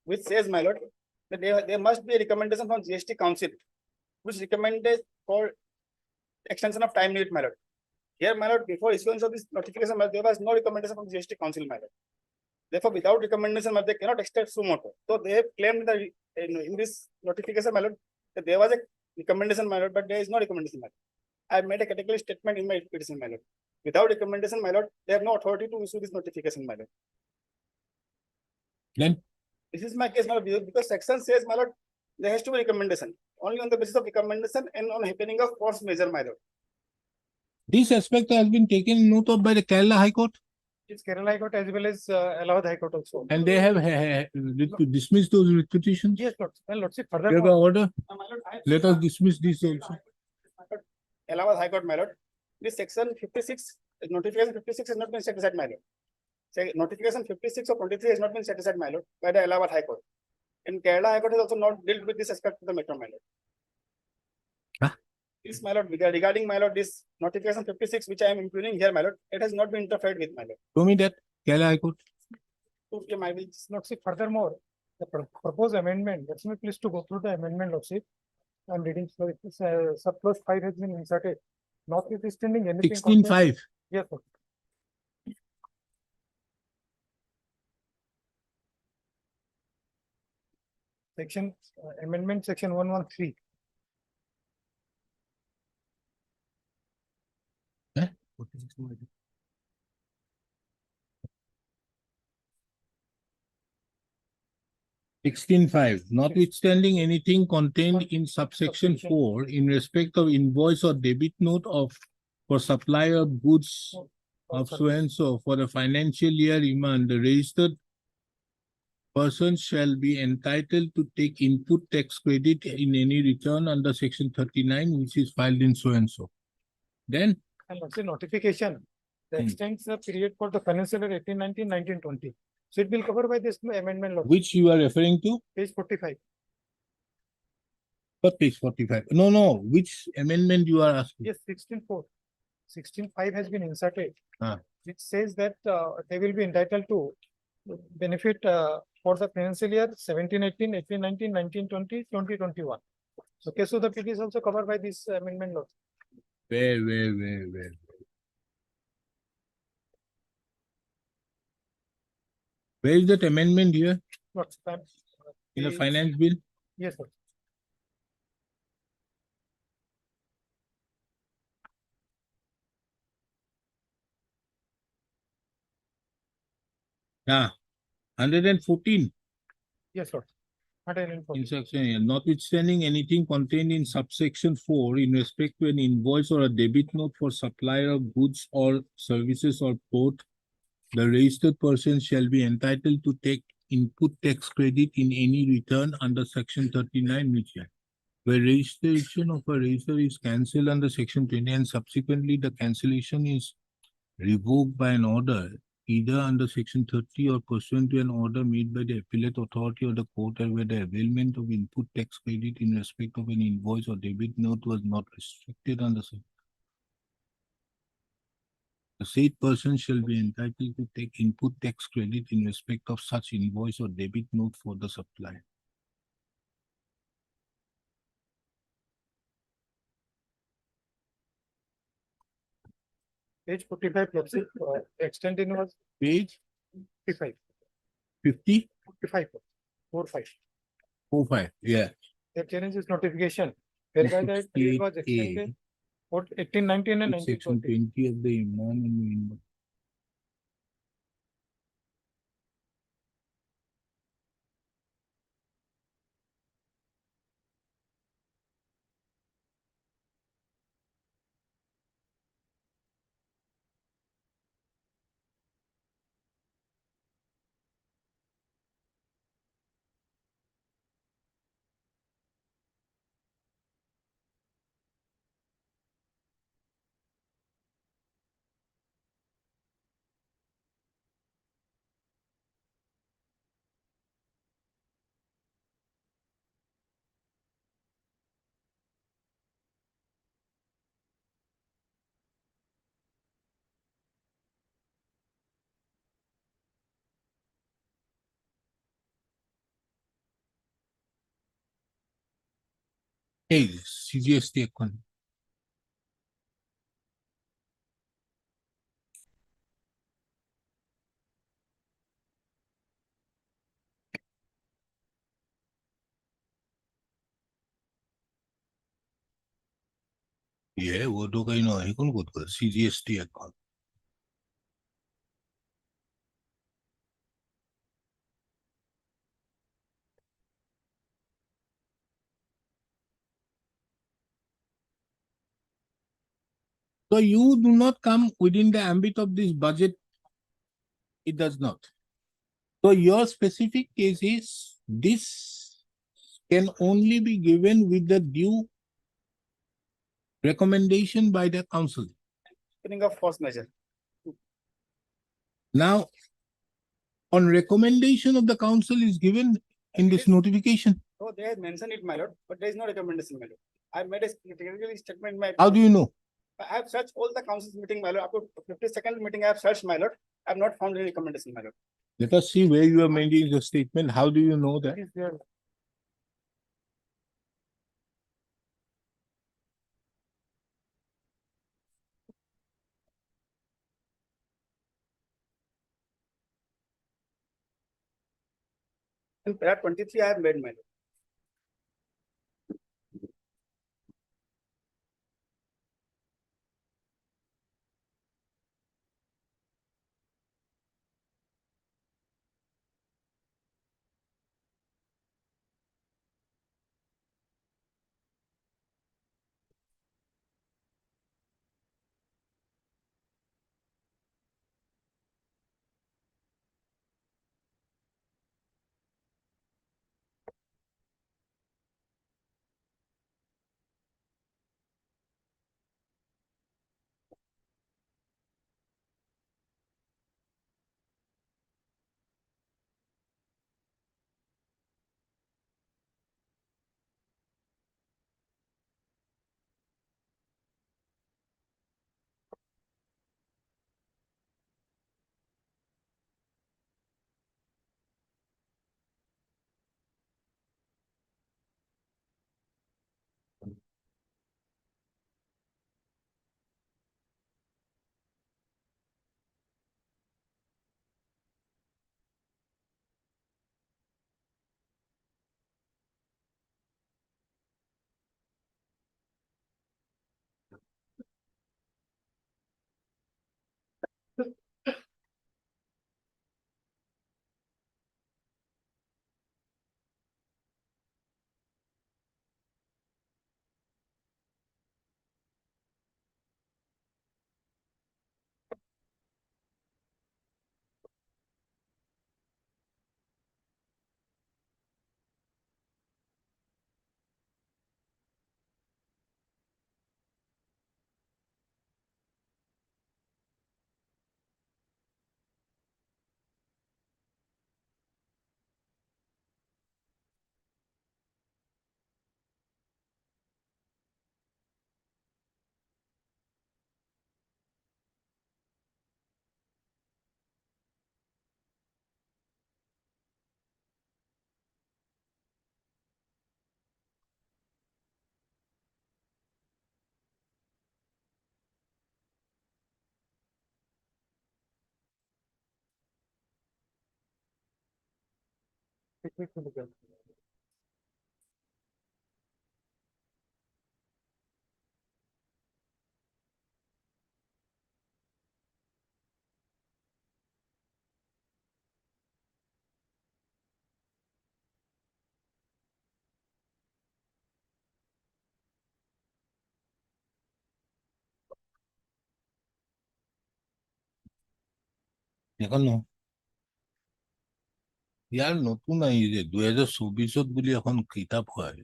which says, my lord, that there must be a recommendation from GST Council, which recommended for extension of time limit, my lord. Here, my lord, before issuance of this notification, there was no recommendation from GST Council, my lord. Therefore, without recommendation, they cannot extend suo motu. So they have claimed that in this notification, my lord, that there was a recommendation, my lord, but there is no recommendation, my lord. I have made a categorical statement in my petition, my lord. Without recommendation, my lord, they have no authority to issue this notification, my lord. Then this is my case, my lord, because section says, my lord, there has to be recommendation. Only on the basis of recommendation and on happening of force measure, my lord. this aspect has been taken note of by the Kerala High Court. It's Kerala High Court as well as Allahabad High Court also. And they have dismissed those petitions. Yes, Lord. Well, Lord, see They have further. an order. My lord, Let us dismiss this also. Allahabad High Court, my lord. This section 56, notification 56 has not been satisfied, my lord. Say, notification 56 or 23 has not been satisfied, my lord, by the Allahabad High Court. And Kerala High Court has also not dealt with this aspect of the matter, my lord. Huh? This, my lord, regarding, my lord, this notification 56, which I am impugning here, my lord, it has not been interfered with, my lord. Show me that Kerala High Court. Okay, my will. Lord, see furthermore, the proposed amendment. Let me please to go through the amendment, Lord, see. I'm reading slowly. Subclause 5 has been inserted. Notwithstanding anything. 16.5. Yes, sir. Section amendment section 113. Eh? 16.5. Notwithstanding anything contained in subsection 4 in respect of invoice or debit note of for supply of goods of so and so for the financial year demand, the registered person shall be entitled to take input tax credit in any return under section 39 which is filed in so and so. Then And what's the notification? That extends the period for the financial year 1819, 1920. So it will cover by this amendment, Lord. which you are referring to? Page 45. What page 45? No. Which amendment you are asking? Yes, 16.4. 16.5 has been inserted. Ah. Which says that they will be entitled to benefit for the financial year 1718, 1819, 1920, 2021. Okay, so the PG is also covered by this amendment, Lord. Where? Where is that amendment here? What's that? In the finance bill? Yes, sir. Yeah. 114. Yes, sir. In section A, notwithstanding anything contained in subsection 4 in respect to an invoice or a debit note for supplier of goods or services or both, the registered person shall be entitled to take input tax credit in any return under section 39 which where registration of a register is cancelled under section 20 and subsequently the cancellation is revoked by an order either under section 30 or pursuant to an order made by the appellate authority or the court, and where the availment of input tax credit in respect of an invoice or debit note was not restricted under section. The said person shall be entitled to take input tax credit in respect of such invoice or debit note for the supply. Page 45, let's see. Extent invoice Page 55. 50? 45. 45. 45, yeah. The change is notification. Whereby that period was extended for 1819 and Section 1920. 20 of the Imam. এই CGST এখন ও ঢোকাই নয় এখন ক'ত গ'ল CGST এখন So you do not come within the ambit of this budget. It does not. So your specific case is this can only be given with the due recommendation by the council. Taking of force measure. Now, on recommendation of the council is given in this notification. So they have mentioned it, my lord, but there is no recommendation, my lord. I made a technical statement, my. How do you know? I have searched all the council's meeting, my lord, up to 52nd meeting, I have searched, my lord. I have not found any recommendation, my lord. Let us see where you are making the statement. How do you know that? It is there. In para 23, I have made, my lord. It will be there. এখন ন ইয়াৰ নতুন আহিছে 2024 বুলি এখন কিতাপ হয়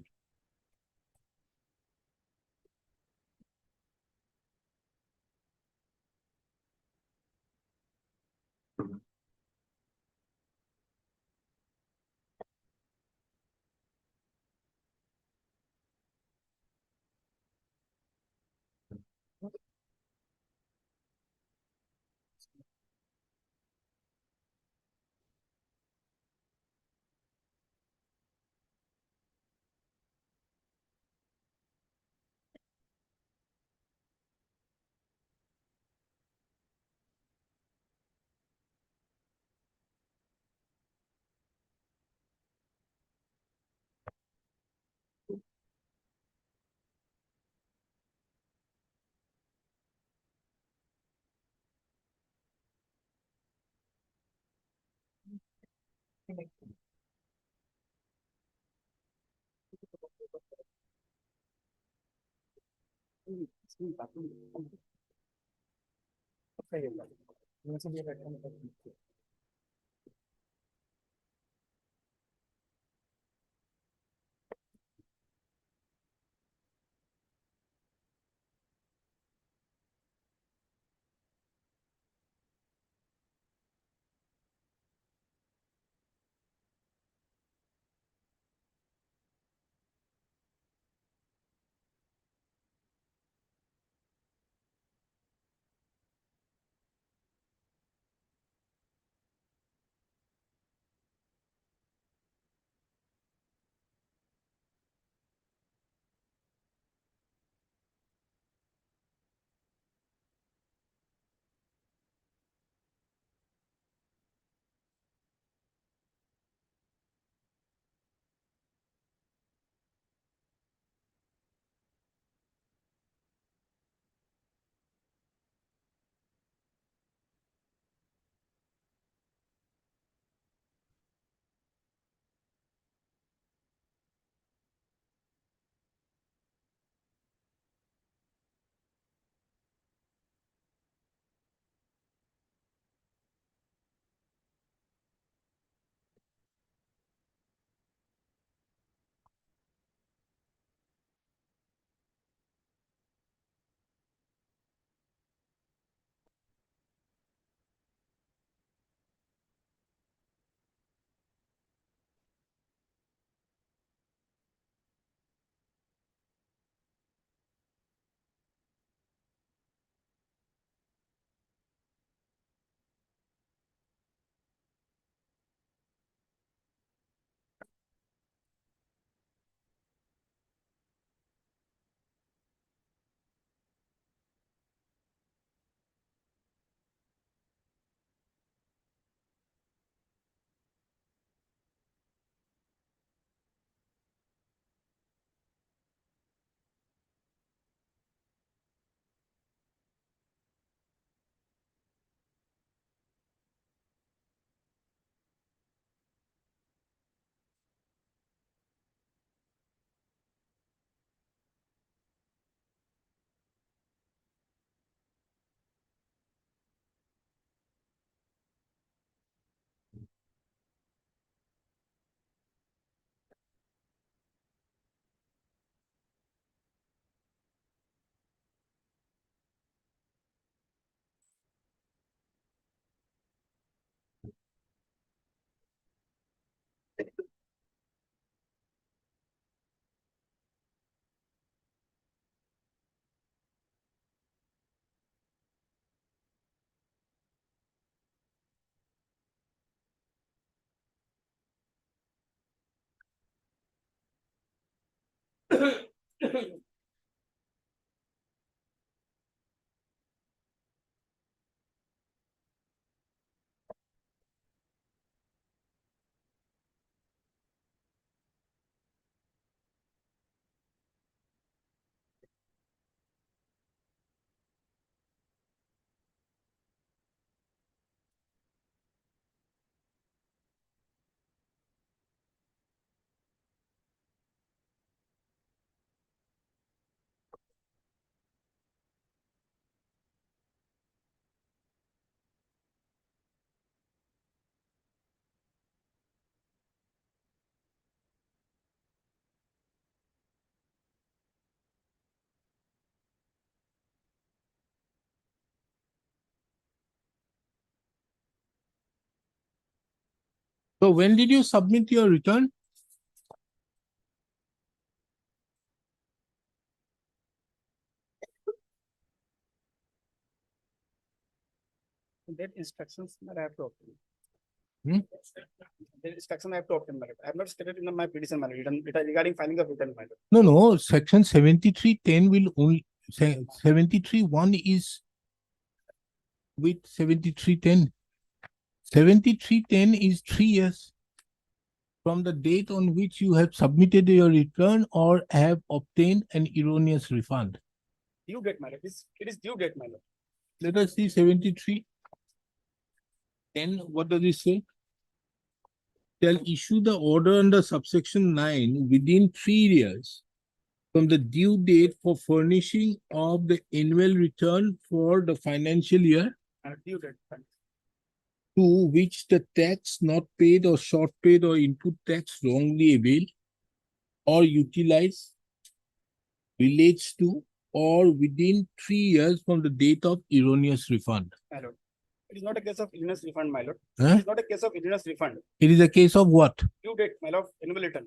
So when did you submit your return? That instructions that I have to obtain. Hmm? The instruction I have to obtain, my lord. I have not stated in my petition, my lord, regarding filing of return, my lord. No, section 7310 will only, 73:1 is with 7310. 7310 is 3 years from the date on which you have submitted your return or have obtained an erroneous refund. Due date, my lord. It is due date, my lord. Let us see 73. Then what does it say? shall issue the order under subsection 9 within 3 years from the due date for furnishing of the annual return for the financial year Due date. to which the tax not paid or short paid or input tax wrongly availed or utilized relates to or within 3 years from the date of erroneous refund. My lord. It is not a case of erroneous refund, my lord. Huh? It is not a case of erroneous refund. It is a case of what? Due date, my lord, annual return.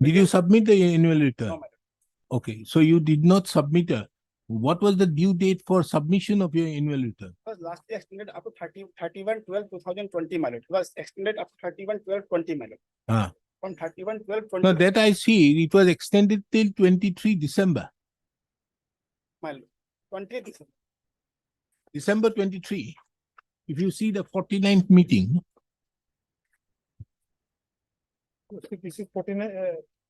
Did you submit the annual return? No, my lord. Okay, so you did not submit a. What was the due date for submission of your annual return? It was lastly extended up to 31/12/2020, my lord. It was extended up to 31/12/20, my lord. Ah. From 31/12/20. Now that I see, it was extended till 23 December. My lord. 20th December. December 23. If you see the 49th meeting, This is 49,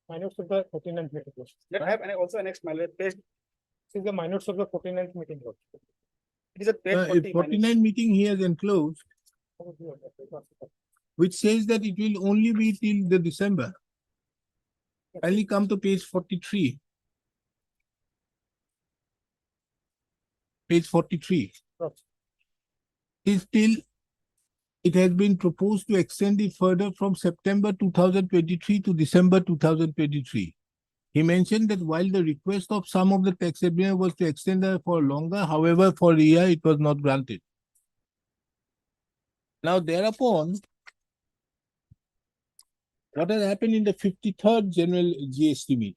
minutes of the 49th meeting. Lord. Let I have also annexed, my lord. Page, This is the minutes of the 49th meeting. Lord. it is a page 40. if my lord. 49 meeting he has enclosed, which says that it will only be till the December. Kindly come to page 43. Page 43. Yes. Is still, it has been proposed to extend it further from September 2023 to December 2023. He mentioned that while the request of some of the tax examiner was to extend it for longer, however, for a year it was not granted. Now, thereupon, what has happened in the 53rd general GST meeting?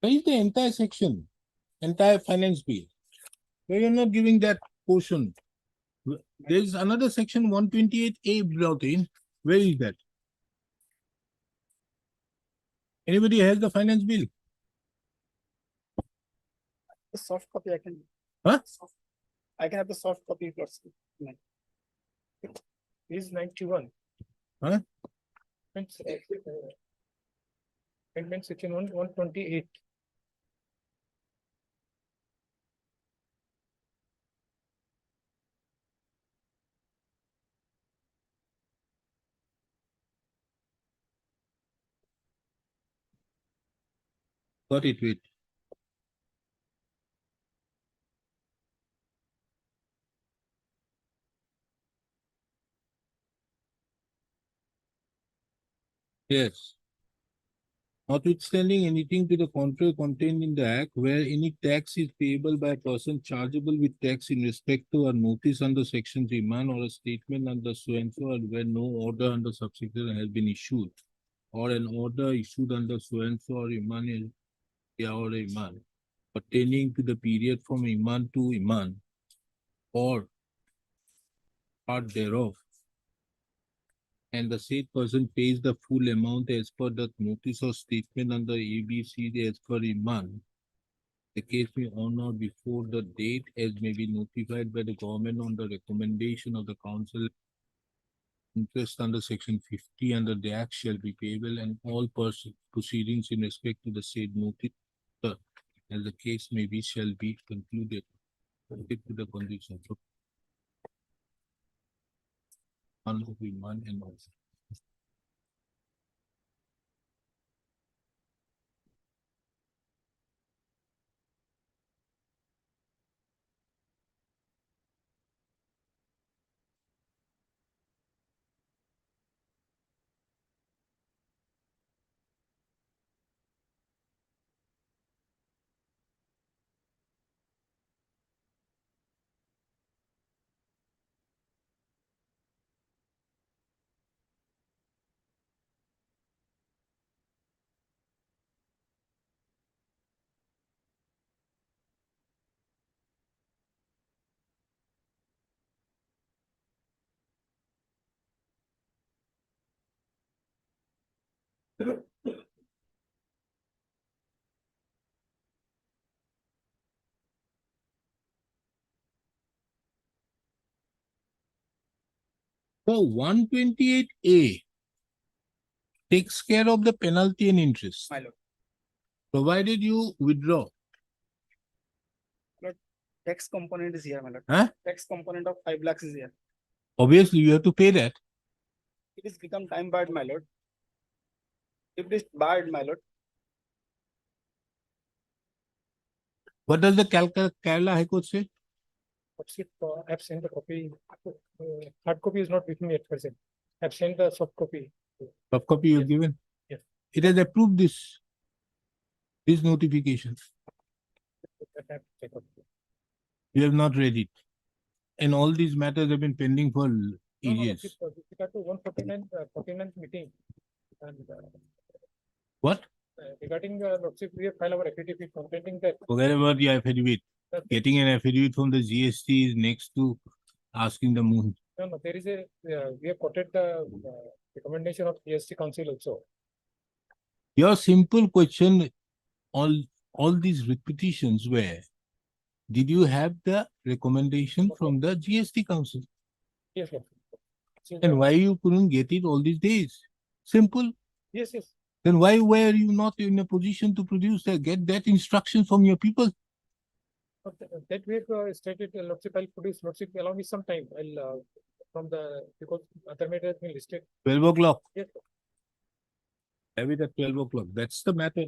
Where is the entire section? Entire finance bill. Where you're not giving that portion. There is another section 128A brought in. Where is that? Anybody has the finance bill? The soft copy I can. Huh? I can have the soft copy. Is 91. Huh? Amendment section 128. Got it, wait. Yes. Notwithstanding anything to the contrary contained in the act where any tax is payable by a person chargeable with tax in respect to a notice under section 3 or a statement under so and so, and where no order under subsection has been issued, or an order issued under so and so or Iman or Iman pertaining to the period from Iman to Iman or part thereof, and the said person pays the full amount as per the notice or statement under ABC as per Iman, the case may honor before the date as may be notified by the government on the recommendation of the council. Interest under section 50 under the act shall be payable, and all proceedings in respect to the said notice as the case may be shall be concluded subject to the conditions of Iman and also. So 128A takes care of the penalty and interest, My lord. provided you withdraw. Tax component is here, my lord. Huh? Tax component of 5 lakhs is here. Obviously, you have to pay that. It is become time barred, my lord. If it is barred, my lord, What does the Kerala High Court say? What's it? I've sent the copy. Hard copy is not with me at present. I've sent the soft copy. Soft copy you've given? Yes. It has approved this notification. That I have to check out. You have not read it. And all these matters have been pending for years. With regard to 149, 49th meeting, and What? regarding Lordship, we have filed our affidavit containing that. Forget about the affidavit. Getting an affidavit from the GST is next to asking the moon. No, there is a, we have quoted the recommendation of GST Council also. Your simple question, all these petitions were, did you have the recommendation from the GST Council? Yes, sir. So, And why you couldn't get it all these days? Simple. yes, yes. Then why were you not in a position to produce that, get that instruction from your people? But that we have stated, Lordship, I'll produce, Lordship, allow me some time. I'll, from the, because other matter has been listed. 12 o'clock. Yes, sir. Have it at 12 o'clock. That's the matter.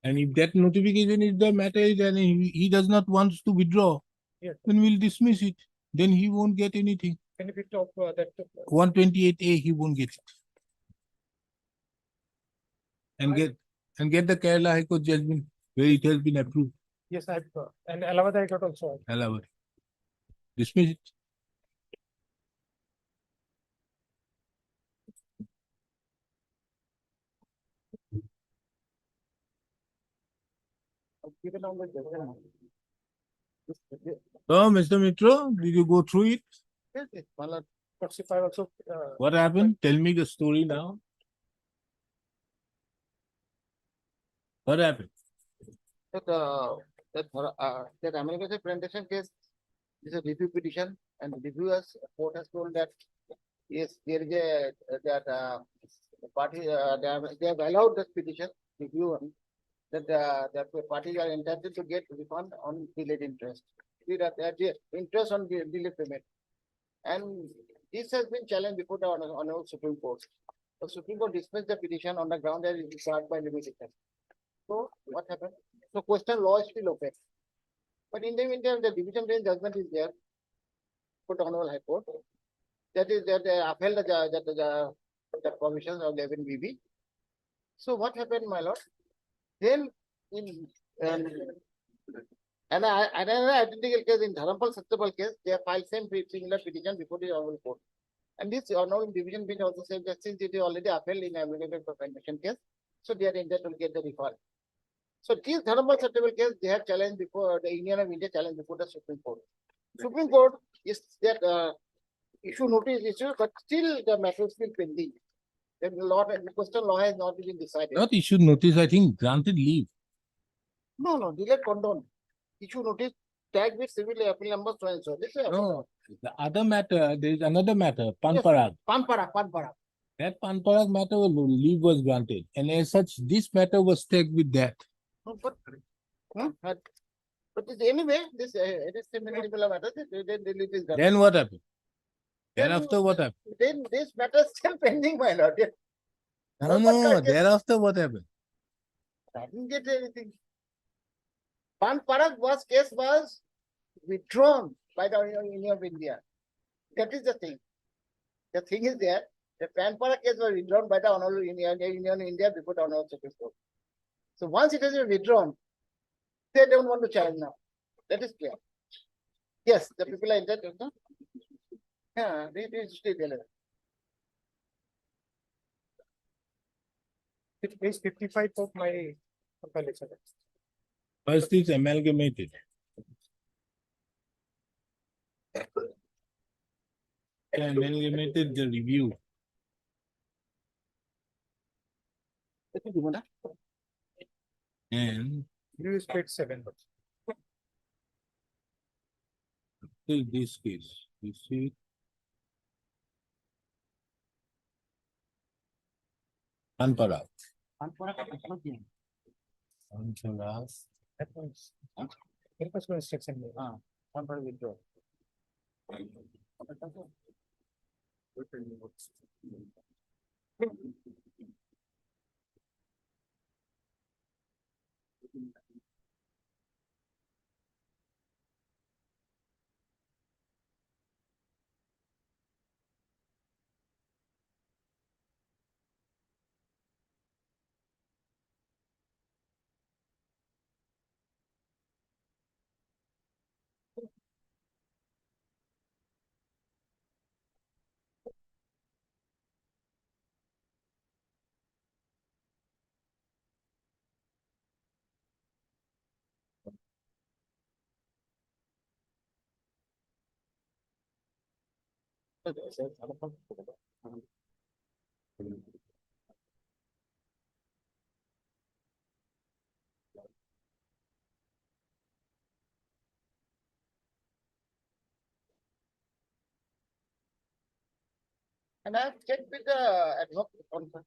And if that notification is the matter, then he does not want to withdraw, Yes. then we'll dismiss it. Then he won't get anything. Benefit of that. 128A, he won't get it. And get the Kerala High Court judgment where it has been approved. Yes, I have, and Allahabad High Court also. Allowed. Dismiss it. given on the judgment. So, Mr. Mitra, did you go through it? Yes, yes, my lord, proxy file also. What happened? Tell me the story now. What happened? That American presentation case is a review petition, and the reviewers court has told that yes, there is a that the party they have allowed this petition review that the parties are entitled to get refund on delayed interest. Interest on delayed payment, and this has been challenged before the Honorable Supreme Court. The Supreme Court dismissed the petition on the ground that it is required by limitation. So what happened? So question law is still open. But in the meantime, the division bench judgment is there. Put Honorable High Court. That is that they upheld the provisions of the 11BB. So what happened, my lord? Then in another identical case in Dharampal Satyapal case, they have filed same similar petition before the Honorable Court. And this Honorable Division bench also said that since it is already upheld in a conviction case, so they are entitled to get the refund. So this Dharampal Satyapal case, they have challenged before the Union of India challenged before the Supreme Court. Supreme Court is that issue notice issue, but still the matter is still pending. The question law has not been decided. Not issued notice, I think granted leave. No, delayed condone. Issue notice tag with civil appeal number so and so. This is No, the other matter, there is another matter, Panparag. Panpara. That Panparag matter, leave was granted. And as such, this matter was tagged with that. No, but anyway, this it is similar matter. Then delete is done. Then what happened? Then- Thereafter what happened? Then this matter is still pending, my lord. No, thereafter what happened? I didn't get anything. Panparag case was withdrawn by the Union of India. That is the thing. The thing is there. The Panparag case was withdrawn by the Honorable Union of India before the Honorable Supreme Court. So once it has been withdrawn, they don't want to challenge now. That is clear. Yes, the people are entitled. No? Yeah, they still tell us. It is 55 of my file. First is amalgamated. Amalgamated the review. And You is page 7. till this case, you see. Panparag. Panparag. That means. Purpose for instruction. Panparag withdraw. And I have checked with the advocate counsel.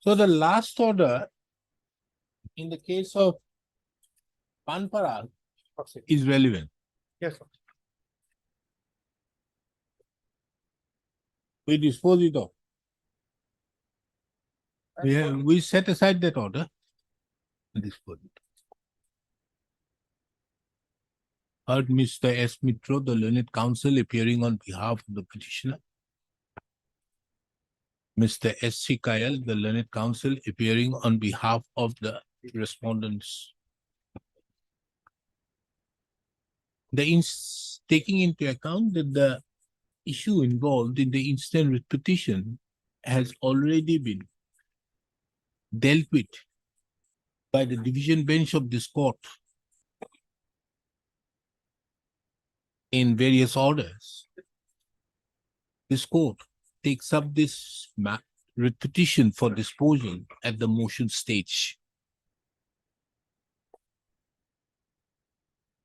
So the last order in the case of Panparag Proceed. is relevant. Yes, sir. We dispose it of. We set aside that order and dispose it. Heard Mr. S. Mitro, the learned counsel, appearing on behalf of the petitioner. Mr. S. C. Kayal, the learned counsel, appearing on behalf of the respondents. Taking into account that the issue involved in the instant writ petition has already been dealt with by the division bench of this court in various orders. This court takes up this writ petition for disposal at the motion stage.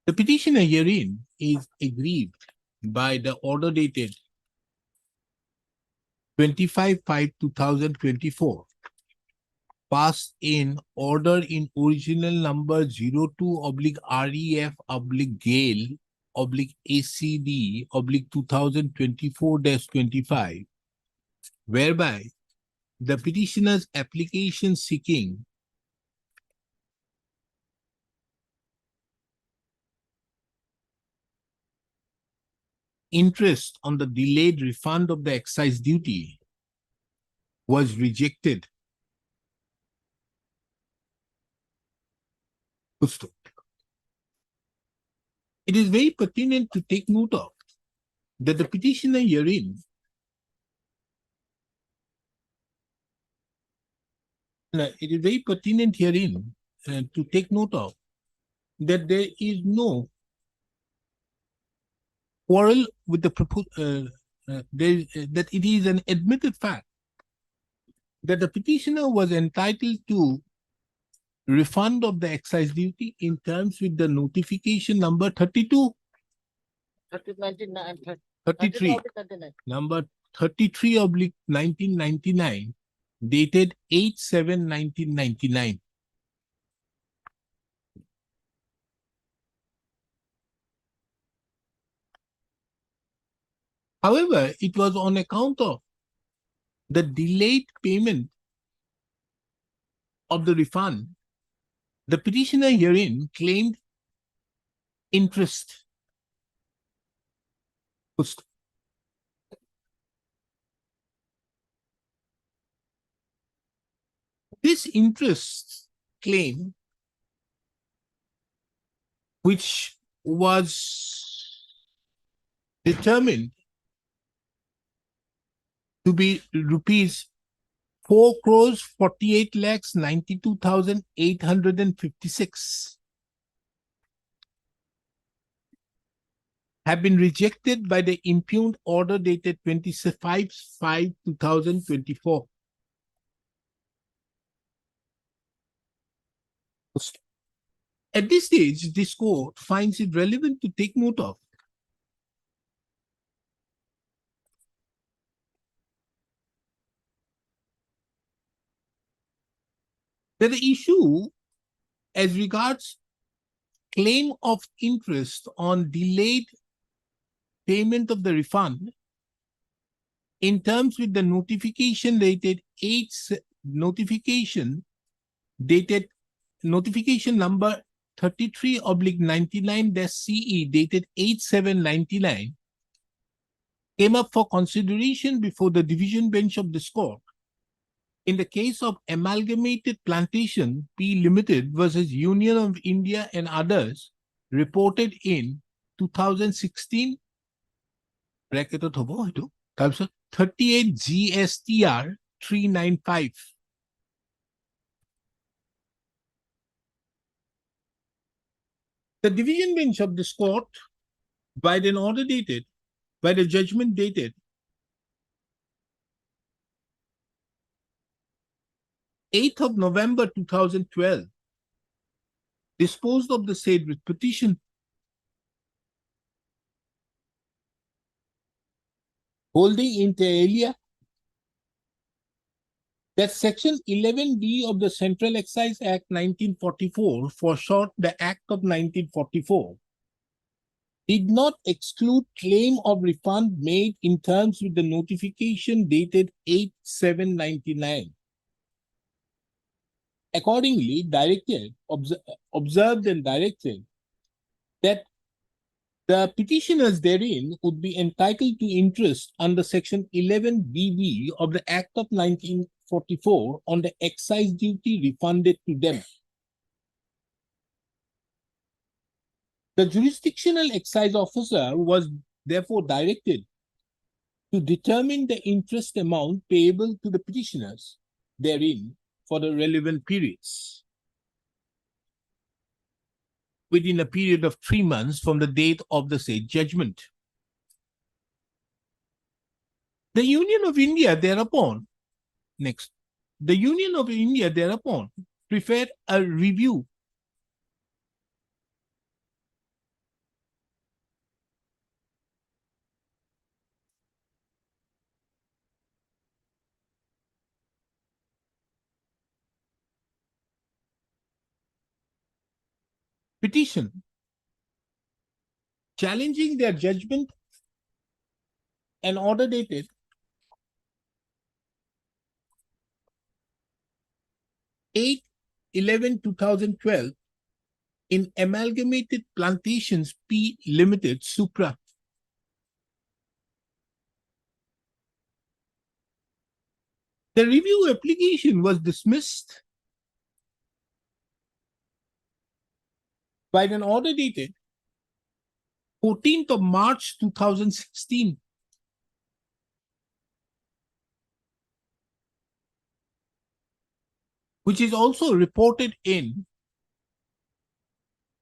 The petitioner herein is aggrieved by the order dated 25/5/2024, passed in order in original number 02/REF/GALE/ACD/2024-25, whereby the petitioner's application seeking interest on the delayed refund of the excise duty was rejected. It is very pertinent to take note of that the petitioner herein to take note of that there is no quarrel with the that it is an admitted fact that the petitioner was entitled to refund of the excise duty in terms with the notification number 32, 33, number 33/1999, dated 8/7/1999. However, it was on account of the delayed payment of the refund, the petitioner herein claimed interest. This interest claim, which was determined to be rupees 4,48,92,856, have been rejected by the impugned order dated 25/5/2024. At this stage, this court finds it relevant to take note of that the issue as regards claim of interest on delayed payment of the refund in terms with the notification dated notification number 33/99-CE dated 8/7/99 came up for consideration before the division bench of this court in the case of Amalgamated Plantation P. Limited versus Union of India and others, reported in 2016, bracket 38 GSTR 395. The division bench of this court, by the judgment dated 8th of November 2012, disposed of the said writ petition, holding inter alia that Section 11B of the Central Excise Act 1944, for short the Act of 1944, did not exclude claim of refund made in terms with the notification dated 8/7/99. Accordingly, observed and directed that the petitioners therein would be entitled to interest under Section 11BB of the Act of 1944 on the excise duty refunded to them. The jurisdictional excise officer was therefore directed to determine the interest amount payable to the petitioners therein for the relevant periods within a period of 3 months from the date of the said judgment. The Union of India thereupon, the Union of India thereupon preferred a review petition challenging their judgment and order dated 8/11/2012 in Amalgamated Plantations P. Limited, Supra. The review application was dismissed by an order dated 14th of March 2016. Which is also reported in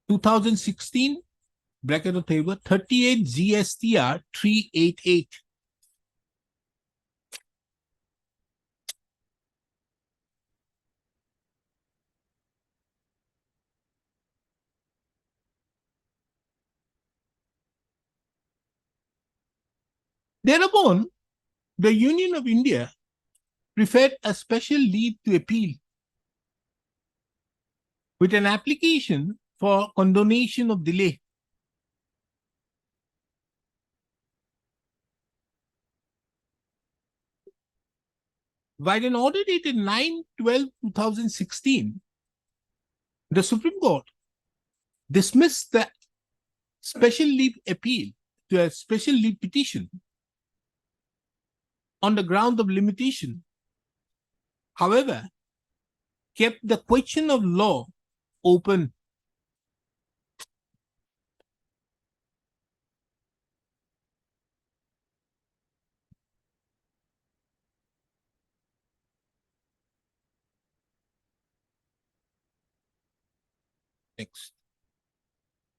2016 bracket of table 38 GSTR 388. Thereupon, the Union of India preferred a special leave to appeal with an application for condonation of delay. By an order dated 9/12/2016, the Supreme Court dismissed the special leave appeal to a special leave petition on the ground of limitation. However, kept the question of law open. Next.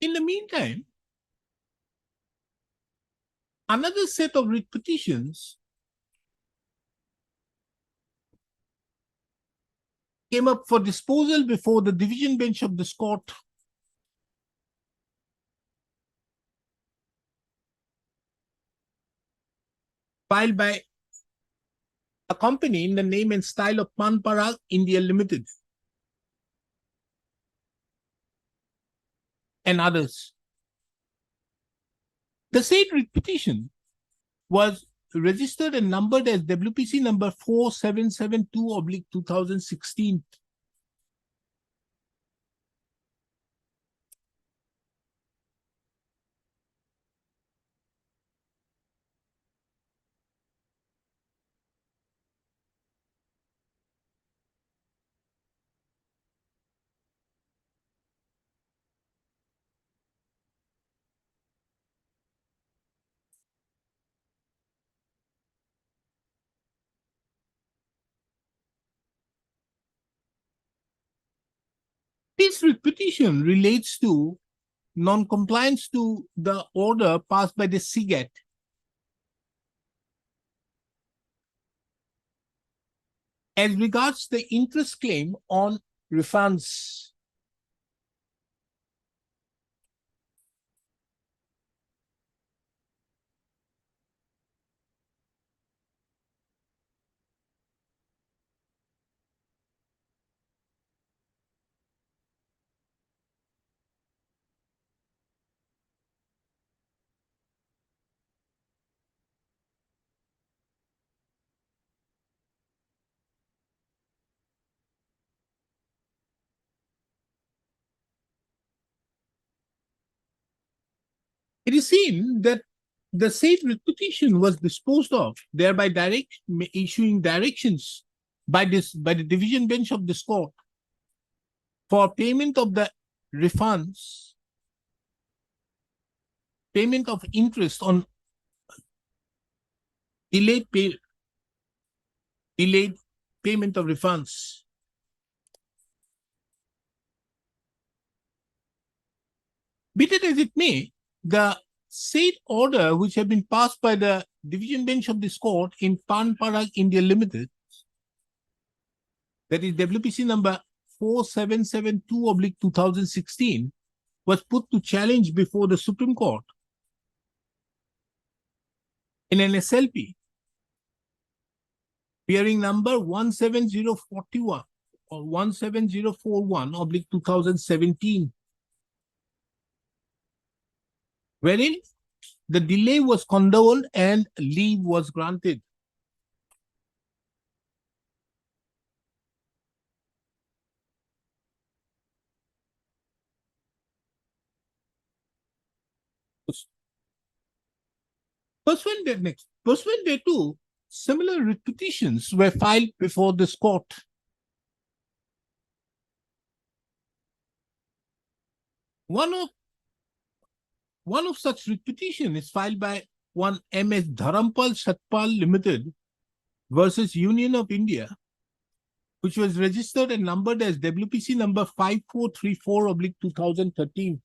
In the meantime, another set of writ petitions came up for disposal before the division bench of this court. Filed by a company in the name and style of Panparag India Limited and others. The said writ petition was registered and numbered as WPC number 4772/2016. This writ petition relates to non-compliance to the order passed by the CGAT as regards the interest claim on refunds. it is seen that the said writ petition was disposed of, thereby issuing directions by the division bench of this court for payment of the refunds, payment of interest on delayed payment of refunds. Be it as it may, the said order which had been passed by the division bench of this court in Pan Parag India Limited, that is WPC number 4772/2016, was put to challenge before the Supreme Court in an SLP hearing number 17041 or 17041/2017, wherein the delay was condoned and leave was granted. Pursuant thereto, similar writ petitions were filed before this court. One of such writ petition is filed by one M.S. Dharampal Satpal Limited versus Union of India, which was registered and numbered as WPC number 5434/2013.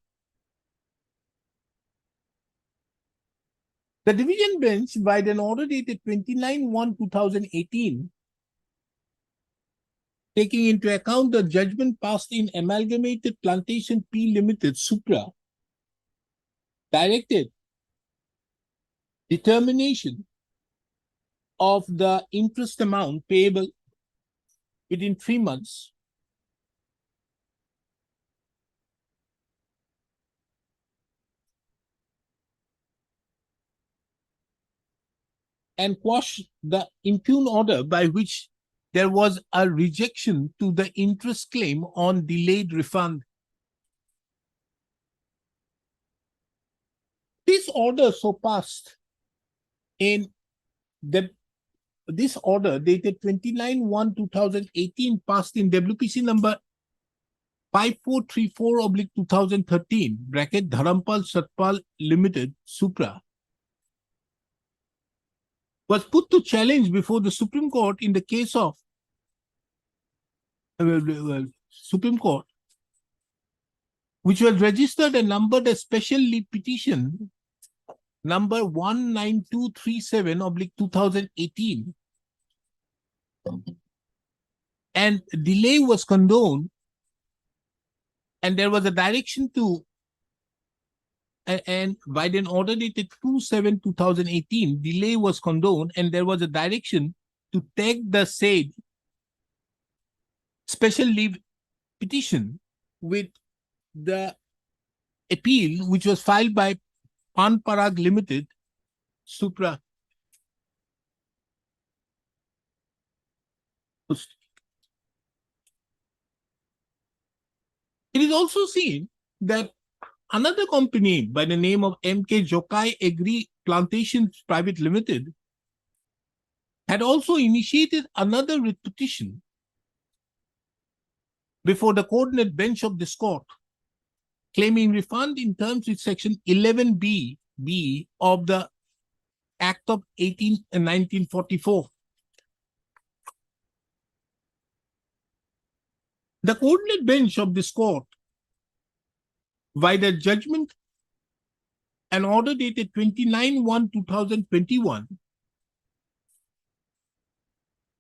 The division bench, by an order dated 29/1/2018, taking into account the judgment passed in Amalgamated Plantation P Limited, Supra, directed determination of the interest amount payable within 3 months and quash the impugn order by which there was a rejection to the interest claim on delayed refund. This order so passed in this order dated 29/1/2018 passed in WPC number 5434/2013 bracket Dharampal Satpal Limited, Supra, was put to challenge before the Supreme Court in the case of Supreme Court, which was registered and numbered as special leave petition number 19237/2018, and delay was condoned, and there was a direction to and by an order dated 2/7/2018, delay was condoned, and there was a direction to take the said special leave petition with the appeal, which was filed by Pan Parag Limited, Supra. It is also seen that another company by the name of M.K. Jokai Agri Plantations Private Limited had also initiated another writ petition before the coordinate bench of this court, claiming refund in terms with section 11B of the Act of 1944. The coordinate bench of this court, by the judgment and order dated 29/1/2021,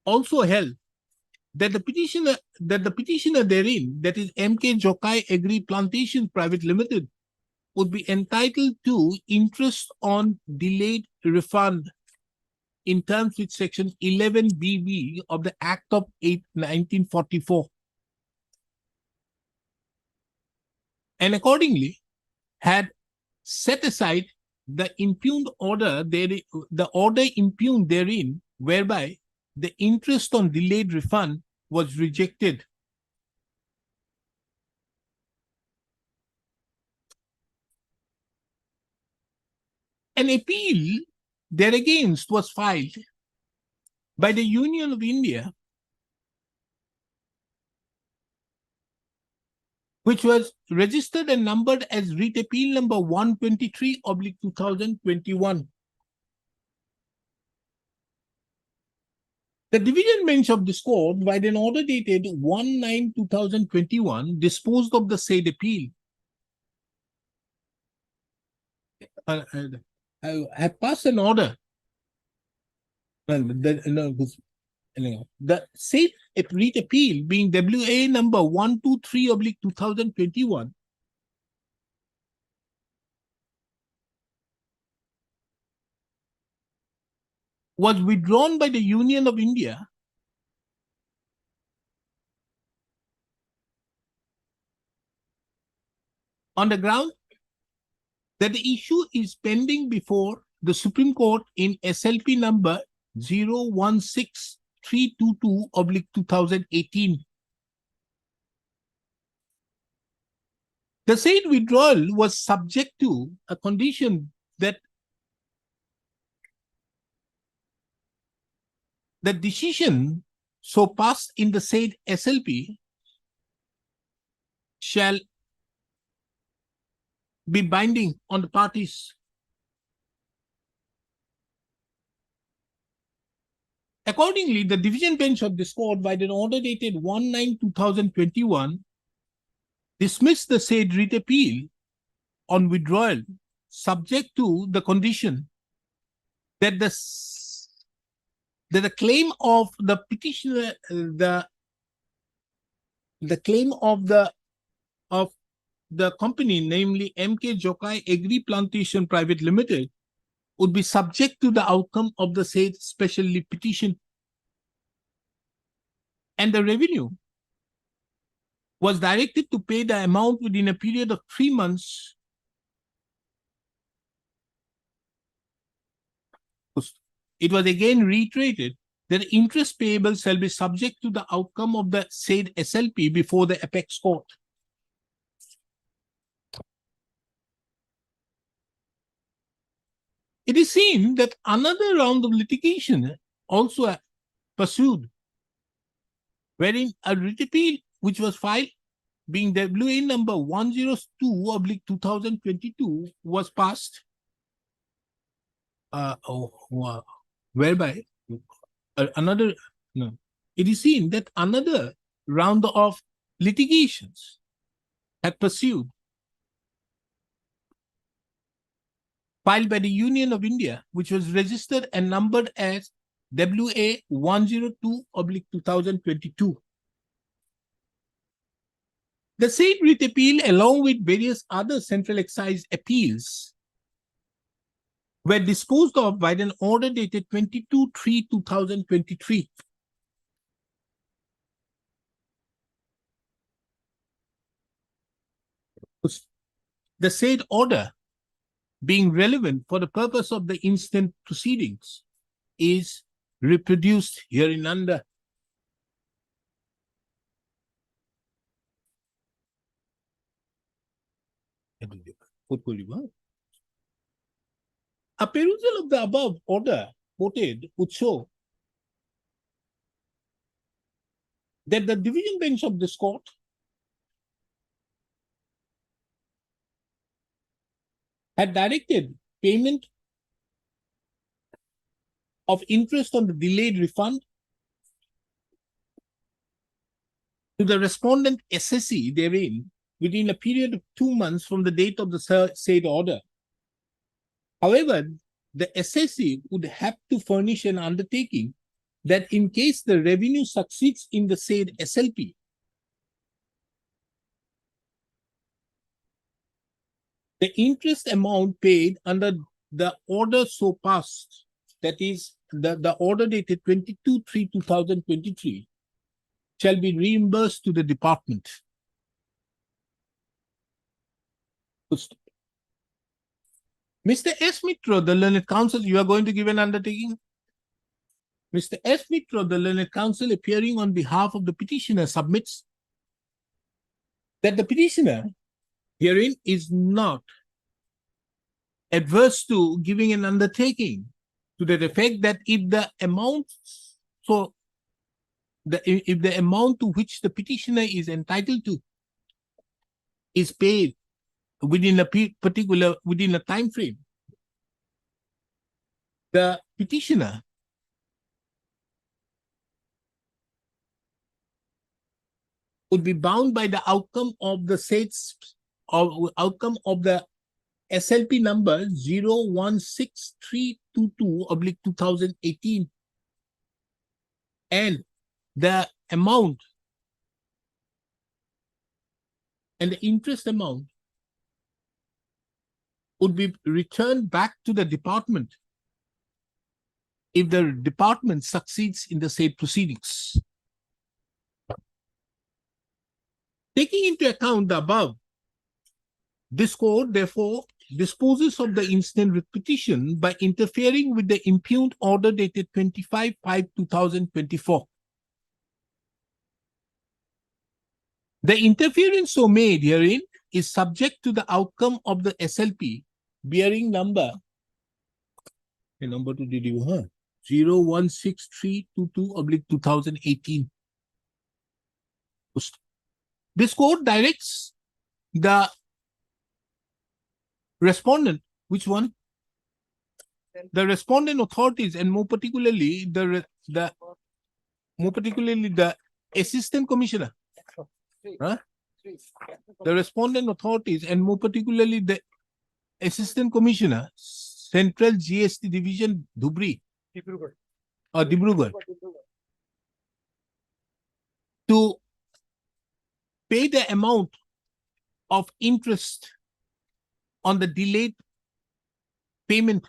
also held that the petitioner therein, that is M.K. Jokai Agri Plantations Private Limited, would be entitled to interest on delayed refund in terms with section 11BB of the Act of 1944. And accordingly had set aside the impugned order, the order impugned therein, whereby the interest on delayed refund was rejected. An appeal thereagainst was filed by the Union of India, which was registered and numbered as writ appeal number 123/2021. The division bench of this court, by an order dated 1/9/2021, disposed of the said appeal. I have passed an order. Well, the said writ appeal being WA number 123/2021 was withdrawn by the Union of India on the ground that the issue is pending before the Supreme Court in SLP number 016322/2018. The said withdrawal was subject to a condition that the decision so passed in the said SLP shall be binding on the parties. Accordingly, the division bench of this court, by an order dated 1/9/2021, dismissed the said writ appeal on withdrawal, subject to the condition that the claim of the petitioner, the claim of the company, namely MK Jokai Agri Plantation Private Limited, would be subject to the outcome of the said special leave petition. And the revenue was directed to pay the amount within a period of 3 months. It was again reiterated that interest payable shall be subject to the outcome of the said SLP before the apex court. It is seen that another round of litigation also pursued, wherein a writ appeal which was filed being WA number 102/2022 was passed, whereby it is seen that another round of litigations had pursued, filed by the Union of India, which was registered and numbered as WA 102/2022. The said writ appeal, along with various other central excise appeals, were disposed of by an order dated 22/3/2023. The said order, being relevant for the purpose of the instant proceedings, is reproduced hereunder. A perusal of the above order quoted would show that the division bench of this court had directed payment of interest on the delayed refund to the respondent SSE therein within a period of 2 months from the date of the said order. However, the SSE would have to furnish an undertaking that in case the revenue succeeds in the said SLP, the interest amount paid under the order so passed, that is, the order dated 22/3/2023, shall be reimbursed to the department. Mr. S. Mitra, the learned counsel, you are going to give an undertaking? Mr. S. Mitra, the learned counsel, appearing on behalf of the petitioner, submits that the petitioner herein is not adverse to giving an undertaking to the effect that if the amount, so if the amount to which the petitioner is entitled to is paid within a within a time frame, the petitioner would be bound by the outcome of the outcome of the SLP number 016322/2018, and the amount and the interest amount would be returned back to the department if the department succeeds in the said proceedings. Taking into account the above, this court therefore disposes of the incident with petition by interfering with the impugned order dated 25/5/2024. The interference so made herein is subject to the outcome of the SLP bearing number 016322/2018. This court directs the respondent, which one? The respondent authorities, and more particularly the assistant commissioner. Huh? The respondent authorities, and more particularly the assistant commissioner, Central GST Division, Dhubri or Dibrugarh, to pay the amount of interest on the delayed payment,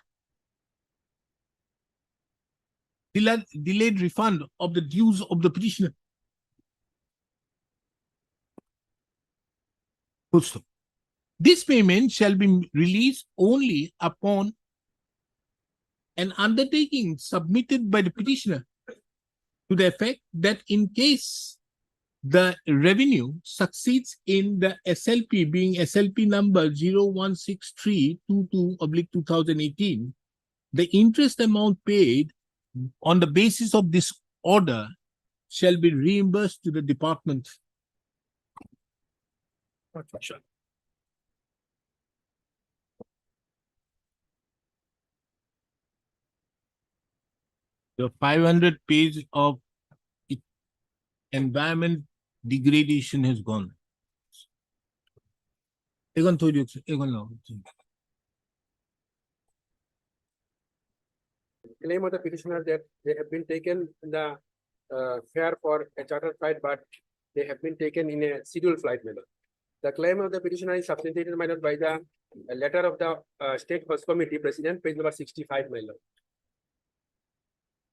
delayed refund of the dues of the petitioner. Full stop. This payment shall be released only upon an undertaking submitted by the petitioner to the effect that in case the revenue succeeds in the SLP, being SLP number 016322/2018, the interest amount paid on the basis of this order shall be reimbursed to the department. Sure. The 500 page of environment degradation has gone. Claim of the petitioner that they have been taken in the fare for a chartered flight, but they have been taken in a scheduled flight manner. The claim of the petitioner is substantiated, my lord, by the letter of the State First Committee President, page number 65, my lord.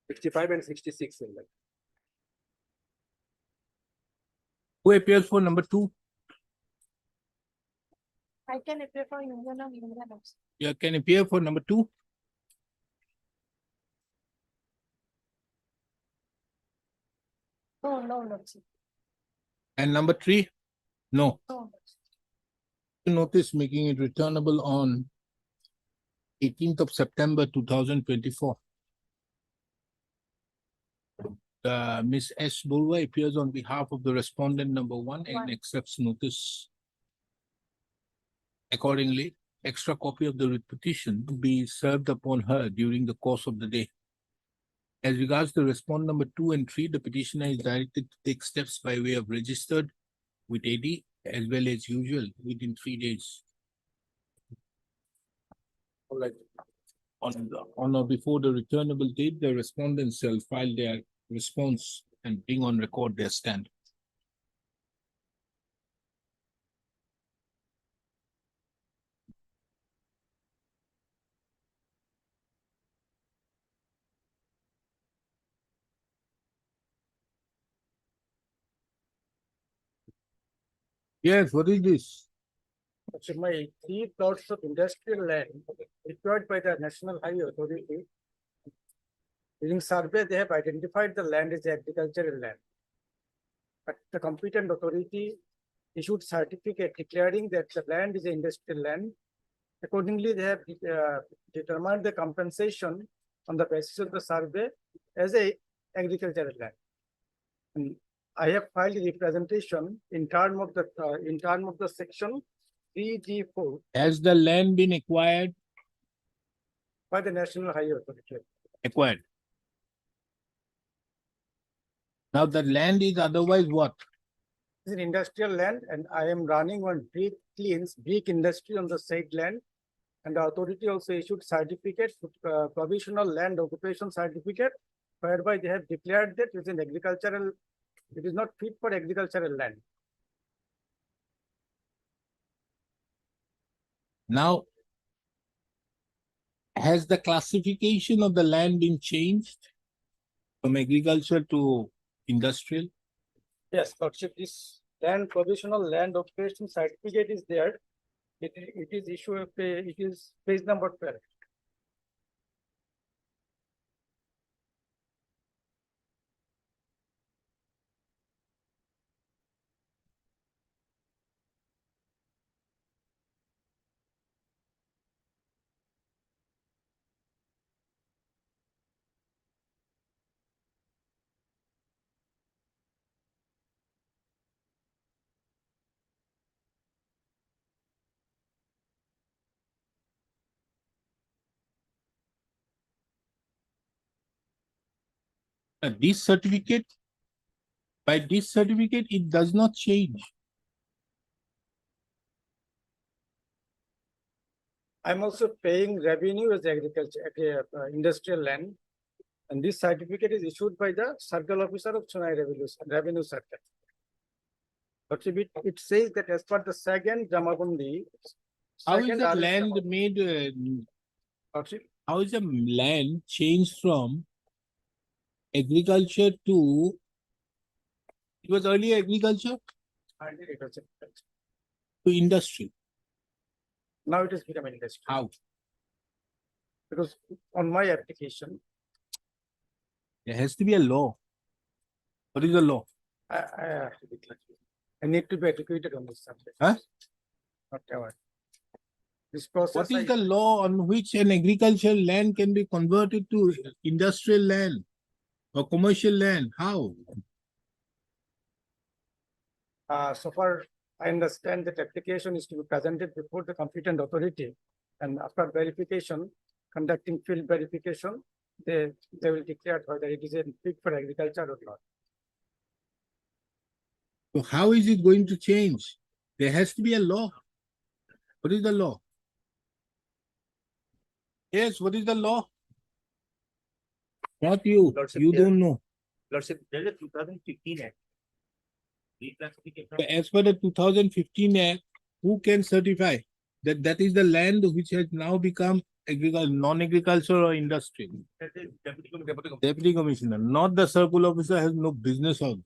65 and 66, my lord. Who appears for number 2? I can appear for Union of England also. You can appear for number 2. No, sir. And number 3? No. No. Notice making it returnable on 18th of September 2024. Ms. S. Bulwa appears on behalf of the respondent number 1 and accepts notice. Accordingly, extra copy of the writ petition to be served upon her during the course of the day. As regards the respondent number 2 and 3, the petitioner is directed to take steps by way of registered with AD as well as usual within 3 days. All right. On or before the returnable date, the respondents shall file their response and bring on record their stand. Yes, what is this? So my 3 plots of industrial land required by the National Highway Authority. During survey, they have identified the land as agricultural land. But the competent authority issued certificate declaring that the land is an industrial land Accordingly, they have determined the compensation on the basis of the survey as a agricultural land. And I have filed a representation in term of the section 3G4 Has the land been acquired? by the National Highway Authority. Acquired. Now the land is otherwise what? It's an industrial land and I am running one brick industry on the said land. And the authority also issued certificate, provisional land occupation certificate, whereby they have declared that it's an agricultural, it is not fit for agricultural land. Now, has the classification of the land been changed from agriculture to industrial? Yes, Lordship, this land provisional land occupation certificate is there. It is issued, it is page number 12. This certificate, by this certificate, it does not change. I'm also paying revenue as agriculture, industrial land. And this certificate is issued by the circle officer of Chennai Revenue Circle. But it says that as per the second Jamabundi. How is second the RS land Jamabundi- made, Lordship, how is the land changed from agriculture to, it was earlier agriculture earlier it was agriculture. to industry? Now it has become industry. How? Because on my application, There has to be a law. What is the law? I need to be educated on this subject. Huh? Not aware. This process. What is the law on which an agricultural land can be converted to industrial land or commercial land? How? So far, I understand that application is to be presented before the competent authority. And after verification, conducting field verification, they will declare whether it is a fit for agriculture or not. So how is it going to change? There has to be a law. What is the law? Yes, what is the law? Not you, Lordship, you there- don't know. Lordship, there is a 2015 Act. Reclassification So as per the 2015 Act, who can certify that that is the land which has now become non-agricultural or industrial? that is Deputy Deputy Commissioner, not the circle officer, has no business on.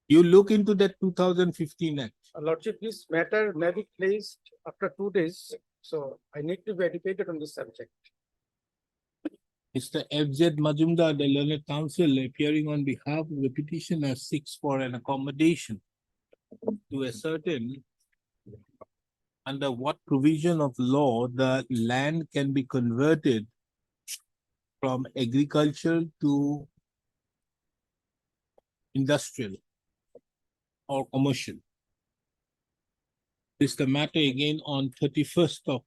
You look into that 2015 Act. Lordship, this matter may be placed after 2 days, so I need to be educated on this subject. Mr. F.Z. Majumdar, the learned counsel, appearing on behalf of the petitioner, seeks for an accommodation to ascertain under what provision of law the land can be converted from agricultural to industrial or commercial. This is the matter again on 31st of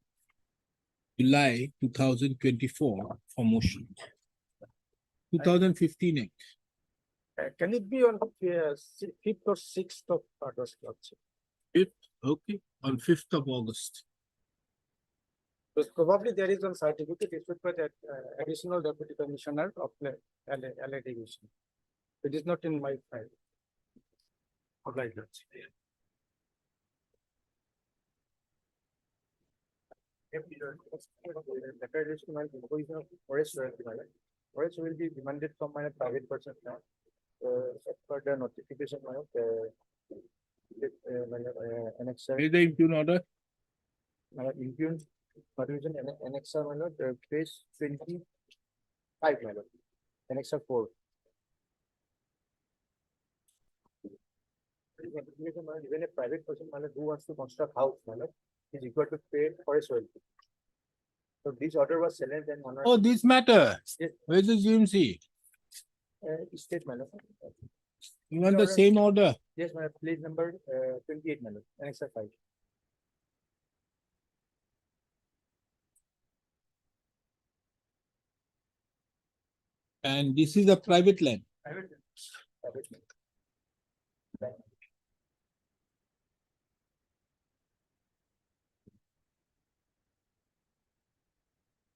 July 2024 for motion. 2015 Act. Can it be on 5th or 6th of August, Lordship? Okay, on 5th of August. Because probably there is one certificate issued by the additional deputy commissioner of LA division. It is not in my file. Like that. Forest will be demanded from my private person now. As per the notification, annexure, Where is the impugn order? impugn permission, annexure, page 25, annexure 4. Even a private person, who wants to construct house, is required to pay for a soil fee. So this order was challenged and honored. Oh, this matter. Yes. Where's the GMC? State, madam. You want the same order? Yes, madam, please number 28, madam, annex 5. And this is a private land. Private.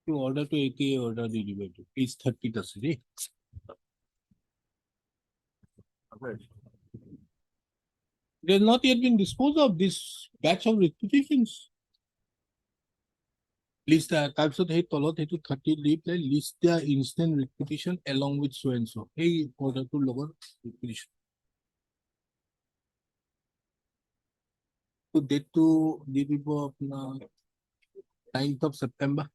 To order to ATA order derivative is 30 tasiri. They have not yet been disposed of this batch of repetitions. List তাৰপিছত সেই তলত সেইটো 30 দি পেলাই list the instant repetition along with so and so. সেই orderটোৰ লগত repetition. তো ডেটটো দি দিব আপোনাৰ 9th of September.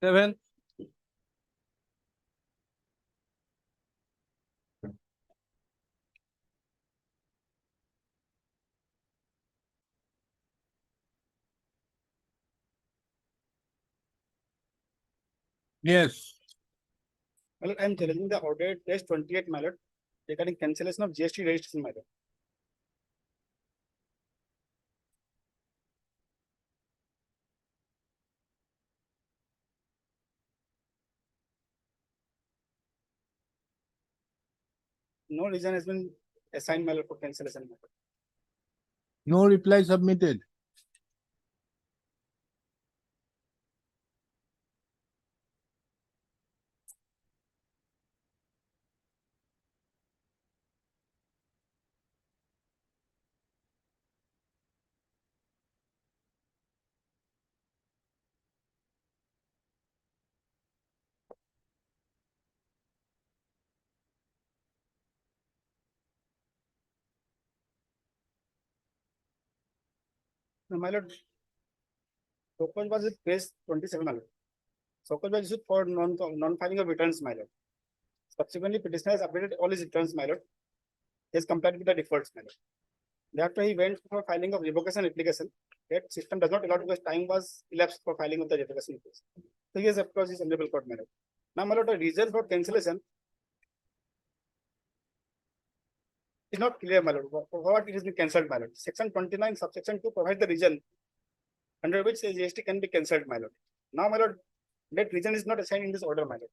Seven. Yes. Well, I'm challenging the order dash 28, my lord, regarding cancellation of GST registration, my lord. No reason has been assigned, my lord, for cancellation, my lord. No reply submitted. No, my lord. Sokoj was at page 27, my lord. Sokoj was issued for non-filing of returns, my lord. Subsequently, petitioner has updated all his returns, my lord. He has complied with the defaults, my lord. Thereafter, he went for filing of revocation application. That system does not allow because time was elapsed for filing of the revocation application. So he has approached his honorable court, my lord. Now, my lord, the reason for cancellation is not clear, my lord. For what it has been cancelled, my lord. Section 29, subsection 2 provides the reason under which a GST can be cancelled, my lord. Now, my lord, that reason is not assigned in this order, my lord.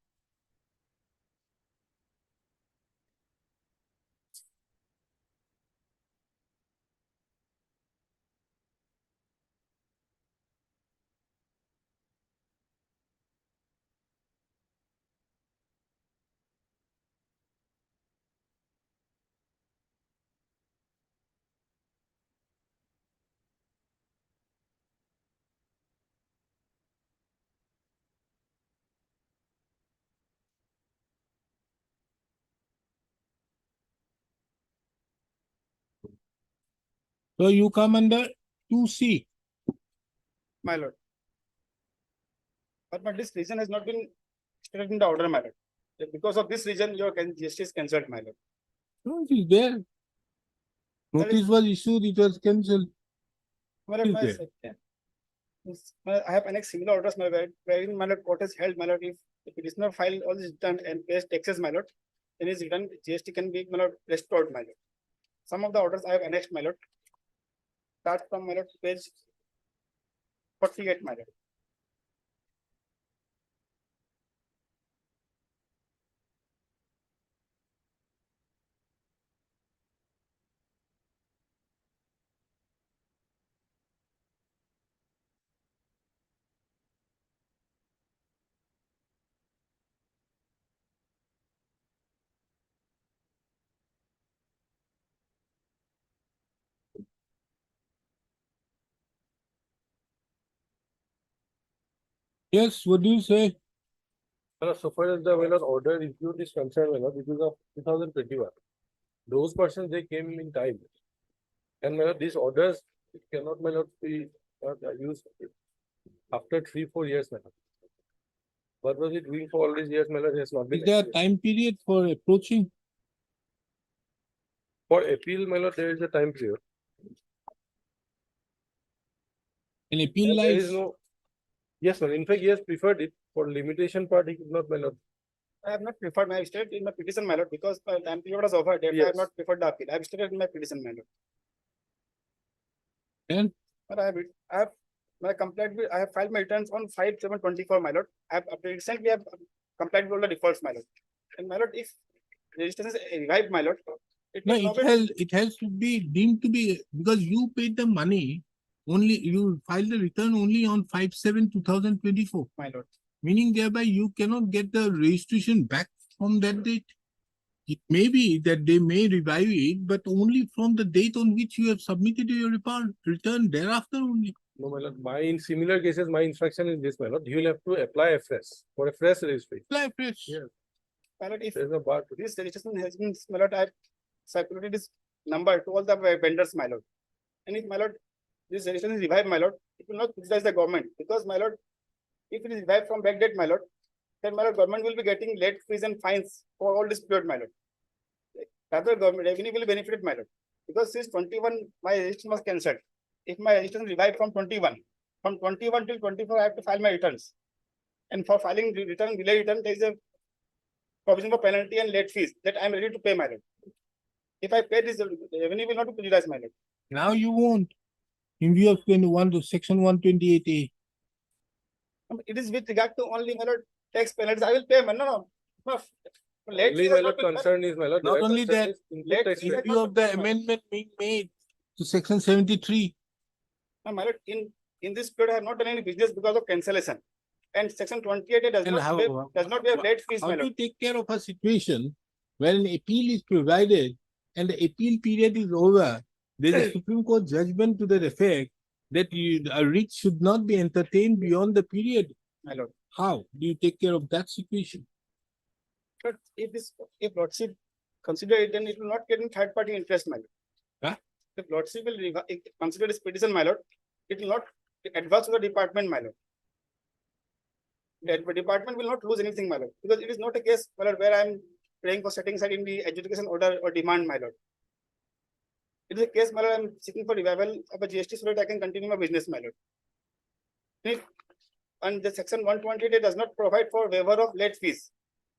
So you come under 2C. My lord. But this reason has not been stated in the order, my lord. Because of this reason, your GST is cancelled, my lord. No, it is there. Notice was issued, it was cancelled. My lord, Is my there? second. I have annexed similar orders, my lord, wherein my lord court has held, my lord, if the petitioner file all his return and pays taxes, my lord, then his return GST can be, my lord, restored, my lord. Some of the orders I have annexed, my lord. Start from, my lord, page 48, my lord. Yes, what do you say? So far as the order issued is concerned, because of 2021. Those persons, they came in time. And these orders cannot be used after 3-4 years. What was it doing for all these years, my lord, has not been. Is there a explained. time period for approaching? For appeal, my lord, there is a time period. An appeal There is lies, no. Yes, sir. In fact, he has preferred it for limitation part. He could not, my lord. I have not preferred, I have stated in my petition, my lord, because my time period was over, therefore I have Yes. not preferred the appeal. I have stated in my petition, my lord. then But I have, my complaint, I have filed my returns on 5/7/24, my lord. I have recently have complied with all the defaults, my lord. And my lord, if registration is revived, my lord, it no, will not be, it has to be deemed to be, because you paid the money. Only you filed the return only on 5/7/2024, my lord. meaning thereby you cannot get the registration back from that date. It may be that they may revive it, but only from the date on which you have submitted your return thereafter only. No, my lord. In similar cases, my instruction is this, my lord. You will have to apply a fresh for a fresh registration. Apply fresh. Yeah. My lord, if There is no bar to this registration has been, my lord, I have circulated this number to all the vendors, my lord. And if, my lord, this registration is revived, my lord, it will not criticize the government, because, my lord, if it is revived from back date, my lord, then, my lord, government will be getting late fees and fines for all this period, my lord. Rather, government revenue will benefit, my lord, because since 21, my registration was cancelled. If my registration revived from 21, from 21 till 24, I have to file my returns. And for filing the return, delay return, there is a provision for penalty and late fees that I am ready to pay, my lord. If I pay this, the revenue will not be prejudiced, my lord. Now you won't. In view of 21 to section 128A. It is with regard to only, my lord, tax penalties. I will pay, man. No. Late Only, fees my has lord, not been- concern is, my lord. Not their only concern that, is input late tax fee In rate. view of the amendment being made to section 73. No, my lord, in this period, I have not done any business because of cancellation. And section 28 does And not how- waive, does not waive late fees, How my do you lord. take care of a situation where an appeal is provided and the appeal period is over? There is a Supreme Court judgment to the effect that a writ should not be entertained beyond the period. My lord. How do you take care of that situation? But if lordship consider it, then it will not get in third party interest, my lord. Huh? If lordship will consider this petition, my lord, it will not advance to the department, my lord. The department will not lose anything, my lord, because it is not a case, my lord, where I am praying for setting aside in the adjudication order or demand, my lord. It is a case, my lord, I am seeking for revival of a GST so that I can continue my business, my lord. And the section 128 does not provide for waiver of late fees.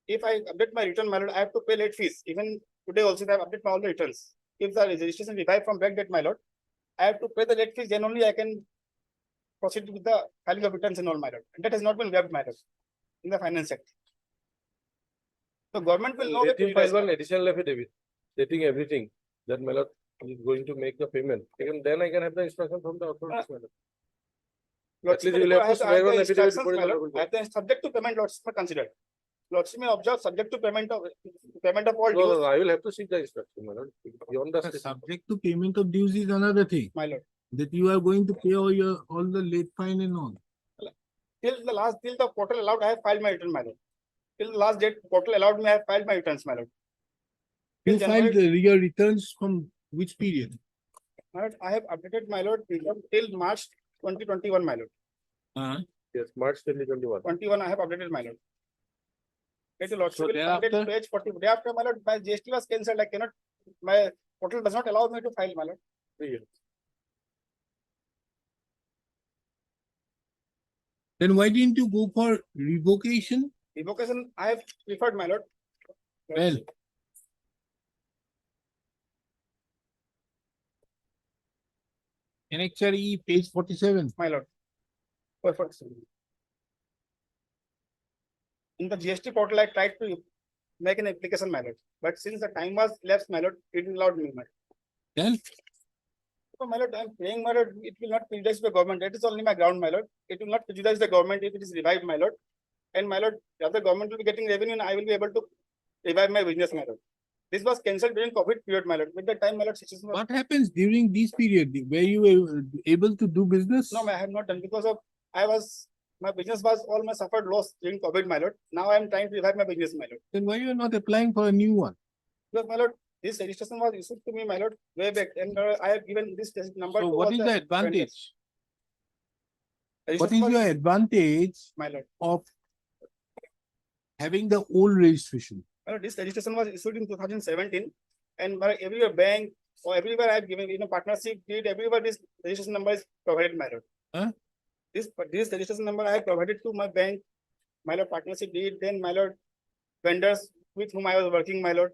If I update my return, my lord, I have to pay late fees. Even today also, if I update my all the returns. If the registration revived from back date, my lord, I have to pay the late fees, then only I can proceed with the filing of returns and all, my lord. And that has not been waived, my lord, in the finance act. So government will know. Let him file one additional affidavit, stating everything that, my lord, is going to make the payment. Even then I can have the instruction from the authorities, my lord. Lordship At least you will have to swear on affidavit before my the lord. local I have the subject to payment, lordship may consider. Lordship may observe subject to payment of all No, dues, I will have to seek the instruction, my lord. Beyond the state. Subject to payment of dues is another thing, my lord. that you are going to pay all the late fine and all. Till the portal allowed, I have filed my return, my lord. Till the last date portal allowed me, I have filed my returns, my lord. You Till filed January- your returns from which period? My lord, I have updated, my lord, till March 2021, my lord. Yes, March 2021. 21, I have updated, my lord. It will lordship So will thereafter- update page 40. Day after, my lord, my GST was cancelled. I cannot, my portal does not allow me to file, my lord. 3 years. Then why didn't you go for revocation? Revocation, I have preferred, my lord. Well. NHRE page 47. My lord. Perfect. In the GST portal, I tried to make an application, my lord. But since the time was elapsed, my lord, it allowed me, my lord. Then So, my lord, I am praying, my lord, it will not prejudice the government. That is only my ground, my lord. It will not prejudice the government if it is revived, my lord. And my lord, the other government will be getting revenue and I will be able to revive my business, my lord. This was cancelled during COVID period, my lord. With the time, my lord, situation was. what happens during this period? Were you able to do business? No, I have not done because of my business was all my suffered loss during COVID, my lord. Now I am trying to revive my business, my lord. Then why you are not applying for a new one? Because, my lord, this registration was issued to me, my lord, way back, and I have given this number. So to what all is the advantage? What registration is was- your advantage My lord, of having the old registration. This registration was issued in 2017, and by everywhere bank or everywhere I've given, partnership deed, everywhere this registration number is provided, my lord. Huh? This registration number I have provided to my bank, my lord, partnership deed, then my lord, vendors with whom I was working, my lord.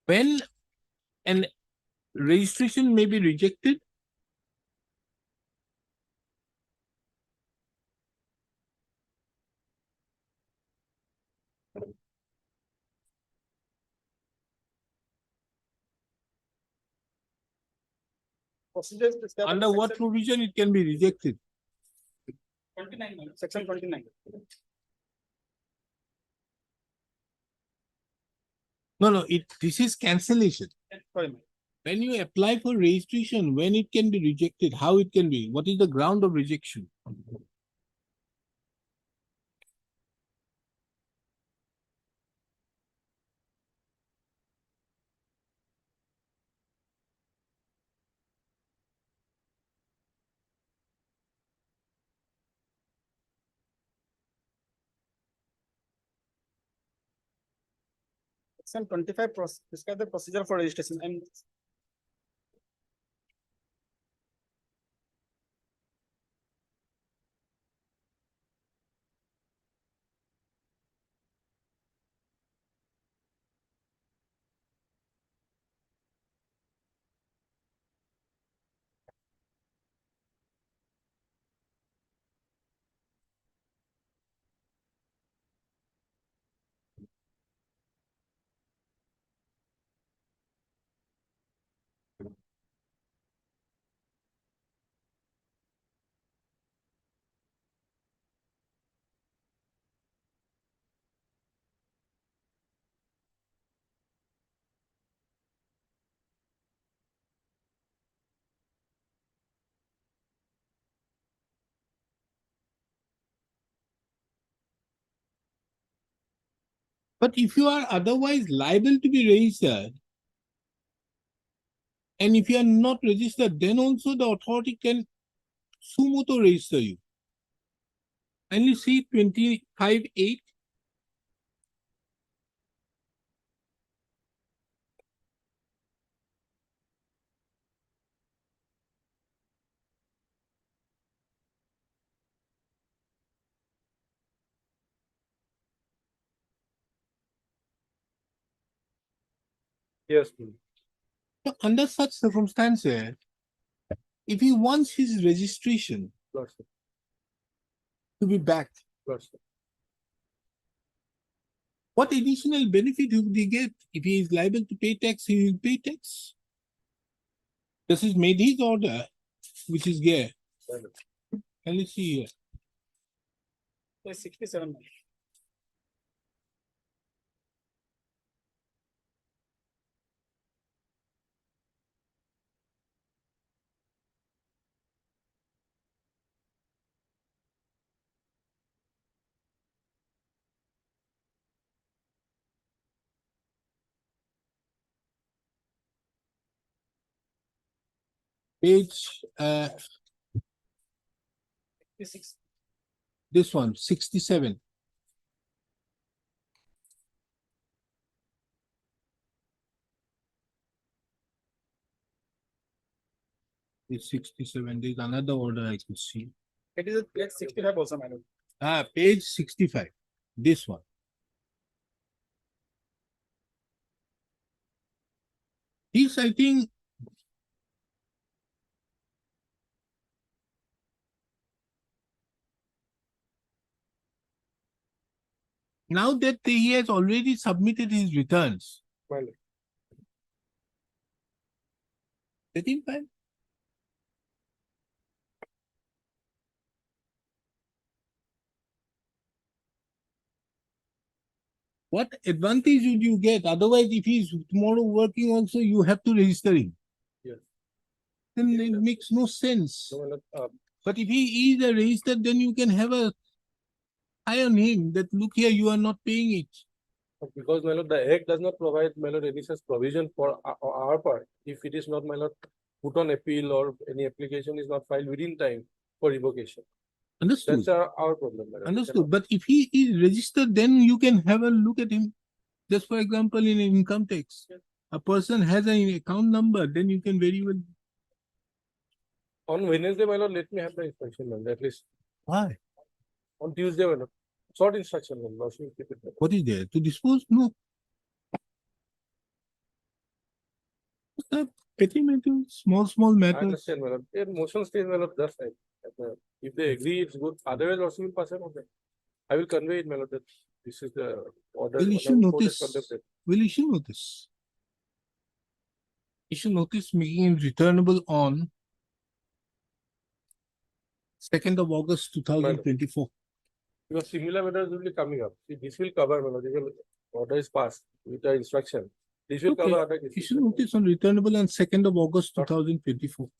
When an registration may be rejected, Procedures prescribed under what section provision it can be rejected? 29, my lord, section 29. No, this is cancellation. Sorry, my lord. When you apply for registration, when it can be rejected, how it can be, what is the ground of rejection? Section 25 prescribe the procedure for registration and But if you are otherwise liable to be registered, and if you are not registered, then also the authority can suo motu register you. Kindly see 25(8). Yes, please. So under such circumstances, if he wants his registration Lord, sir. to be back, Lord, sir. what additional benefit would he get? If he is liable to pay tax, he will pay tax. This is made his order, which is there. Can you see here? 67. my lord. Page This one, 67. It's 67. There's another order I could see. It is at 65 also, my lord. Page 65. This one. This, I think, now that he has already submitted his returns. My lord. Let him file. What advantage would you get? Otherwise, if he's tomorrow working also, you have to register him. Yes. Then it makes no sense. So, my lord, But if he is a registered, then you can have a eye on him that look here, you are not paying it. because my lord, the act does not provide my lord any such provision for our part. If it is not my lord put on appeal or any application is not filed within time for revocation. Understood? That's our problem. my lord. We Understood. But if he is registered, then you can have a look at him. Just for example, in income tax, a person has an account number, then you can very well. On Wednesday, my lord, let me have the inspection, my lord, at least. Why? On Tuesday, my lord. Short instruction, my lord. Should keep it there. What is there? To dispose? No. The petty matters, small I matters. understand, my lord. Their motion stays, my lord, just like. If they agree, it's good. Otherwise, also will pass it on. I will convey it, my lord, that this is the order. Will issue order court notice. has conducted. Will issue notice. Issue notice making it returnable on 2nd of August 2024. Because similar matters will be coming up. See, this will cover, my lord. This will- Order is passed with the instruction. This will Okay. cover other cases. Issue notice on returnable on 2nd of August 2024.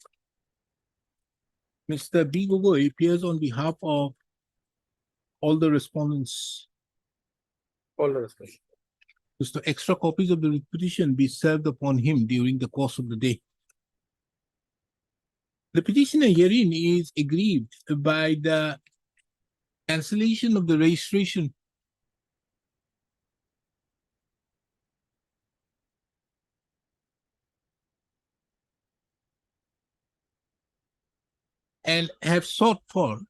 Mr. B. Gogoi appears on behalf of all the respondents. All the respect. Mr. Extra copies of the petition be served upon him during the course of the day. The petitioner herein is aggrieved by the cancellation of the registration and have sought for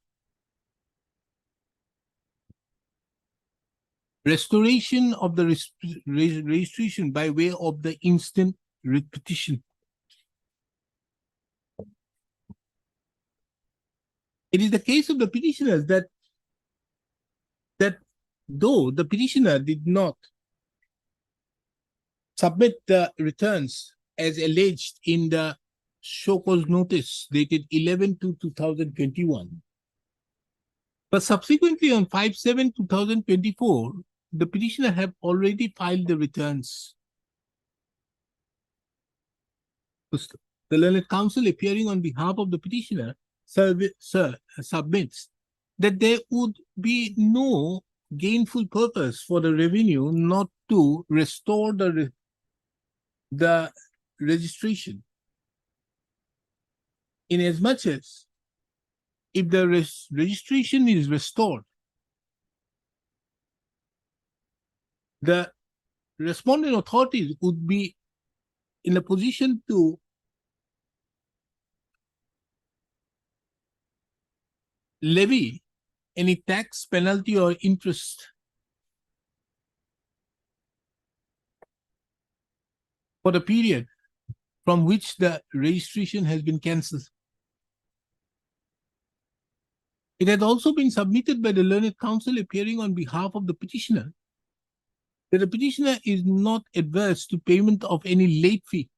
restoration of the registration by way of the instant writ petition. It is the case of the petitioners that though the petitioner did not submit the returns as alleged in the show cause notice dated 11/2/2021, but subsequently on 5/7/2024, the petitioner have already filed the returns. The learned counsel appearing on behalf of the petitioner submits that there would be no gainful purpose for the revenue not to restore the registration. Inasmuch as if the registration is restored, the respondent authorities would be in a position to levy any tax, penalty, or interest for the period from which the registration has been cancelled. It had also been submitted by the learned counsel appearing on behalf of the petitioner that the petitioner is not adverse to payment of any late fee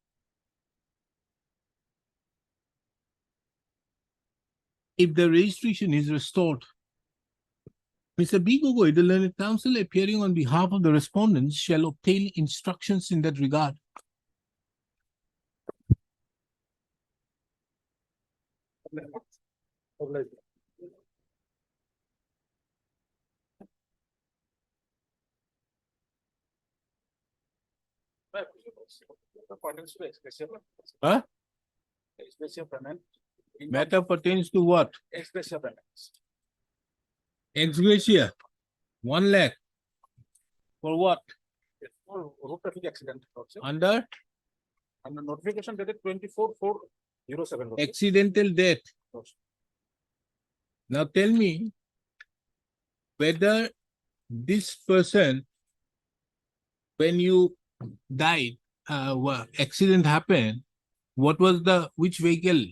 if the registration is restored. Mr. B. Gogoi, the learned counsel appearing on behalf of the respondents, shall obtain instructions in that regard. Obliged. Huh? Express your payment. Matter pertains to what? Express your payments. Ex-gratia, 1 lakh. For what? For road traffic accident. Also. Under And the notification dated 24/4/07. accidental death. Now tell me whether this person, when you died, accident happened, what was which vehicle?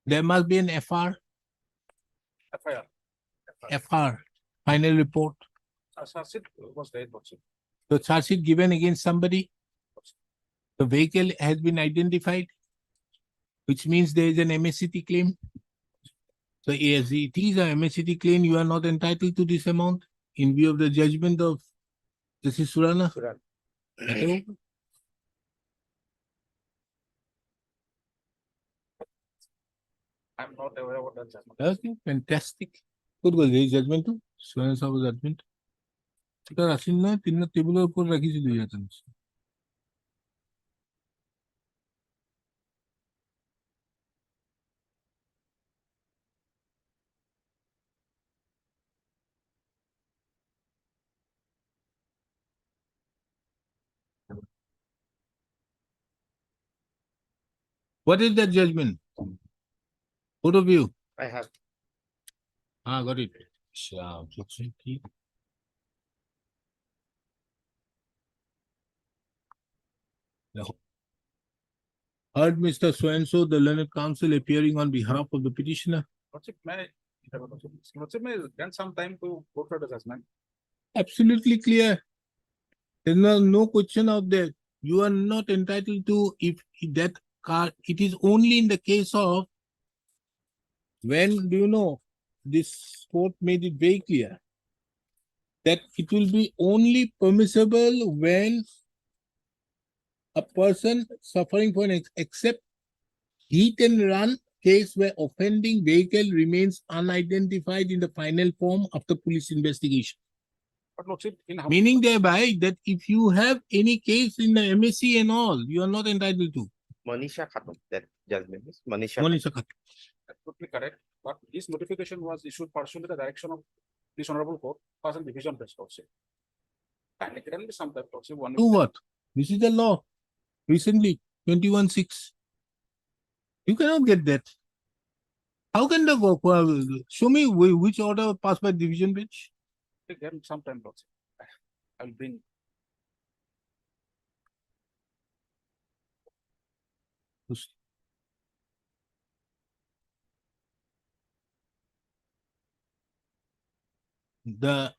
There must be an FR, FIR. final report. Sarsit was there also. The charge sheet given against somebody. The vehicle has been identified, which means there is an MSCT claim. So as it is a MSCT claim, you are not entitled to this amount in view of the judgment of Justice Surana. Okay. I'm not aware about that judgment. Okay, fantastic. Good was his judgment too. Surana Sahab's judgment. এটা রাখেন না, তিন টেবিলের উপর রাখিছিল ইয়াতেন। What is that judgment? Both of you? I have. Got it. Section key. No. Heard Mr. So-and-so, the learned counsel appearing on behalf of the petitioner. May grant some time to go for the judgment. Absolutely clear. There's no question of that. You are not entitled to if that car, it is only in the case of when, do you know, this court made it very clear that it will be only permissible when a person suffering from except hit and run case where offending vehicle remains unidentified in the final form after police investigation. But Lordship, in Meaning thereby that if you have any case in the MSC and all, you are not entitled to. Manisha Khatun, that judgment is Manisha. Manisha Khatun. absolutely correct, but this notification was issued pursuant to the direction of this honorable court, first and division bench also. And it can be sometime also one. Do what? This is the law. Recently, 21-6. You cannot get that. How can the show me which order passed by division bench? Again, sometime also. I'll bring. The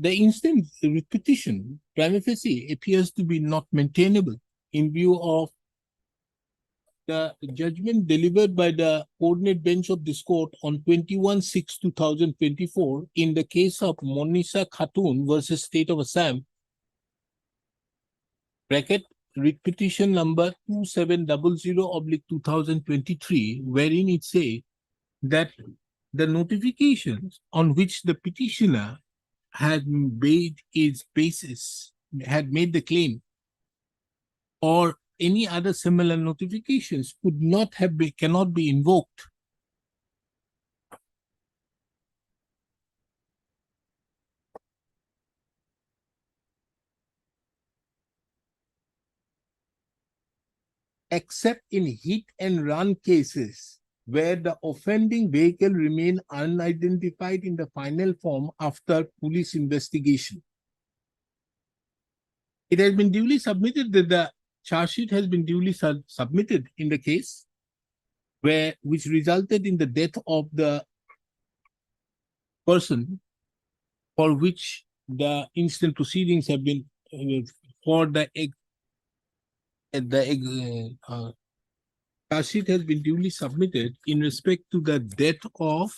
instant repetition prima facie appears to be not maintainable in view of the judgment delivered by the coordinate bench of this court on 21-6-2024 in the case of Manisha Khatun versus State of Assam, bracket repetition number 2700/2023, wherein it says that the notifications on which the petitioner had made its basis, had made the claim, or any other similar notifications could not have been, cannot be invoked. Except in hit and run cases where the offending vehicle remain unidentified in the final form after police investigation. It has been duly submitted that the charge sheet has been duly submitted in the case which resulted in the death of the person for which the instant proceedings have been for the charge sheet has been duly submitted in respect to the death of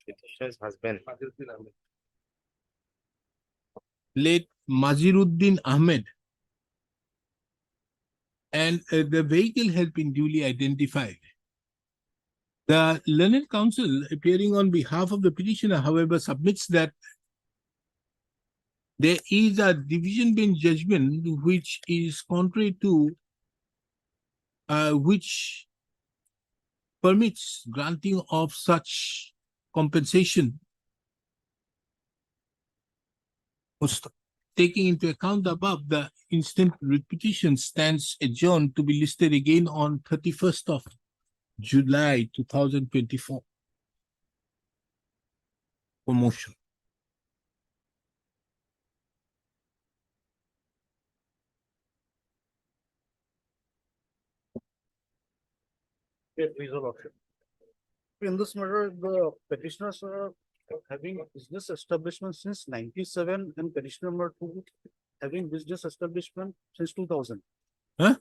Petitioner's husband. late Maziruddin Ahmed, and the vehicle has been duly identified. The learned counsel appearing on behalf of the petitioner, however, submits that there is a division bench judgment which is contrary to which permits granting of such compensation. Taking into account the above, the instant writ petition stands adjourned to be listed again on 31st of July 2024. For motion. In this matter, the petitioners are having business establishment since 97 and petitioner number 2 having business establishment since 2000. Huh?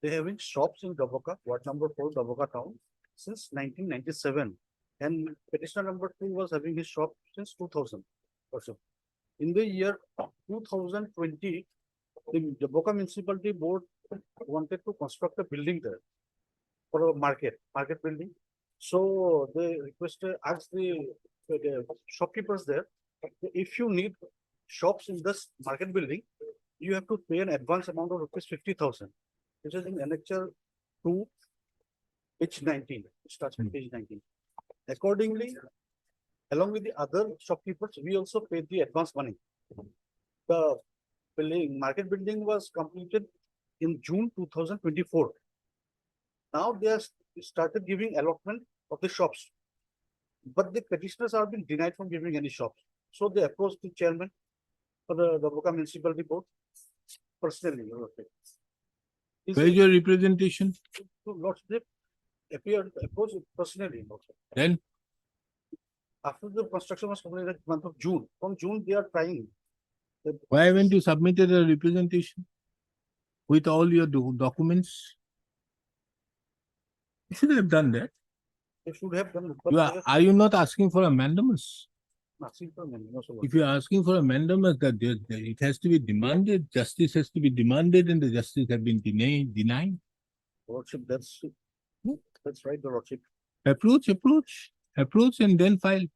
They having shops in Daboka, ward number 4, Daboka town, since 1997. And petitioner number 2 was having his shop since 2000 also. In the year 2020, the Daboka Municipality Board wanted to construct a building there for a market building. So they requested, asked the shopkeepers there, if you need shops in this market building, you have to pay an advance amount of rupees 50,000, which is in annexure 2, page 19, it starts with page 19. Accordingly, along with the other shopkeepers, we also paid the advance money. The building, market building was completed in June 2024. Now they have started giving allotment of the shops, but the petitioners have been denied from giving any shops. So they approached the chairman for the Daboka Municipality Board personally. Where is your representation? Lordship appeared, approached personally. Lordship. Then After the construction was completed in the month of June, from June they are trying. why haven't you submitted a representation with all your documents? You should have done that. They should have done. But You are you not asking for a mandamus? nothing from them, no, so If you are asking for a mandamus, that it has to be demanded, justice has to be demanded, and the justice have been denied. Lordship, that's right, the Lordship. Approach, and then file.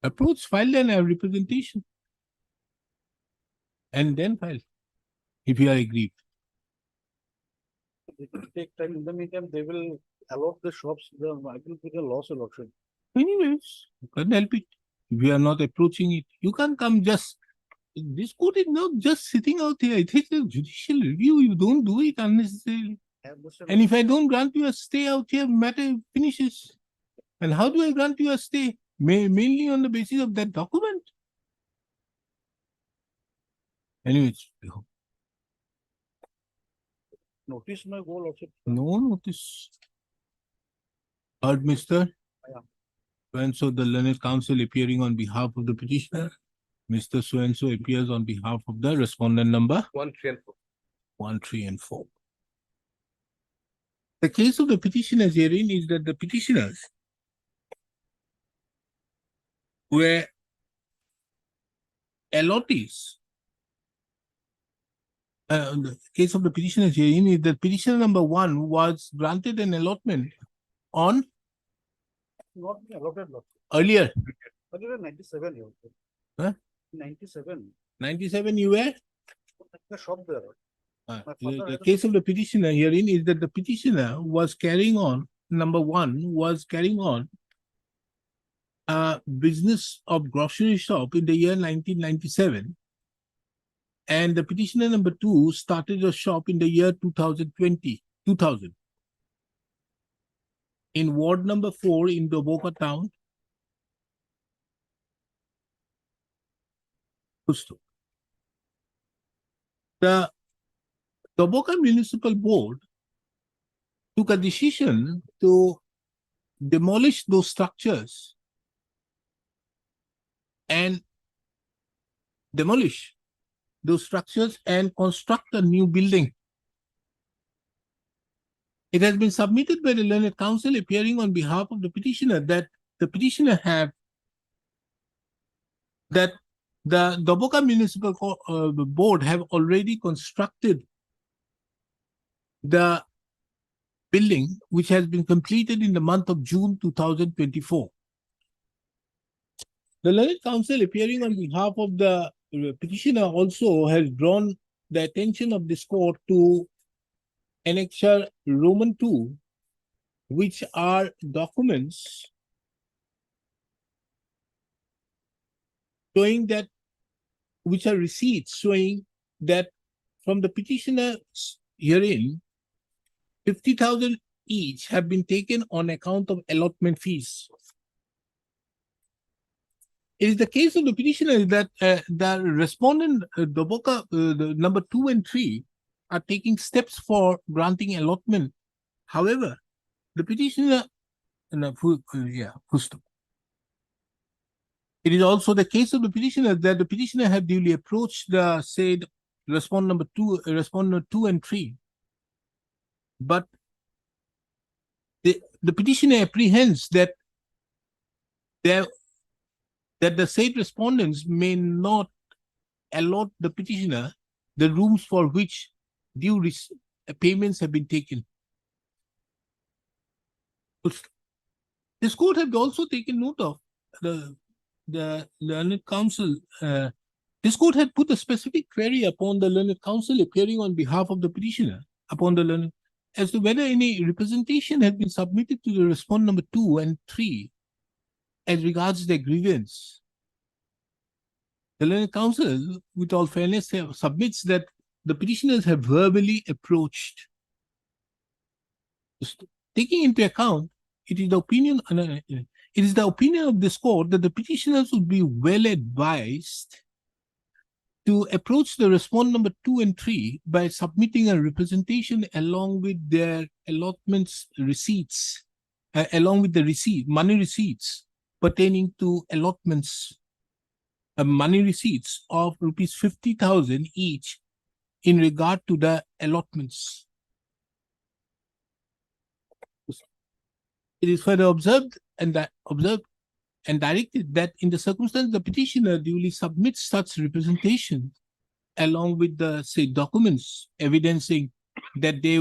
Approach, file, and have representation. And then file, if you are aggrieved. It will take time. In the meantime, they will allot the shops, I will put a loss of Lordship. Anyways, you can't help it. If you are not approaching it, you can't come just. This court is not just sitting out here. It is a judicial review. You don't do it unnecessarily. And if I don't grant you a stay out here, matter finishes. And how do I grant you a stay? Mainly on the basis of that document. Anyways, Notice my goal, Lordship. no notice. Heard, Mr. Yeah. So the learned counsel appearing on behalf of the petitioner. Mr. So appears on behalf of the respondent number 1, 3, and 4. 1, 3, and 4. The case of the petitioners herein is that the petitioners were allottees. The case of the petitioners herein is that petitioner number 1 was granted an allotment on Not been allotted, Lordship. earlier. But it was 97 years. Huh? 97. 97 you were? The shop there. My father The had a- case of the petitioner herein is that the petitioner was carrying on, number 1 was carrying on a business of grocery shop in the year 1997. And the petitioner number 2 started a shop in the year 2000. In ward number 4 in Daboka town. The Daboka Municipal Board took a decision to demolish those structures and construct a new building. It has been submitted by the learned counsel appearing on behalf of the petitioner that the petitioner that the Daboka Municipal Board have already constructed the building, which has been completed in the month of June 2024. The learned counsel appearing on behalf of the petitioner also has drawn the attention of this court to annexure Roman 2, which are documents showing that, which are receipts showing that from the petitioners herein, 50,000 each have been taken on account of allotment fees. It is the case of the petitioner that the respondent, the number 2 and 3, are taking steps for granting allotment. However, the petitioner, it is also the case of the petitioner that the petitioner have duly approached the said respondent 2 and 3. But the petitioner apprehends that the said respondents may not allot the petitioner the rooms for which due payments have been taken. This court had also taken note of the learned counsel. This court had put a specific query upon the learned counsel appearing on behalf of the petitioner upon the learned as to whether any representation had been submitted to the respondent number 2 and 3 as regards their grievance. The learned counsel, with all fairness, submits that the petitioners have verbally approached. Taking into account, it is the opinion of this court that the petitioners would be well advised to approach the respondent number 2 and 3 by submitting a representation along with their allotments receipts, along with the money receipts pertaining to allotments, money receipts of rupees 50,000 each in regard to the allotments. It is further observed and directed that in the circumstance the petitioner duly submits such representation along with the said documents evidencing that they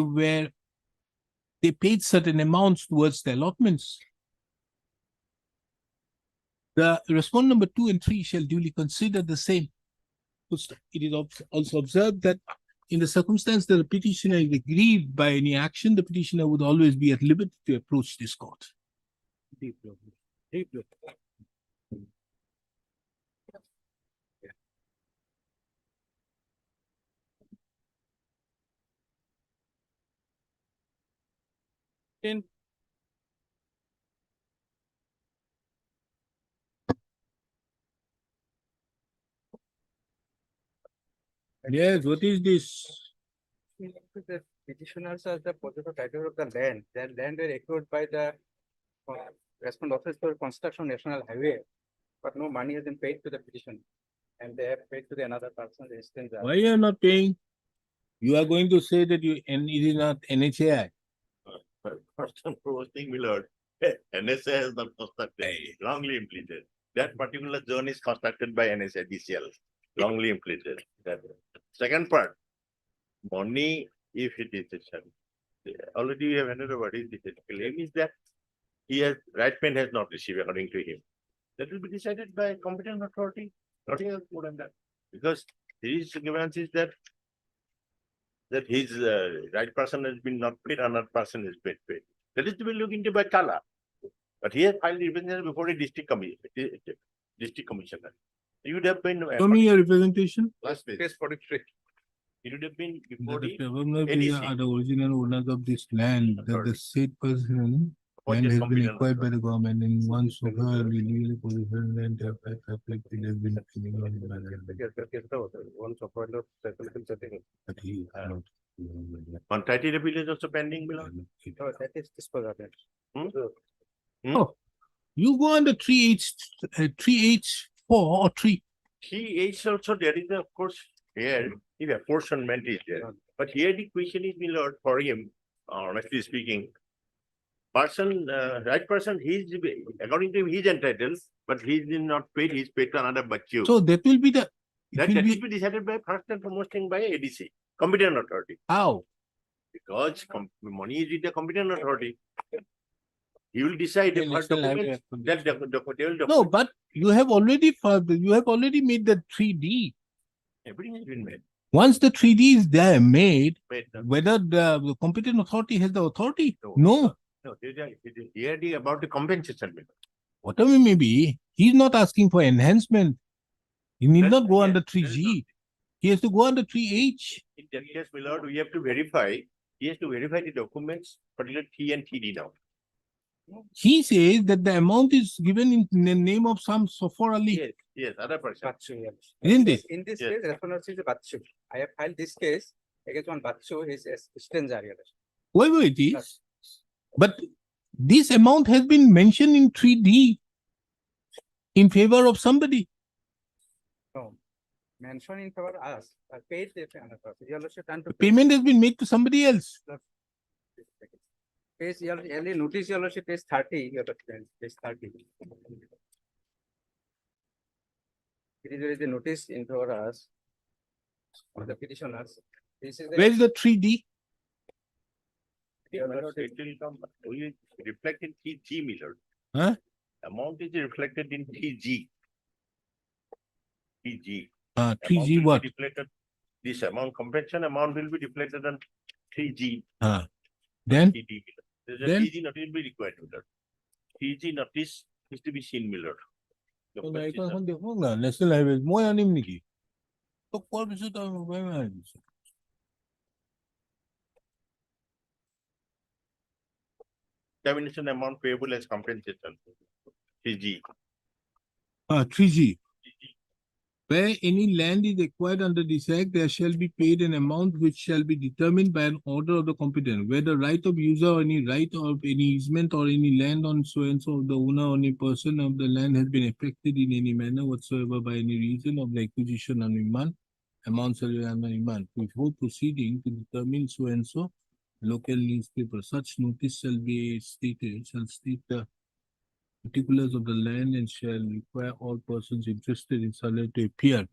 paid certain amounts towards the allotments. The respondent number 2 and 3 shall duly consider the same. It is also observed that in the circumstance that the petitioner is aggrieved by any action, the petitioner would always be at liberty to approach this court. Yes, what is this? The petitioners are the possessor title of the land. That land is acquired by the respondent office for construction national highway, but no money has been paid to the petition, and they have paid to the another person. Why you are not paying? You are going to say that it is not NHAI. First and foremost thing, my lord, NSA has not constructed, wrongly implemented. That particular zone is constructed by NSA DCL, wrongly implemented. That second part, money, if it is already we have handed over. The claim is that he has right payment has not received according to him. That will be decided by competent authority. Nothing else more than that. Because his grievance is that his right person has been not paid, another person is paid. That is to be looked into by Kala. But he has filed representation before a district commissioner. You would have been. Show me your representation. Last page. Case 43. It would have been before That the the governor NEC. are the original owners of this land, that the said person land has been competent acquired by the government and once Competent over authority. illegally positioned and it has been illegal by the Once upon a certain. but he is Uh, not. On 30 appeal is also pending, my lord. That is disposed of. You go on the 3H4 or 3. He is also there is of course here, if apportionment is there. But here the question is, my lord, for him, honestly speaking, right person, he's according to him, he's entitled, but he's not paid, he's paid to another bachu. So that will be the, That it will will be be decided by first and foremost thing by ADC, competent authority. how? Because money is with the competent authority. He will decide if her documents, that the No, but you have already made the 3D. everything has been made. Once the 3D is there made, Made, whether the competent authority has the authority? No. No. No, here the about the compensation. Whatever it may be, he's not asking for enhancement. He need not go under three G. He has to go under three H. In that case, my lord, we have to verify, he has to verify the documents, particular T and TD now. He says that the amount is given in the name of some Safar Ali. Yes, other person. Batsu, yes. Isn't it? In this Yes. case, respondent is Batsu. I have filed this case against one Batsu, his stranger. Whoever it is. But this amount has been mentioned in 3D in favor of somebody. No. Mention in favor us, paid the another person. Your lordship done to The payment has been made to somebody else. page your early notice your lordship page 30, your lordship, page 30. There is a notice in favor us or the petitioners. This is Where is the 3D? your My lord, lordship. it will come, will reflect in TG, my lord. Huh? Amount is reflected in TG. TG. 3G Amount will be what? reflected- This amount, compensation amount will be reflected on 3G. Then, TD. There's a Then- TG notice will be required, my lord. TG notice is to be seen, my lord. Compensation. দেখো না national highway মই আনিম নেকি তো কোৱাৰ পিছত আৰু উপায় নাই। Termination amount payable as compensation. 3G. 3G. Where any land is acquired under this act, there shall be paid an amount which shall be determined by an order of the competent. Where the right of user or any right of any easement or any land on so and so of the owner or any person of the land has been affected in any manner whatsoever by any reason of the acquisition on demand, amount shall be on demand. Before proceeding to determine so and so local newspaper, such notice shall be stated, shall state the particulars of the land and shall require all persons interested in such to appear.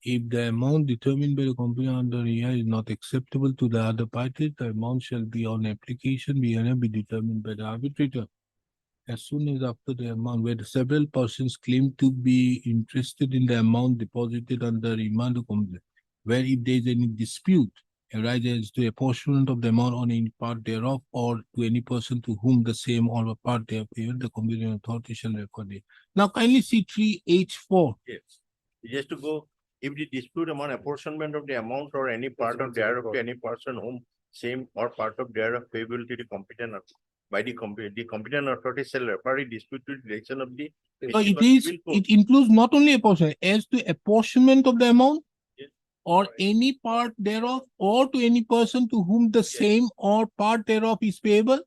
If the amount determined by the company under here is not acceptable to the other party, the amount shall be on application be determined by the arbitrator. As soon as after the amount where the several persons claim to be interested in the amount deposited under remand of company, where if there is any dispute arises to apportionment of the amount on any part thereof or to any person to whom the same or a part thereof given, the competent authority shall record it. Now kindly see 3H4. Yes. Just to go, if the dispute among apportionment of the amount or any part of thereof to any person whom same or part of thereof payable to the competent by the competent authority shall refer a dispute to the direction of the. So it includes not only apportionment, as to apportionment of the amount Yes. or any part thereof or to any person to whom the same or part thereof is payable,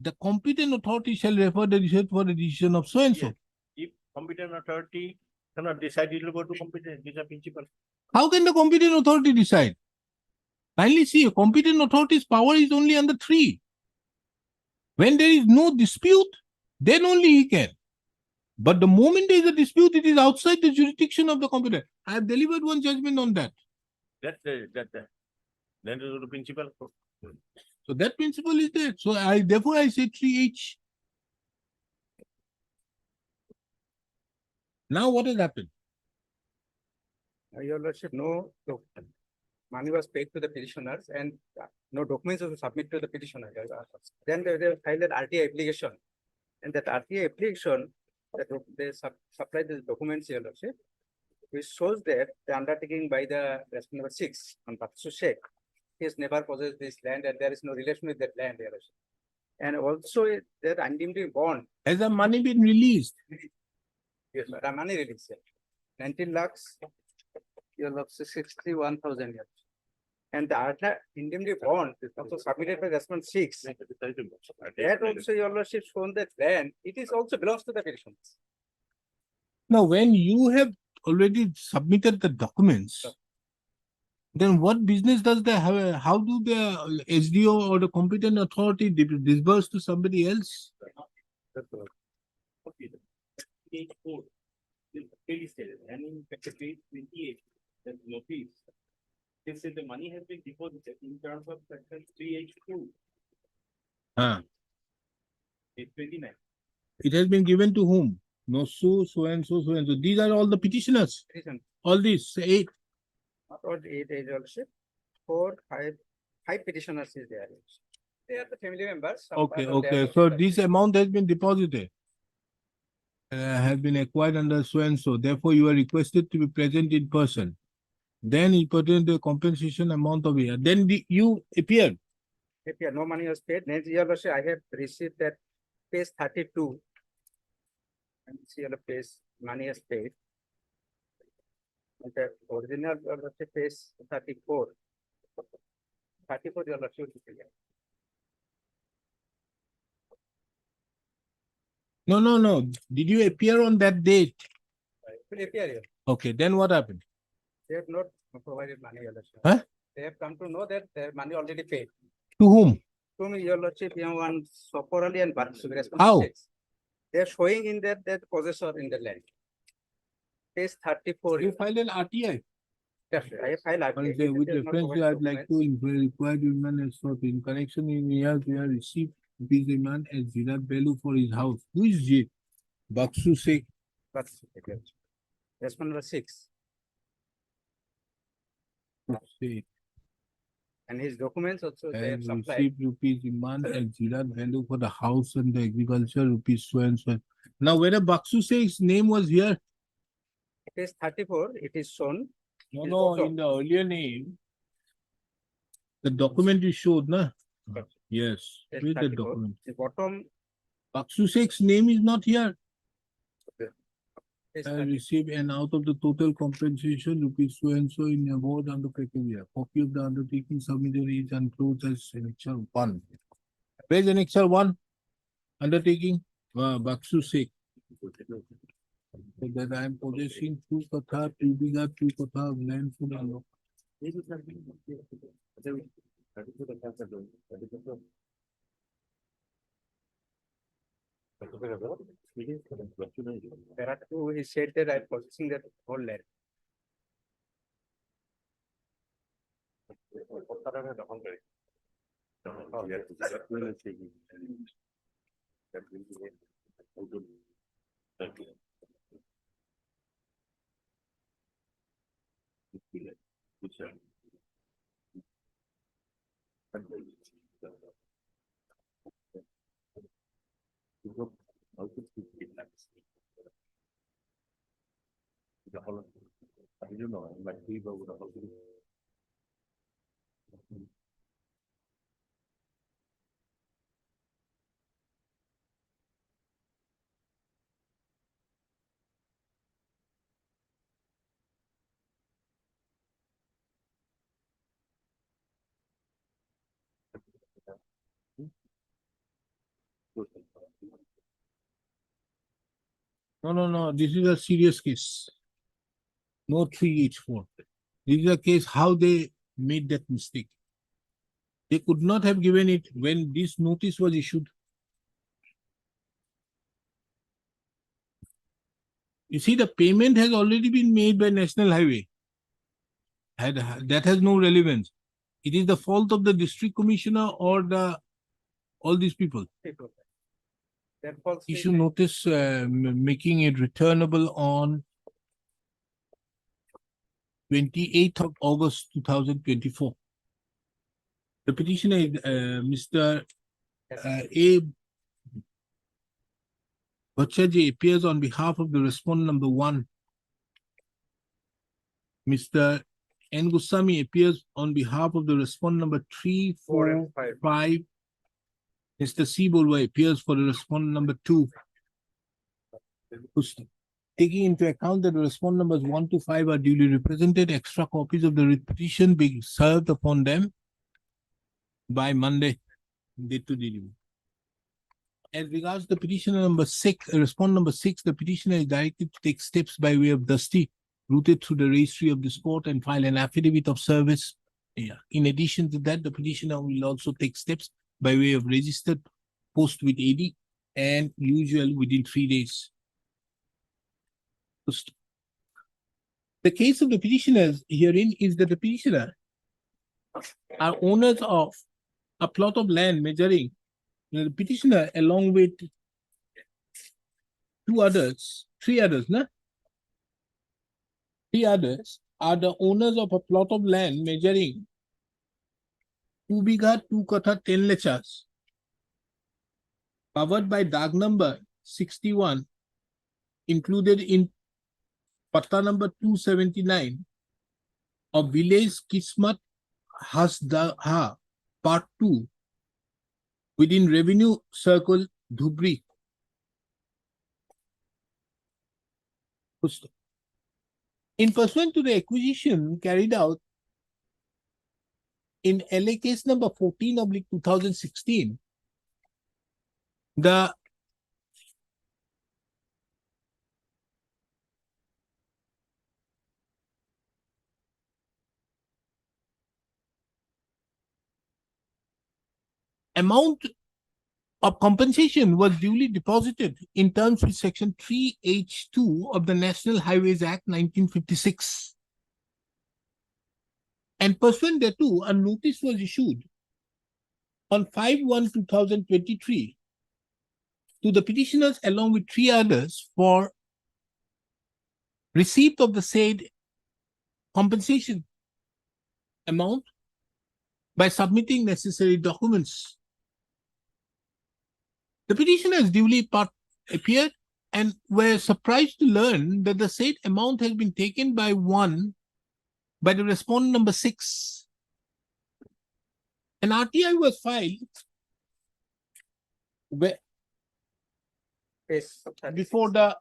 the competent authority shall refer the decision for the decision of so and so. Yes. If competent authority cannot decide, it will go to competent, these are principal. How can the competent authority decide? Kindly see, a competent authority's power is only under 3. When there is no dispute, then only he can. But the moment there is a dispute, it is outside the jurisdiction of the competent. I have delivered one judgment on that. That then is the principal. So that principle is there. So therefore I say 3H. Now what has happened? Your lordship, money was paid to the petitioners and no documents were submitted to the petitioner. Then they filed an RTI application. And that RTI application, they supplied the documents, your lordship, which shows that the undertaking by the respondent number 6 on Batsu Sheikh, he has never possessed this land and there is no relation with that land, your lordship. And also that undeemed bond. Has the money been released? Yes, the money release. 19 lakhs, your lordship 61,000. And the other indemnity bond is also submitted by respondent 6. That also your lordship shown that land, it is also belongs to the petitioners. Now, when you have already submitted the documents, then what business does they have? How do the SDO or the competent authority disburse to somebody else? That's all. Page 4, is clearly stated, and in page 28, the notice. They say the money has been deposited in terms of section 3H2, page 29. It has been given to whom? No, so and so, so and so. These are all the petitioners. Petition, All these 8. not all 8 is also 5 petitioners is there. They are the family members. some Okay, part of their okay, so property. this amount has been deposited. Has been acquired under so and so, therefore you are requested to be present in person. Then it pertains to the compensation amount of year, then you appeared. If yeah, no money was paid, next year also I have received that page 32. And this year the page money is paid. And the original page 34. 34 your lordship will be clear. No, did you appear on that date? Will appear here. Okay, then what happened? They have not provided money, your lordship. Huh? They have come to know that their money already paid. To whom? To me, your lordship, you want Soporali and How? They are showing in that possessor in the land. Page 34. You filed an RTI. Yes, I have filed Or RTI. say, with It has not reference, provided I'd like to documents. require the man as sought in connection in years we have received this demand as Zira value for his house. Who is J? Baksu Sheikh. That's okay. Response number 6. Sheikh And his documents also they have has supplied. received rupees demand as Zira value for the house and the agriculture rupees so and so. Now, whether Baksu Sheikh's name was here? Page 34, it is shown. No, His no, photo. in the earlier name. The document you showed, na? Correct. Yes, Page with the 34. document. The bottom Baksu Sheikh's name is not here. is I receive an out of the total compensation rupees so and so in award under criteria. Copy of the undertaking submitted is enclosed as annexure 1. Where's annexure 1? Undertaking, Baksu Sheikh. So that I am possessing 2 katha, 2 bigha, 2 katha of land for the law. there are two, he said that I am possessing that whole land. No, this is a serious case. No 3H4. This is a case how they made that mistake. They could not have given it when this notice was issued. You see, the payment has already been made by National Highway. That has no relevance. It is the fault of the district commissioner or all these people. That false Issue statement. notice making it returnable on 28th of August 2024. The petitioner is Mr. A. Bhachaji appears on behalf of the respondent number 1. Mr. N. Goswami appears on behalf of the respondent number 3, 4 4, and 5. 5. Mr. C. Bolwa appears for the respondent number 2. Who's taking into account that the respondent numbers 1 to 5 are duly represented, extra copies of the writ petition being served upon them by Monday, date to delivery. As regards the petitioner number 6, respondent number 6, the petitioner is directed to take steps by way of dusty, routed through the registry of this court and file an affidavit of service. Yeah. In addition to that, the petitioner will also take steps by way of registered post with AD and usual within 3 days. The case of the petitioners herein is that the petitioner are owners of a plot of land measuring, the petitioner along with 3 others, no? 3 others are the owners of a plot of land measuring 2 bighas, 2 kotha, 10 lechas, covered by Dag number 61, included in Patta number 279 of village Kismat Hasdaha, part 2, within revenue circle Dhubri. In pursuant to the acquisition carried out in LA case number 14/2016, the amount of compensation was duly deposited in terms with section 3H2 of the National Highways Act 1956. And pursuant thereto, a notice was issued on 5/1/2023 to the petitioners along with 3 others for receipt of the said compensation amount by submitting necessary documents. The petitioners duly appeared and were surprised to learn that the said amount has been taken by the respondent number 6. An RTI was filed before the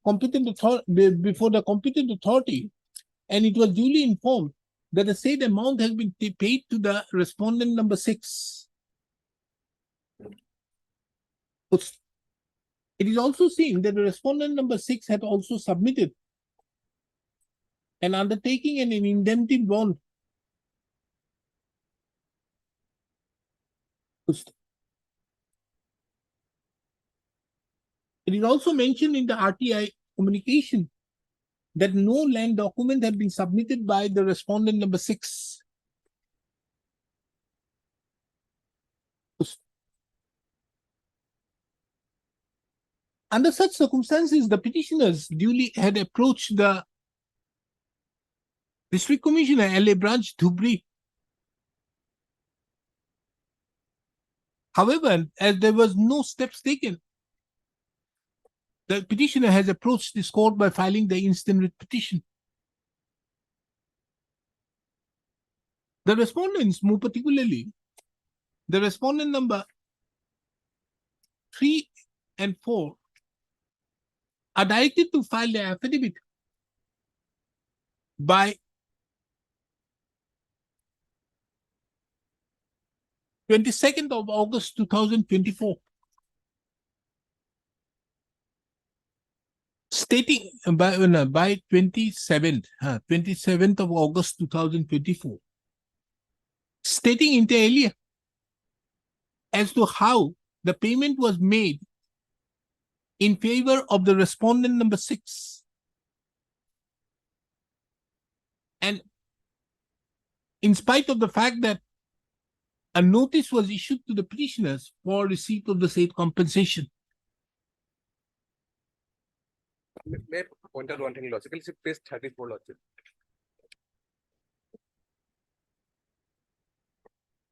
competent authority, and it was duly informed that the said amount has been paid to the respondent number 6. It is also seen that the respondent number 6 had also submitted an undertaking and an indemnity bond. It is also mentioned in the RTI communication that no land document had been submitted by the respondent number 6. Under such circumstances, the petitioners duly had approached the District Commissioner, LA Branch, Dhubri. However, as there was no steps taken, the petitioner has approached this court by filing the instant writ petition. The respondents, more particularly, the respondent number 3 and 4, are directed to file their affidavit by 22nd of August 2024, stating by 27th of August 2024, stating inter alia as to how the payment was made in favor of the respondent number 6. And in spite of the fact that a notice was issued to the petitioners for receipt of the said compensation. May I point out one thing logically, it's page 34 logic.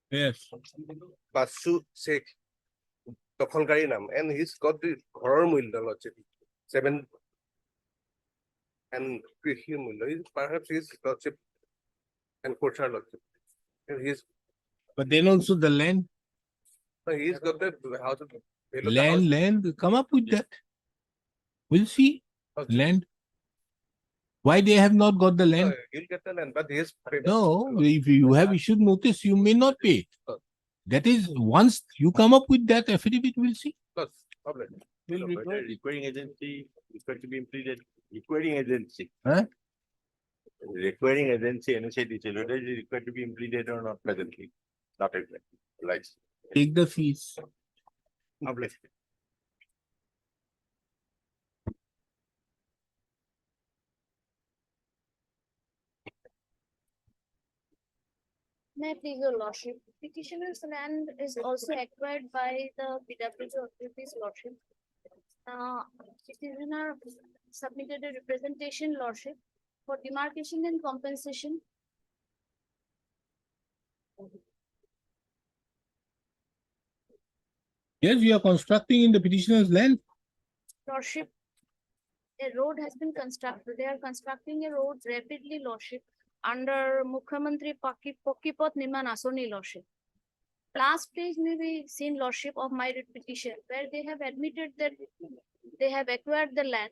Yes. Basu Sheikh, Tokholgari Nam, and he's got the horror Mulda logic. 7 and perhaps he's lordship and Kochar lordship. And But then also the land, he's got the house of the land, come up with that. We'll see. Okay. Land. Why they have not got the land? He'll get the land, but he's No, if you have issued notice, you may not pay. Oh. That is, once you come up with that affidavit, we'll see. Whether requiring agency required to be implemented, requiring agency. Huh? Requiring agency, NSA detail, whether it is required to be implemented or not presently, not exactly, like. Take the fees. May I please your lordship, petitioner's land is also acquired by the PWC authorities lordship. Petitioner submitted a representation lordship for demarcation and compensation. Yes, you are constructing in the petitioner's land. Lordship, a road has been constructed. They are constructing a road rapidly, Lordship, under Mukhyamantri Pakipot Niman Asoni, Lordship. Last page may be seen, Lordship, of my writ petition, where they have admitted that they have acquired the land.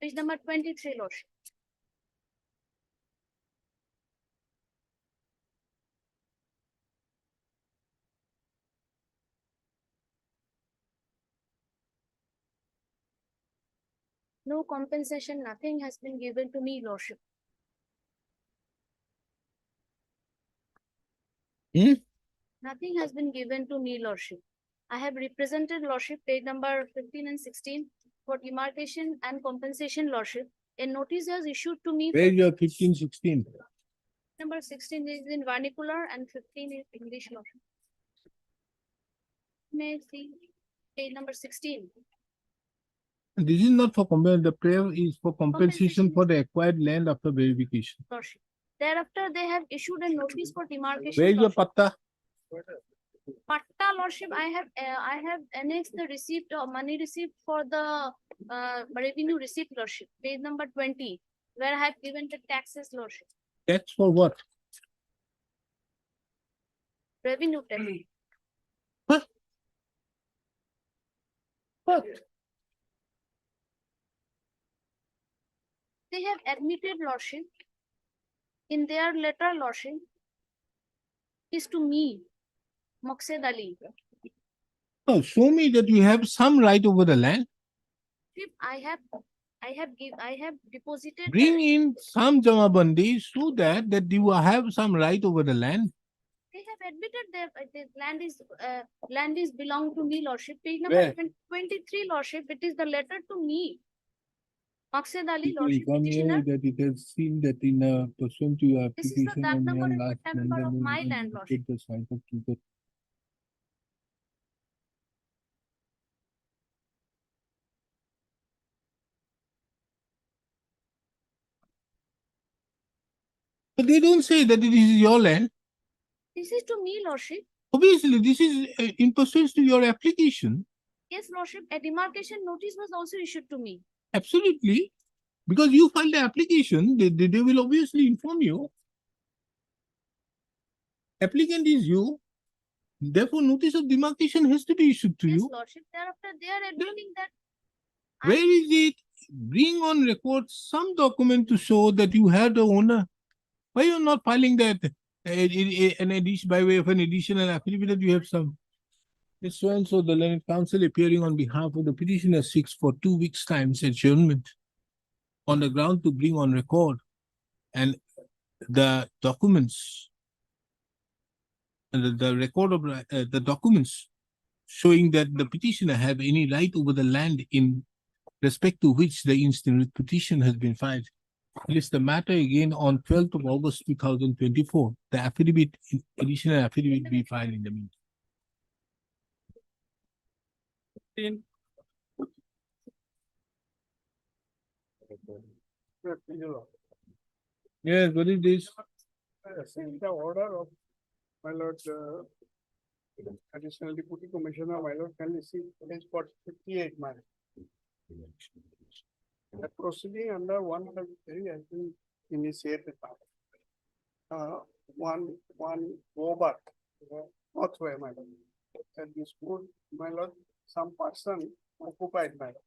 Page number 23, Lordship. No compensation, nothing has been given to me, Lordship. Hmm? Nothing has been given to me, Lordship. I have represented, Lordship, page number 15 and 16 for demarcation and compensation, Lordship. A notice was issued to me. Where you are 15, 16? Number 16 is in vernacular and 15 is English, Lordship. May I see page number 16. This is not for the prayer is for compensation Compensation. for the acquired land after verification. Lordship. Thereafter, they have issued a notice for demarcation. Where is your Lordship. patta? Patta, Lordship, I have annexed the receipt or money receipt for the revenue receipt, Lordship, page number 20, where I have given the taxes, Lordship, Tax for what? revenue tax. What? They have admitted, Lordship, in their letter, Lordship, is to me, Maqsad Ali. No, show me that you have some right over the land. If I have deposited. Bring in some jamabandi so that you have some right over the land. They have admitted that the land is belong to me, Lordship. Page Where? number 23, Lordship. It is the letter to me. Maqsad Ali, It will Lordship, inform you petitioner. that it has seen that in pursuant to your This is the application that on number your and last that number of my land, Lordship. the site of the But they don't say that it is your land. This is to me, Lordship. Obviously, this is in pursuance to your application. Yes, Lordship. A demarcation notice was also issued to me. Absolutely. Because you filed the application, they will obviously inform you. Applicant is you. Therefore, notice of demarcation has to be issued to Yes, you. Lordship. Thereafter, they are admitting that. Where is it? Bring on record some document to show that you have the owner. Why you are not filing that an addition by way of an additional affidavit that you have some? It's so and so the learned counsel appearing on behalf of the petitioner seeks for 2 weeks' time adjournment on the ground to bring on record and the documents the record of the documents showing that the petitioner have any right over the land in respect to which the instant petition has been filed. List the matter again on 12th of August 2024. The affidavit, additional affidavit be filed in the meantime. Yes, what is this? In the order of my lord, additional deputy commissioner, my lord, can receive page 58, my lord. The proceeding under 133 has been initiated. One over, northway, my lord. And this would, my lord, some person occupied, my lord,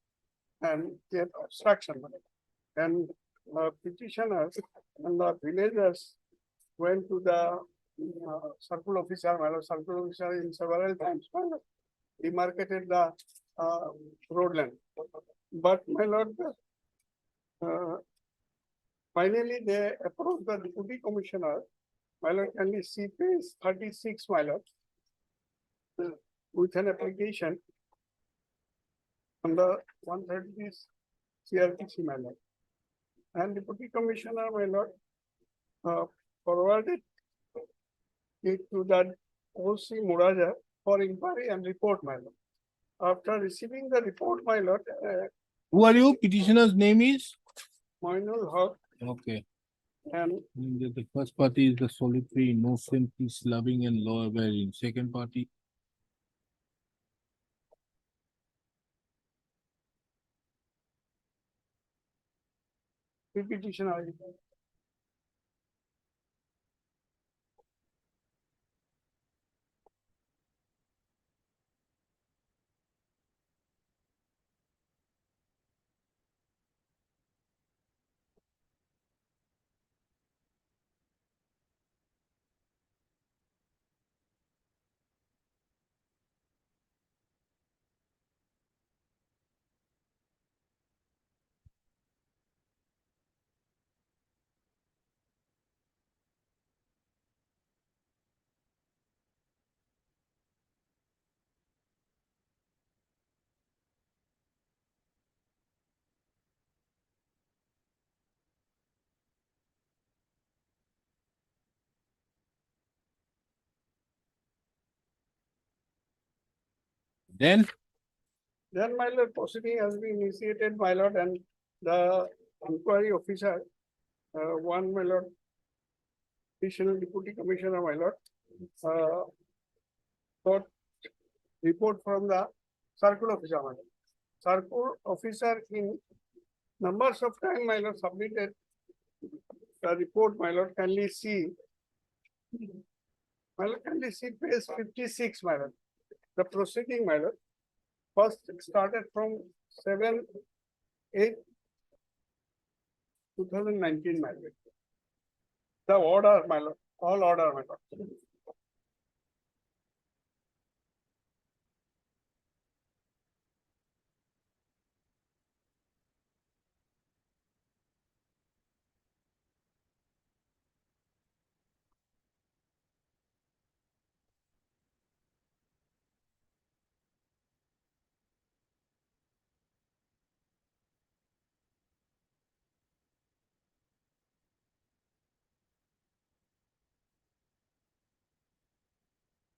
and get obstruction, my lord. And petitioners and the villagers went to the circle officer, my lord, circle officer in several times, my lord, demarcated the road land. But my lord, finally they approached the deputy commissioner, my lord, can you see page 36, my lord, with an application under 130 CRPC, my lord. And deputy commissioner, my lord, forwarded it to the OC Muraja for inquiry and report, my lord. After receiving the report, my lord, Who are you? Petitioner's name is? Moinul Haq Okay. and The first party is the solitary, innocent, peace loving and law abiding. Second party. petition ID. Then, Then my lord, proceeding has been initiated, my lord, and the inquiry officer, one, my lord, additional deputy commissioner, my lord, got report from the circle officer, my lord. Circle officer in numbers of time, my lord, submitted the report, my lord, kindly see. My lord, kindly see page 56, my lord. The proceeding, my lord, first started from 7/8/2019, my lord. The order, my lord, all order, my lord.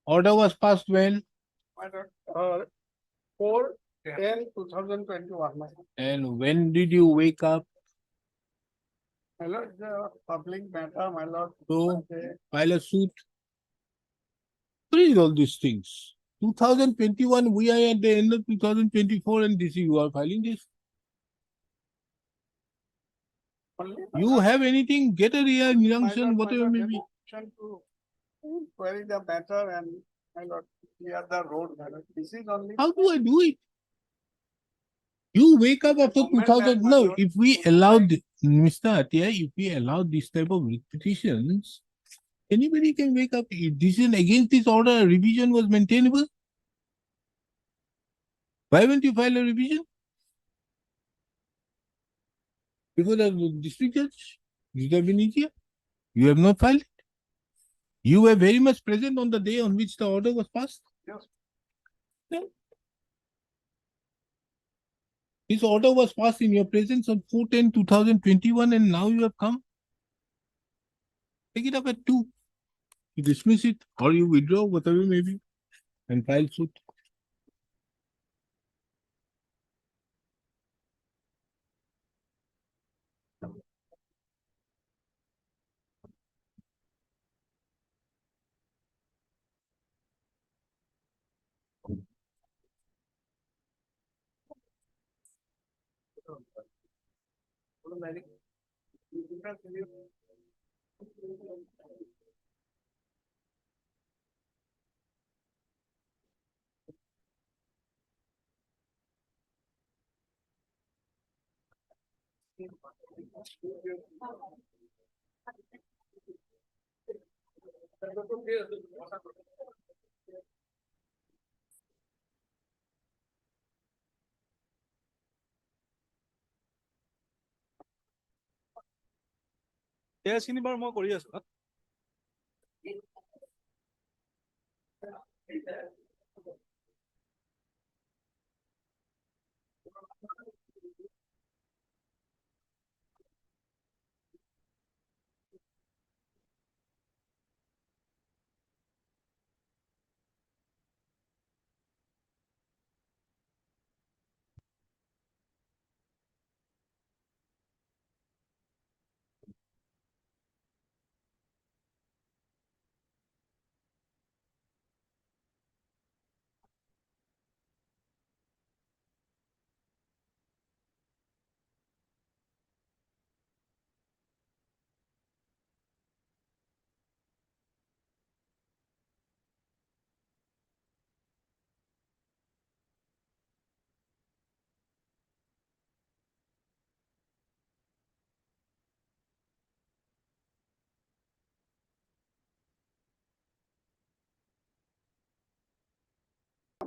order was passed when, My lord, 4/10/2021, my lord. and when did you wake up My lord, the public matter, my lord. to they- file a suit? What is all these things? 2021, we are at the end of 2024 and this you are filing this? only, my You lord, have anything, get a my injunction, lord, whatever may be. motion to query the matter and, my lord, clear the road, my lord. This is only. How do I do it? You wake up after Government 2000, man, my no, lord. if we allowed, Mr. Atia, if we allow this type of petitions, anybody can wake up, if decision against this order, revision was maintainable. Why won't you file a revision? Before the district judge, it would have been easier. You have not filed it. You were very much present on the day on which the order was passed. Yes. No. This order was passed in your presence on 4/10/2021 and now you have come. Take it up at 2. You dismiss it or you withdraw, whatever may be, and file suit. সেইখিনি বাৰু মই কৰি আছো।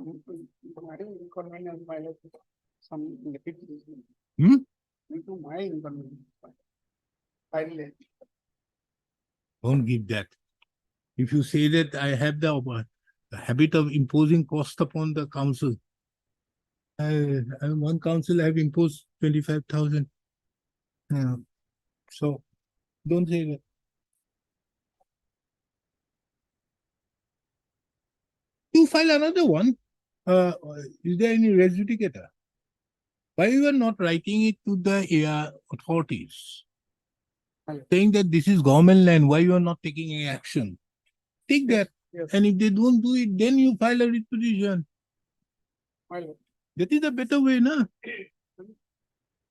My inconvenience, my lord, some negative. Hmm? Due to my inconvenience. Finally. Don't give that. If you say that I have the habit of imposing cost upon the council. One council I have imposed 25,000. So don't say that. You file another one. Is there any res judicata? Why you are not writing it to the authorities? Saying that this is government land, why you are not taking any action? Take that. Yes. And if they don't do it, then you file a writ petition. My lord. That is a better way, na?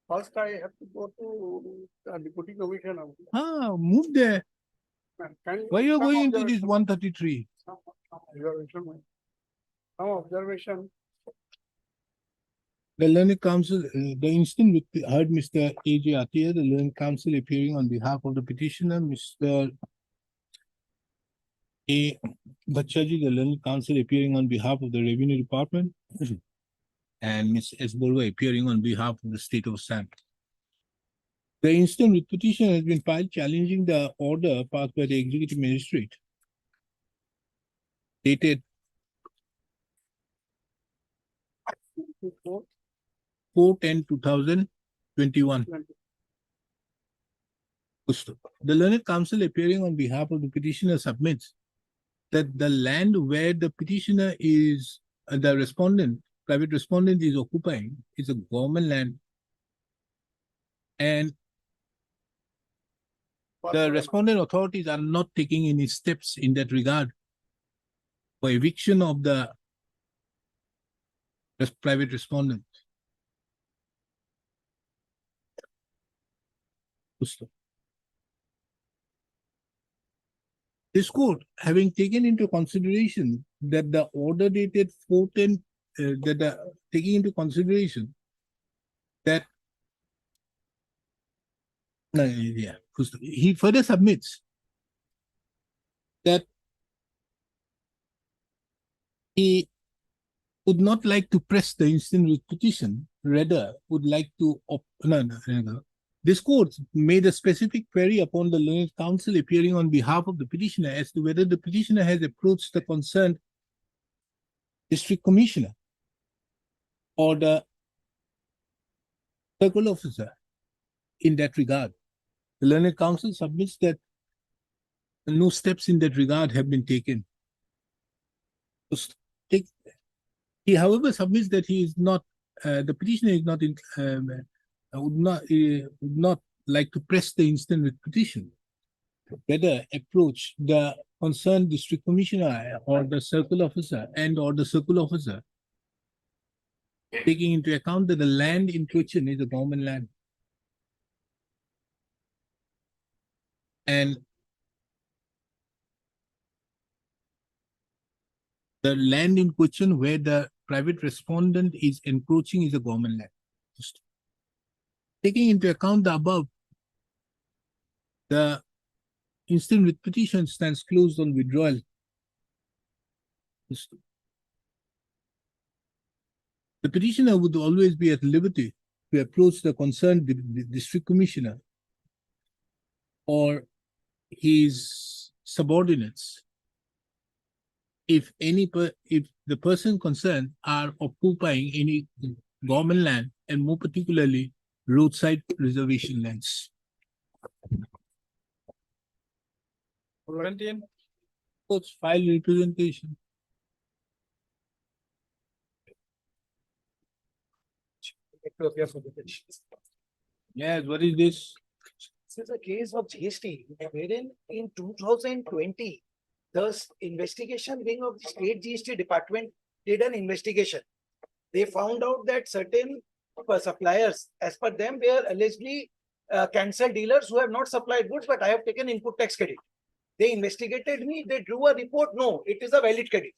First, I have to go to deputy commissioner. Move there. Can Why you are some going into this observation- 133? some observation, my- Some observation. The learned counsel, the instant with heard Mr. A.J. Atia, the learned counsel appearing on behalf of the petitioner, Mr. A. Bachaji, the learned counsel appearing on behalf of the Revenue Department, and Ms. S. Borwa appearing on behalf of the state of Assam. The instant writ petition has been filed challenging the order passed by the executive magistrate dated 4/10/2021. The learned counsel appearing on behalf of the petitioner submits that the land where the petitioner is, the respondent, private respondent is occupying is a government land. And the respondent authorities are not taking any steps in that regard for eviction of the private respondent. This court, having taken into consideration that the order dated 4/10, taking into consideration that he further submits that he would not like to press the instant writ petition, rather would like to This court made a specific query upon the learned counsel appearing on behalf of the petitioner as to whether the petitioner has approached the concerned district commissioner or the circle officer in that regard. The learned counsel submits that no steps in that regard have been taken. He, however, submits that he is not, the petitioner is not, would not like to press the instant writ petition, whether approach the concerned district commissioner or the circle officer or the circle officer, taking into account that the land in question is a government land. And the land in question where the private respondent is encroaching is a government land. Taking into account the above, the instant writ petition stands closed on withdrawal. The petitioner would always be at liberty to approach the concerned district commissioner or his subordinates if the person concerned are occupying any government land, and more particularly roadside reservation lands. 17. Courts file representation. Yes, what is this? This is a case of GST, wherein in 2020, the investigation wing of the state GST department did an investigation. They found out that certain suppliers, as per them, were allegedly cancelled dealers who have not supplied goods, but I have taken input tax credit. They investigated me, they drew a report. No, it is a valid credit.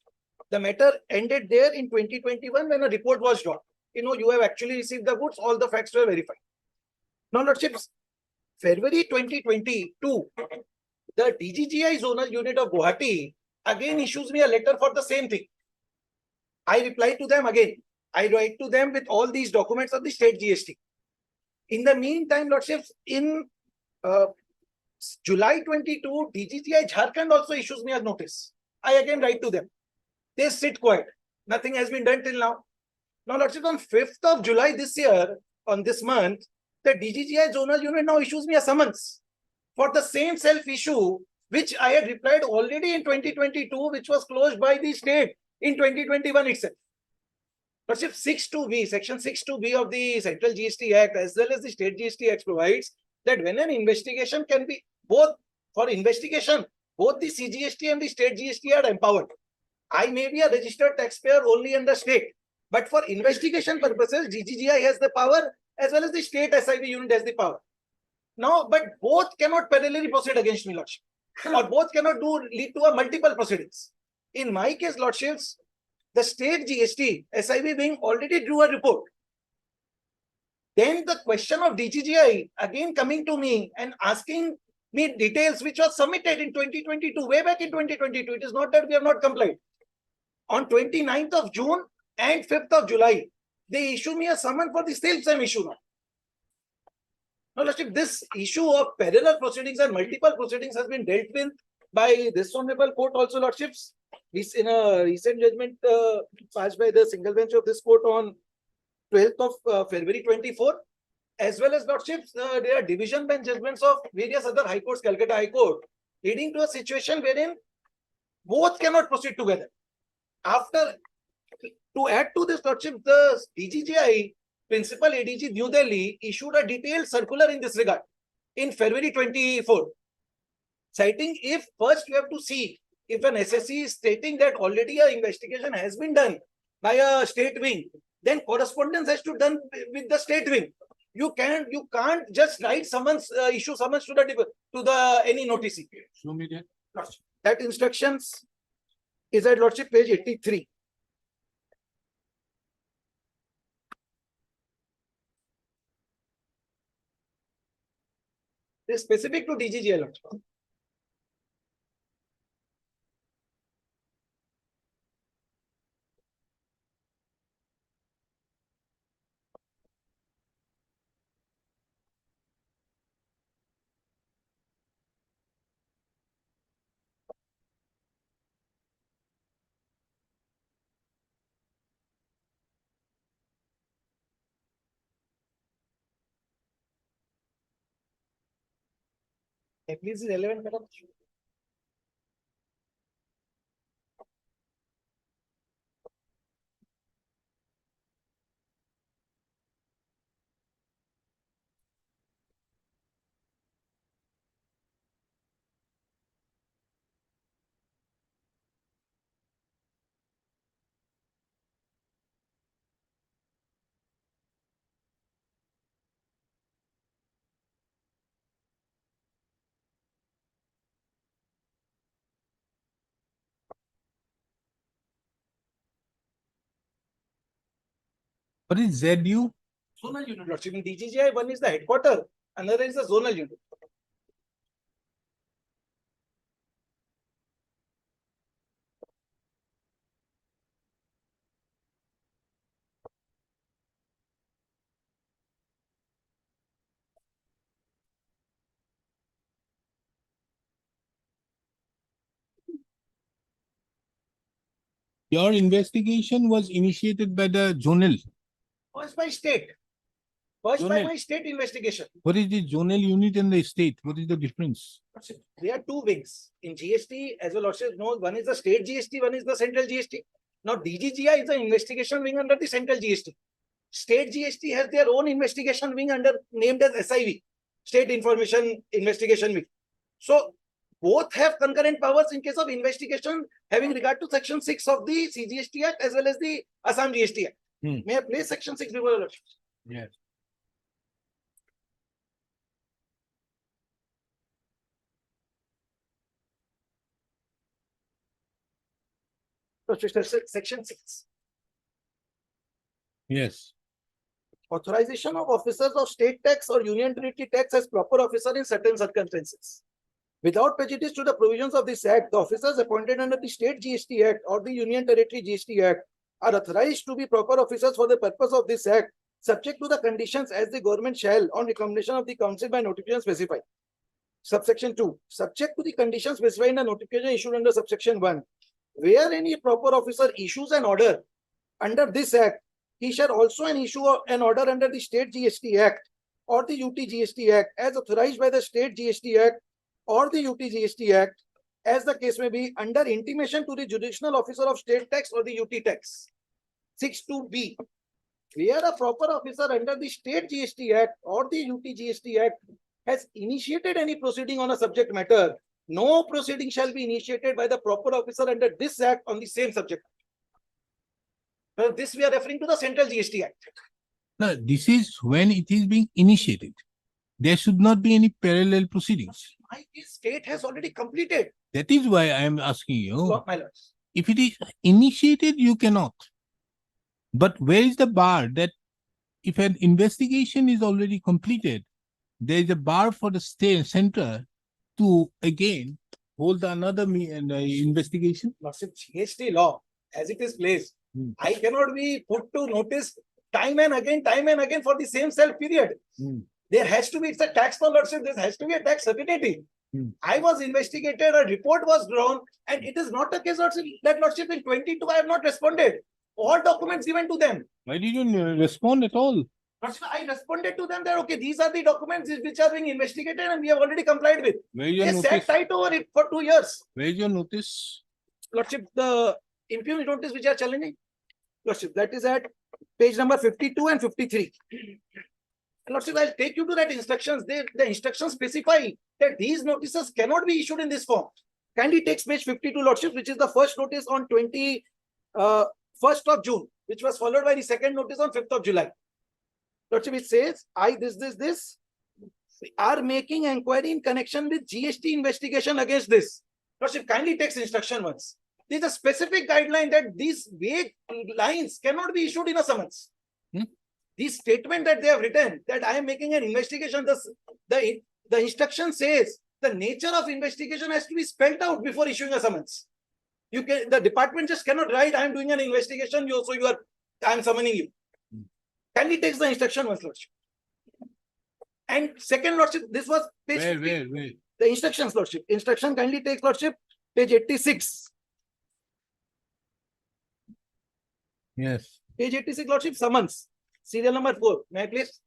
The matter ended there in 2021 when a report was drawn. You have actually received the goods, all the facts were verified. Now, Lordships, February 2022, the DGGI zonal unit of Guwahati again issues me a letter for the same thing. I replied to them again. I write to them with all these documents of the state GST. In the meantime, Lordships, in July 22, DGTI Jharkhand also issues me a notice. I again write to them. They sit quiet. Nothing has been done till now. Now, Lordships, on 5th of July this year, on this month, the DGTI zonal unit now issues me a summons for the same self-issue, which I had replied already in 2022, which was closed by the state in 2021 itself. Lordship, 6(2)(b), section 6(2)(b) of the Central GST Act as well as the State GST Act provides that when an investigation can be both for investigation, both the CGST and the State GST are empowered. I may be a registered taxpayer only in the state, but for investigation purposes, DGTI has the power as well as the state SIV unit has the power. Now, but both cannot parallelly proceed against me, Lordship, or both cannot lead to a multiple proceedings. In my case, Lordships, the state GST SIV wing already drew a report. Then the question of DGTI again coming to me and asking me details which was submitted in 2022, way back in 2022. It is not that we have not complied. On 29th of June and 5th of July, they issue me a summon for the same issue now. Now, Lordship, this issue of parallel proceedings and multiple proceedings has been dealt with by this honorable court also, Lordships. This in a recent judgment passed by the single bench of this court on 12th of February 24, as well as, Lordships, there are division bench judgments of various other high courts, Calcutta High Court, leading to a situation wherein both cannot proceed together. After, to add to this, Lordship, the DGTI Principal ADG New Delhi issued a detailed circular in this regard in February 24, citing if first you have to see if an SSC is stating that already an investigation has been done by a state wing, then correspondence has to be done with the state wing. You can't just write summons, issue summons to the any notice. Show me that. That instructions is at Lordship page 83. It is specific to DGTI, Lordship. Please is relevant, madam. What is ZU? Zonal unit, Lordship. In DGTI, one is the headquarter, another is the zonal unit. Your investigation was initiated by the zonal. First by state. First by Zonal. my state investigation. What is the zonal unit and the state? What is the difference? There are two wings in GST as well. Also, no, one is the state GST, one is the central GST. Now, DGTI is the investigation wing under the central GST. State GST has their own investigation wing named as SIV, State Information Investigation Wing. So, both have concurrent powers in case of investigation having regard to section 6 of the CGST Act as well as the Assam GST Act. May I place section 6 before the Yes. Section 6. Yes. Authorization of officers of state tax or union territory tax as proper officer in certain circumstances. Without prejudice to the provisions of this act, the officers appointed under the state GST Act or the union territory GST Act are authorized to be proper officers for the purpose of this act, subject to the conditions as the government shall, on recommendation of the council by notification specified. Subsection 2, subject to the conditions specified in the notification issued under subsection 1. Where any proper officer issues an order under this act, he shall also issue an order under the State GST Act or the UT GST Act as authorized by the State GST Act or the UT GST Act, as the case may be, under intimation to the judicial officer of state tax or the UT tax. 6(2)(b). Where a proper officer under the State GST Act or the UT GST Act has initiated any proceeding on a subject matter, no proceeding shall be initiated by the proper officer under this act on the same subject. Now, this we are referring to the Central GST Act. No, this is when it is being initiated. There should not be any parallel proceedings. My state has already completed. That is why I am asking you, My lords. if it is initiated, you cannot. But where is the bar that if an investigation is already completed, there is a bar for the state center to again hold another investigation? Lordship, GST law, as it is placed, I cannot be put to notice time and again for the same self period. There has to be, it's a tax law, Lordship, there has to be a tax certainty. I was investigated, a report was drawn, and it is not a case, Lordship, that Lordship in 22 I have not responded. All documents given to them. Why did you respond at all? Lordship, I responded to them that, okay, these are the documents which are being investigated and we have already complied with. Where is your They sat notice? tight over it for 2 years. Where is your notice? Lordship, the impugned notice which are challenging, Lordship, that is at page number 52 and 53. Lordship, I'll take you to that instructions. The instructions specify that these notices cannot be issued in this form. Kindly takes page 52, Lordship, which is the first notice on 1st of June, which was followed by the second notice on 5th of July. Lordship, it says, we are making inquiry in connection with GST investigation against this. Lordship, kindly takes instruction once. There is a specific guideline that these vague lines cannot be issued in a summons. This statement that they have written that I am making an investigation, the instruction says the nature of investigation has to be spelled out before issuing a summons. The department just cannot write, I am doing an investigation, I am summoning you. Kindly takes the instruction once, Lordship. And second, Lordship, this was page Where? the instructions, Lordship. Instruction kindly takes, Lordship, page 86. Yes. Page 86, Lordship, summons. Serial number 4. May I please?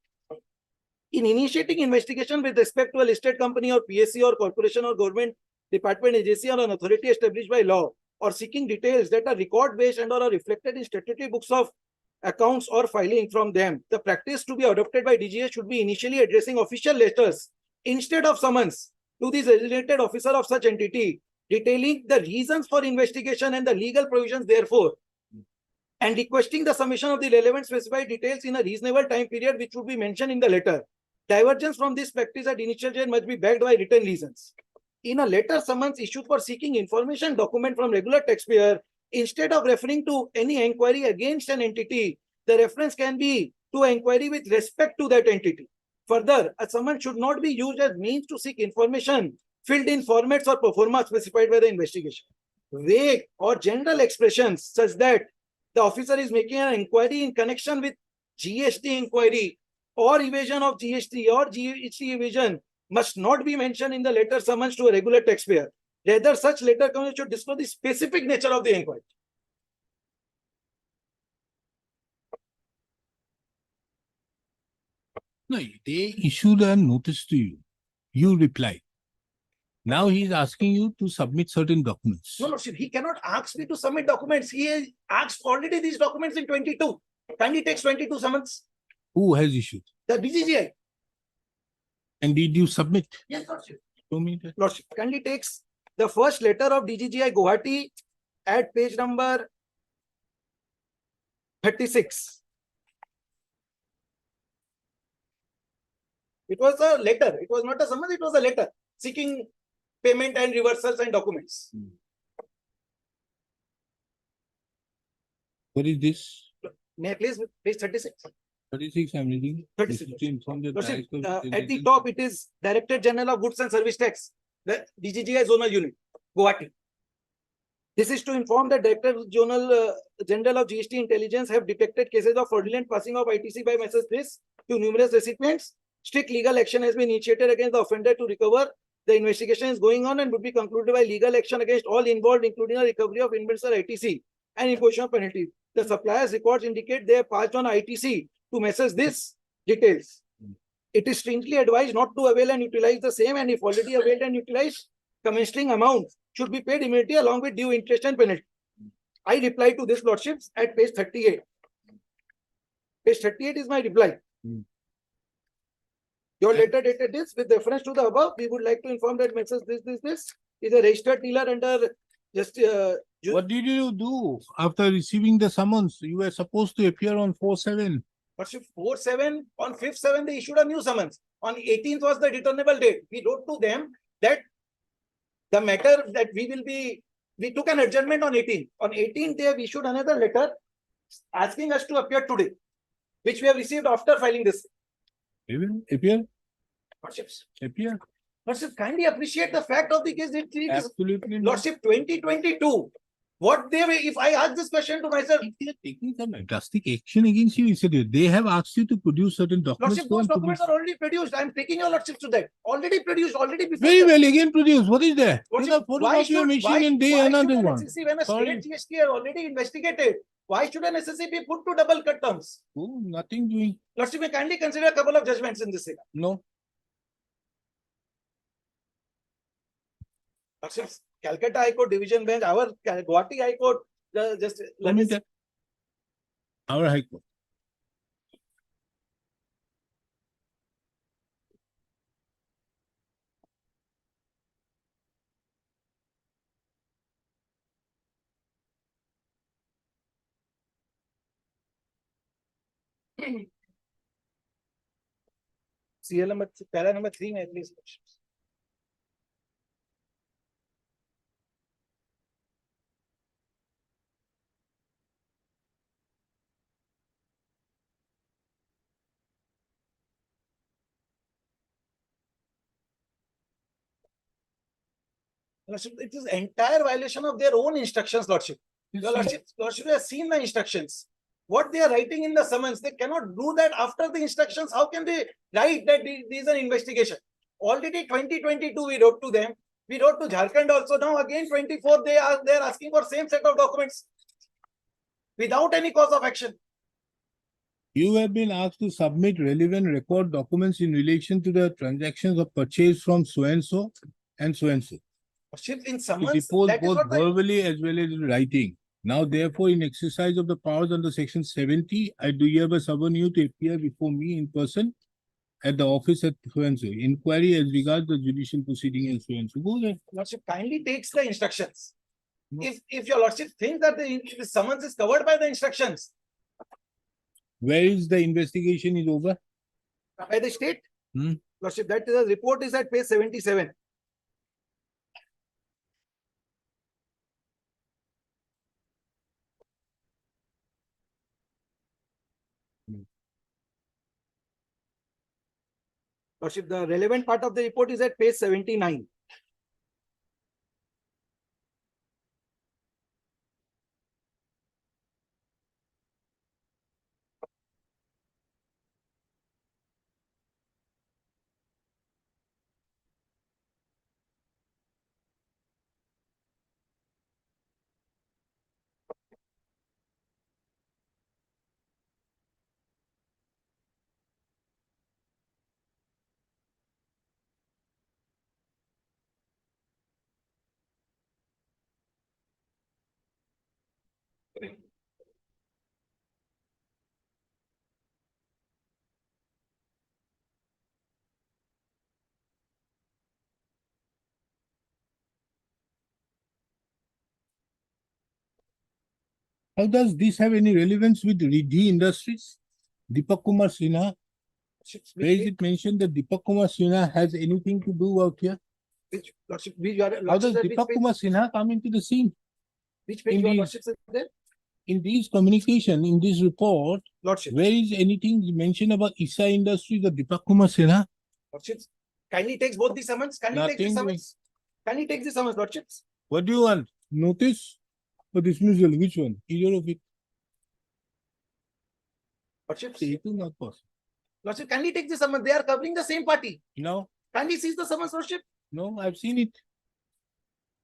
In initiating investigation with respect to a listed company or PSC or corporation or government department, agency or an authority established by law, or seeking details that are record-based and or are reflected in statutory books of accounts or filing from them, the practice to be adopted by DGS should be initially addressing official letters instead of summons to the designated officer of such entity, detailing the reasons for investigation and the legal provisions therefore, and requesting the submission of the relevant specified details in a reasonable time period which would be mentioned in the letter. Divergence from this practice at initial stage must be backed by written reasons. In a letter summons issued for seeking information document from regular taxpayer, instead of referring to any inquiry against an entity, the reference can be to inquiry with respect to that entity. Further, a summons should not be used as means to seek information filled in formats or performa specified by the investigation. Vague or general expressions such that the officer is making an inquiry in connection with GST inquiry or evasion of GST or GST evasion must not be mentioned in the letter summons to a regular taxpayer. Rather, such letter should disclose the specific nature of the inquiry. No, they issued a notice to you. You replied. Now he is asking you to submit certain documents. No, Lordship, he cannot ask me to submit documents. He has asked already these documents in 22. Kindly takes 22 summons. Who has issued? The DGGI. And did you submit? Yes, Lordship. Show me that. Lordship, kindly takes the first letter of DGGI Guwahati at page number 36. It was a letter. It was not a summons. It was a letter seeking payment and reversals and documents. What is this? May I please, page 36. 36 I'm reading. 36. This is to inform the Lordship, Director of at the top, it is Director General of Goods and Service Tax, the DGGI Zonal Unit, Guwahati. This is to inform the Director General of GST Intelligence have detected cases of fraudulent passing of ITC by Messrs. This to numerous recipients. Strict legal action has been initiated against the offender to recover. The investigation is going on and would be concluded by legal action against all involved, including a recovery of inventor ITC and imposition of penalties. The supplier's records indicate they have passed on ITC to Messrs. This details. It is stringently advised not to avail and utilize the same, and if already availed and utilized, commensurate amount should be paid immediately along with due interest and penalty. I reply to this lordships at page 38. Page 38 is my reply. Your letter dated this with reference to the above. We would like to inform that Messrs. This is a registered dealer under just What did you do after receiving the summons? You were supposed to appear on 4/7. Lordship 4/7, on 5/7 they issued a new summons. On 18th was the returnable date. We wrote to them that the matter that we took an adjournment on 18th. On 18th, they have issued another letter asking us to appear today, which we have received after filing this. Appear, Lordships, appear. Lordship, kindly appreciate the fact of the case. It is Absolutely. not. Lordship 2022. What they were, if I ask this question to myself, If they are taking some drastic action against you, they have asked you to produce certain documents. Lordship, Go those and documents produce. are already produced. I am taking your Lordship to that. Already produced, already before. Very the- well, again produce. What is there? There's Lordship, a photocopy machine and they why another should an one. SSC, when a Sorry. state GST has already investigated, why should an SSC be put to double cut terms? Oh, nothing doing. Lordship, may kindly consider a couple of judgments in this regard. No. Lordship, Calcutta High Court Division Bench, our Guwahati High Court, just let me say. Our High Court. CL number, para number 3, may I please. Lordship, it is entire violation of their own instructions, Lordship. Your Lordship has seen the instructions. What they are writing in the summons, they cannot do that after the instructions. How can they write that this is an investigation? Already 2022 we wrote to them. We wrote to Jharkhand also. Now again 24 they are asking for same set of documents without any cause of action. You have been asked to submit relevant record documents in relation to the transactions of purchase from so-and-so and so-and-so. Lordship, in To summons, depose that is both what the verbally as well as in writing. Now therefore, in exercise of the powers under section 70, I do hereby summon you to appear before me in person at the office at so-and-so. Inquiry as regards the judicial proceeding and so-and-so. Go there. Lordship kindly takes the instructions. No. If your Lordship thinks that the summons is covered by the instructions Where is the investigation is over? by the state, Hmm. Lordship, that is the report is at page 77. Lordship, the relevant part of the report is at page 79. How does this have any relevance with Riddhi Industries? Deepak Kumar Sinha, where is it mentioned that Deepak Kumar Sinha has anything to do out here? Which Lordship, your How does Lordship, which Deepak page, Kumar Sinha come into the scene? which page in your the- Lordship is there? In these communication, in this report, Lordship, where is anything mentioned about Issa Industries or Deepak Kumar Sinha? Lordship, kindly takes both the summons, kindly take the Nothing summons. Kindly take the summons, Lordships. What do you want? Notice? For dismissal, which one? Either of it. Lordships, It is not possible. Lordship, kindly take the summons. They are covering the same party. No, Kindly seize the summons, Lordship. no, I've seen it.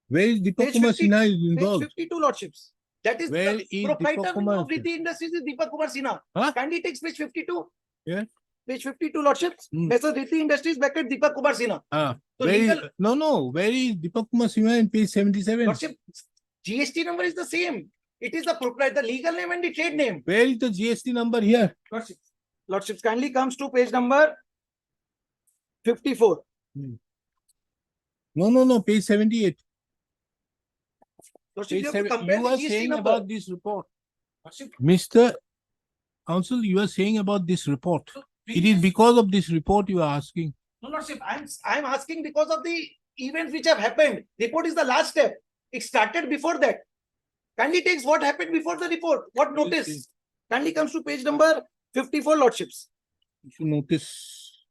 Where is Deepak Page Kumar 50 Sinha is Page involved? 52, Lordships. That is Where the is proprietor Deepak Kumar? of Riddhi Industries is Deepak Kumar Sinha. Huh? Kindly takes page 52. Yeah. Page 52, Lordships. Hmm. Messrs. Riddhi Industries bracket Deepak Kumar Sinha. Ah, So where is, legal- no, where is Deepak Kumar Sinha in page 77? Lordship, GST number is the same. It is the proprietor, the legal name and the trade name. Where is the GST number here? Lordships kindly comes to page number 54. No, page 78. Lordship, Page you have to seven- compare you the are GST saying number. about this report. Lordship, Mr. Counsel, you are saying about this report. It is previous- because of this report you are asking. No, Lordship, I'm asking because of the events which have happened. Report is the last step. It started before that. Kindly takes what happened before the report. What notice? Kindly comes to page number 54, Lordships. You should notice.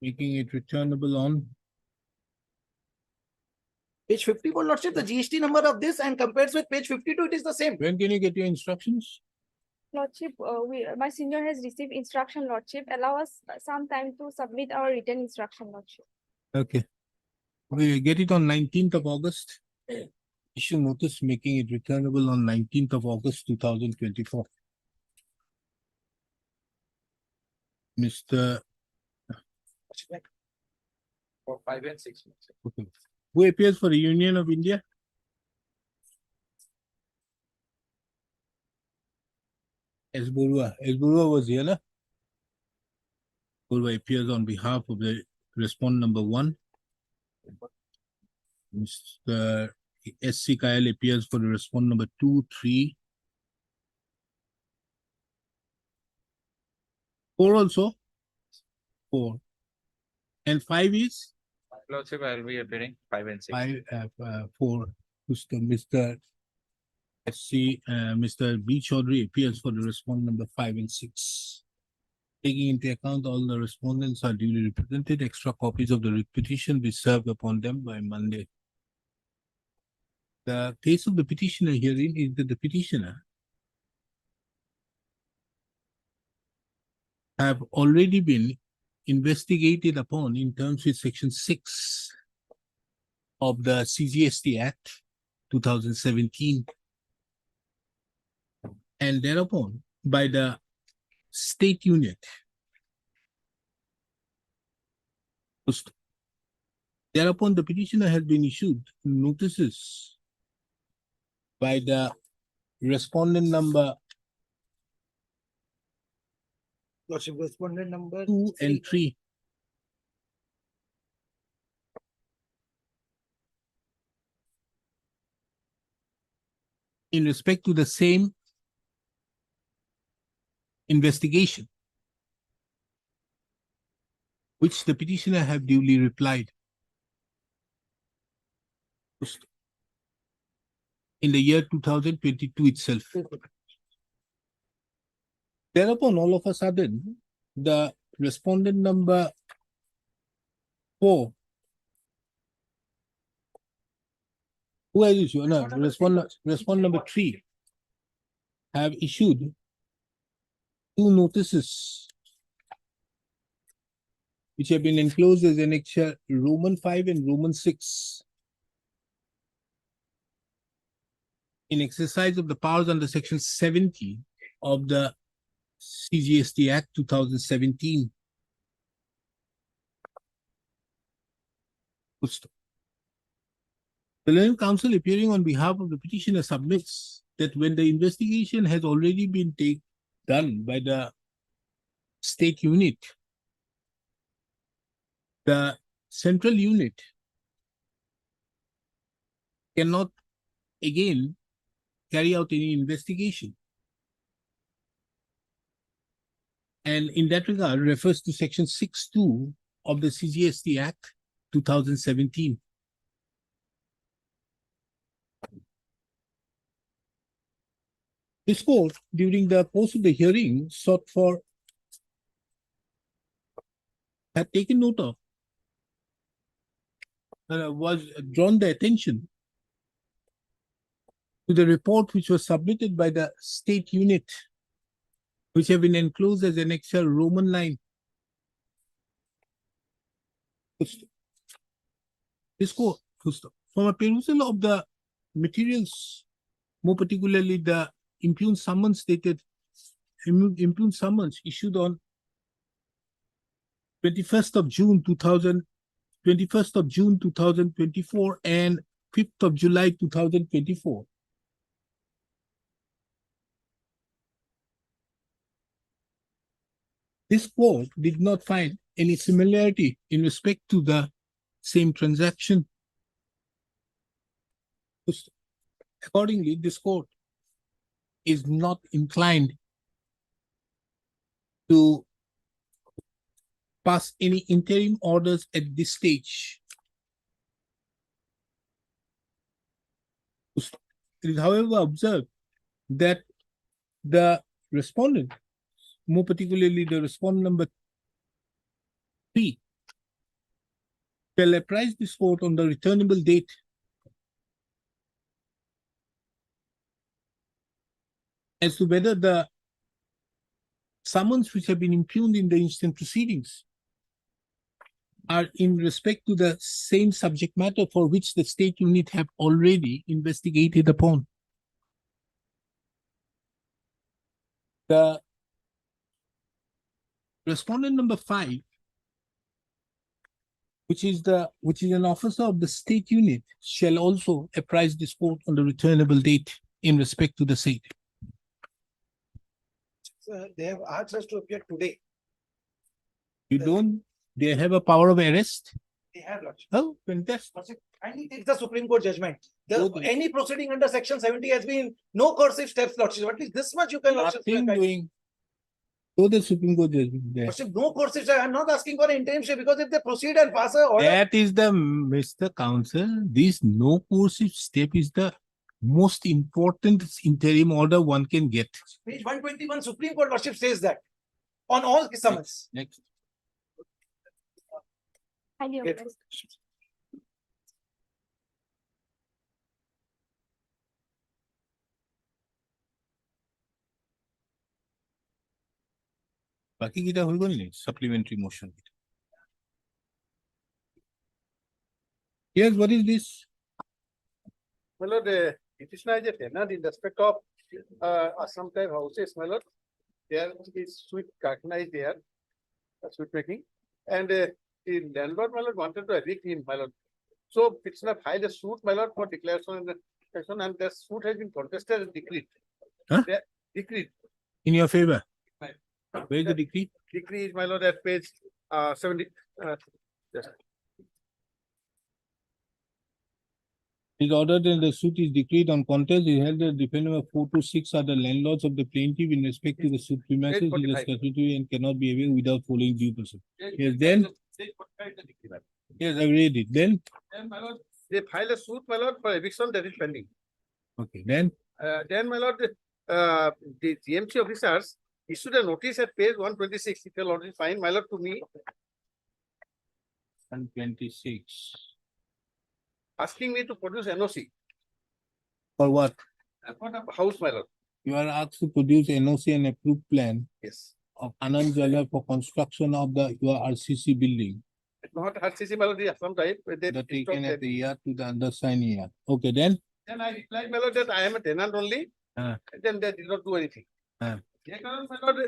Making it returnable on. Page 54, Lordship, the GST number of this and compares with page 52, it is the same. When can you get your instructions? Lordship, my senior has received instruction, Lordship. Allow us some time to submit our written instruction, Lordship. Okay. We get it on 19th of August. Issue notice making it returnable on 19th of August 2024. Mr. For 5 and 6 months. Okay. Who appears for the Union of India? S. Burua. S. Burua was here, na? Burua appears on behalf of the respondent number 1. Mr. S.C. Kyle appears for the respondent number 2, 3. 4 also? 4. And 5 is? Lordship, I will be appearing 5 and 6. 4. Mr. S.C. Mr. B. Chaudhary appears for the respondent number 5 and 6. Taking into account all the respondents are duly represented, extra copies of the writ petition be served upon them by Monday. The case of the petitioner herein is that the petitioner have already been investigated upon in terms with section 6 of the CGST Act 2017 and thereupon by the state unit. Thereupon the petitioner has been issued notices by the respondent number Lordship, respondent number 2 and 3. In respect to the same investigation, which the petitioner have duly replied in the year 2022 itself. Thereupon, all of a sudden, the respondent number 4, who has issued? No, respondent number 3 have issued 2 notices which have been enclosed as annexure Roman 5 and Roman 6 in exercise of the powers under section 70 of the CGST Act 2017. The learned counsel appearing on behalf of the petitioner submits that when the investigation has already been done by the state unit, the central unit cannot again carry out any investigation. And in that regard refers to section 6(2) of the CGST Act 2017. This court, during the course of the hearing, had taken note of was drawn the attention to the report which was submitted by the state unit, which have been enclosed as annexure Roman 9. This court, from a perusal of the materials, more particularly the impugned summons issued on 21st of June 2024 and 5th of July 2024. This court did not find any similarity in respect to the same transaction. Accordingly, this court is not inclined to pass any interim orders at this stage. It is, however, observed that the respondent, more particularly the respondent number 3, shall apprise this court on the returnable date as to whether the summons which have been impugned in the instant proceedings are in respect to the same subject matter for which the state unit have already investigated upon. The respondent number 5, which is an officer of the state unit, shall also apprise this court on the returnable date in respect to the state. They have asked us to appear today. They have a power of arrest? They have lodged. Oh, fantastic. Kindly take the Supreme Court judgment. Okay. Any proceeding under section 70 has been no coercive steps, Lordship. At least this much you can, Lordship. Nothing doing. So the Supreme Court judgment there. Lordship, no coercive step. I'm not asking for an interimship because if they proceed and pass a order. That is the, Mr. Counsel, this no coercive step is the most important interim order one can get. Page 121, Supreme Court Lordship says that on all summons. Next. Highly Okay. oppressed. বাকি কিটা হৈ গল নি supplementary motion? Yes, what is this? My lord, petitioner is a tenant in respect of some type houses, my lord. There is sweet curtain is there, sweet making, and the landlord, my lord, wanted to evict him, my lord. So petitioner filed a suit, my lord, for declaration and the suit has been contested and decreed. Huh? Decreed. In your favor? Right. Where is the decree? Decree is, my lord, at page 70. Just It is ordered that the suit is decreed on contest. It held that defendant of 4 to 6 are the landlords of the plaintiff in respect to the suit premises is 45. statutory and cannot be availed without following due process. Yes, then? Yes, I read it. Then? Then, my lord, they filed a suit, my lord, for eviction that is pending. Okay, then? Then, my lord, the GMC officers issued a notice at page 126. If you'll already find, my lord, to me, 126. asking me to produce NOC For what? for the house, my lord. You are asked to produce NOC and approved plan Yes. of Anand Jala for construction of your RCC building. Not RCC, my lord, some type. They The taken instructed. at the year to the undersigned year. Okay, then? Then I replied, my lord, that I am a tenant only. Ah. Then they did not do anything. Ah. My lord,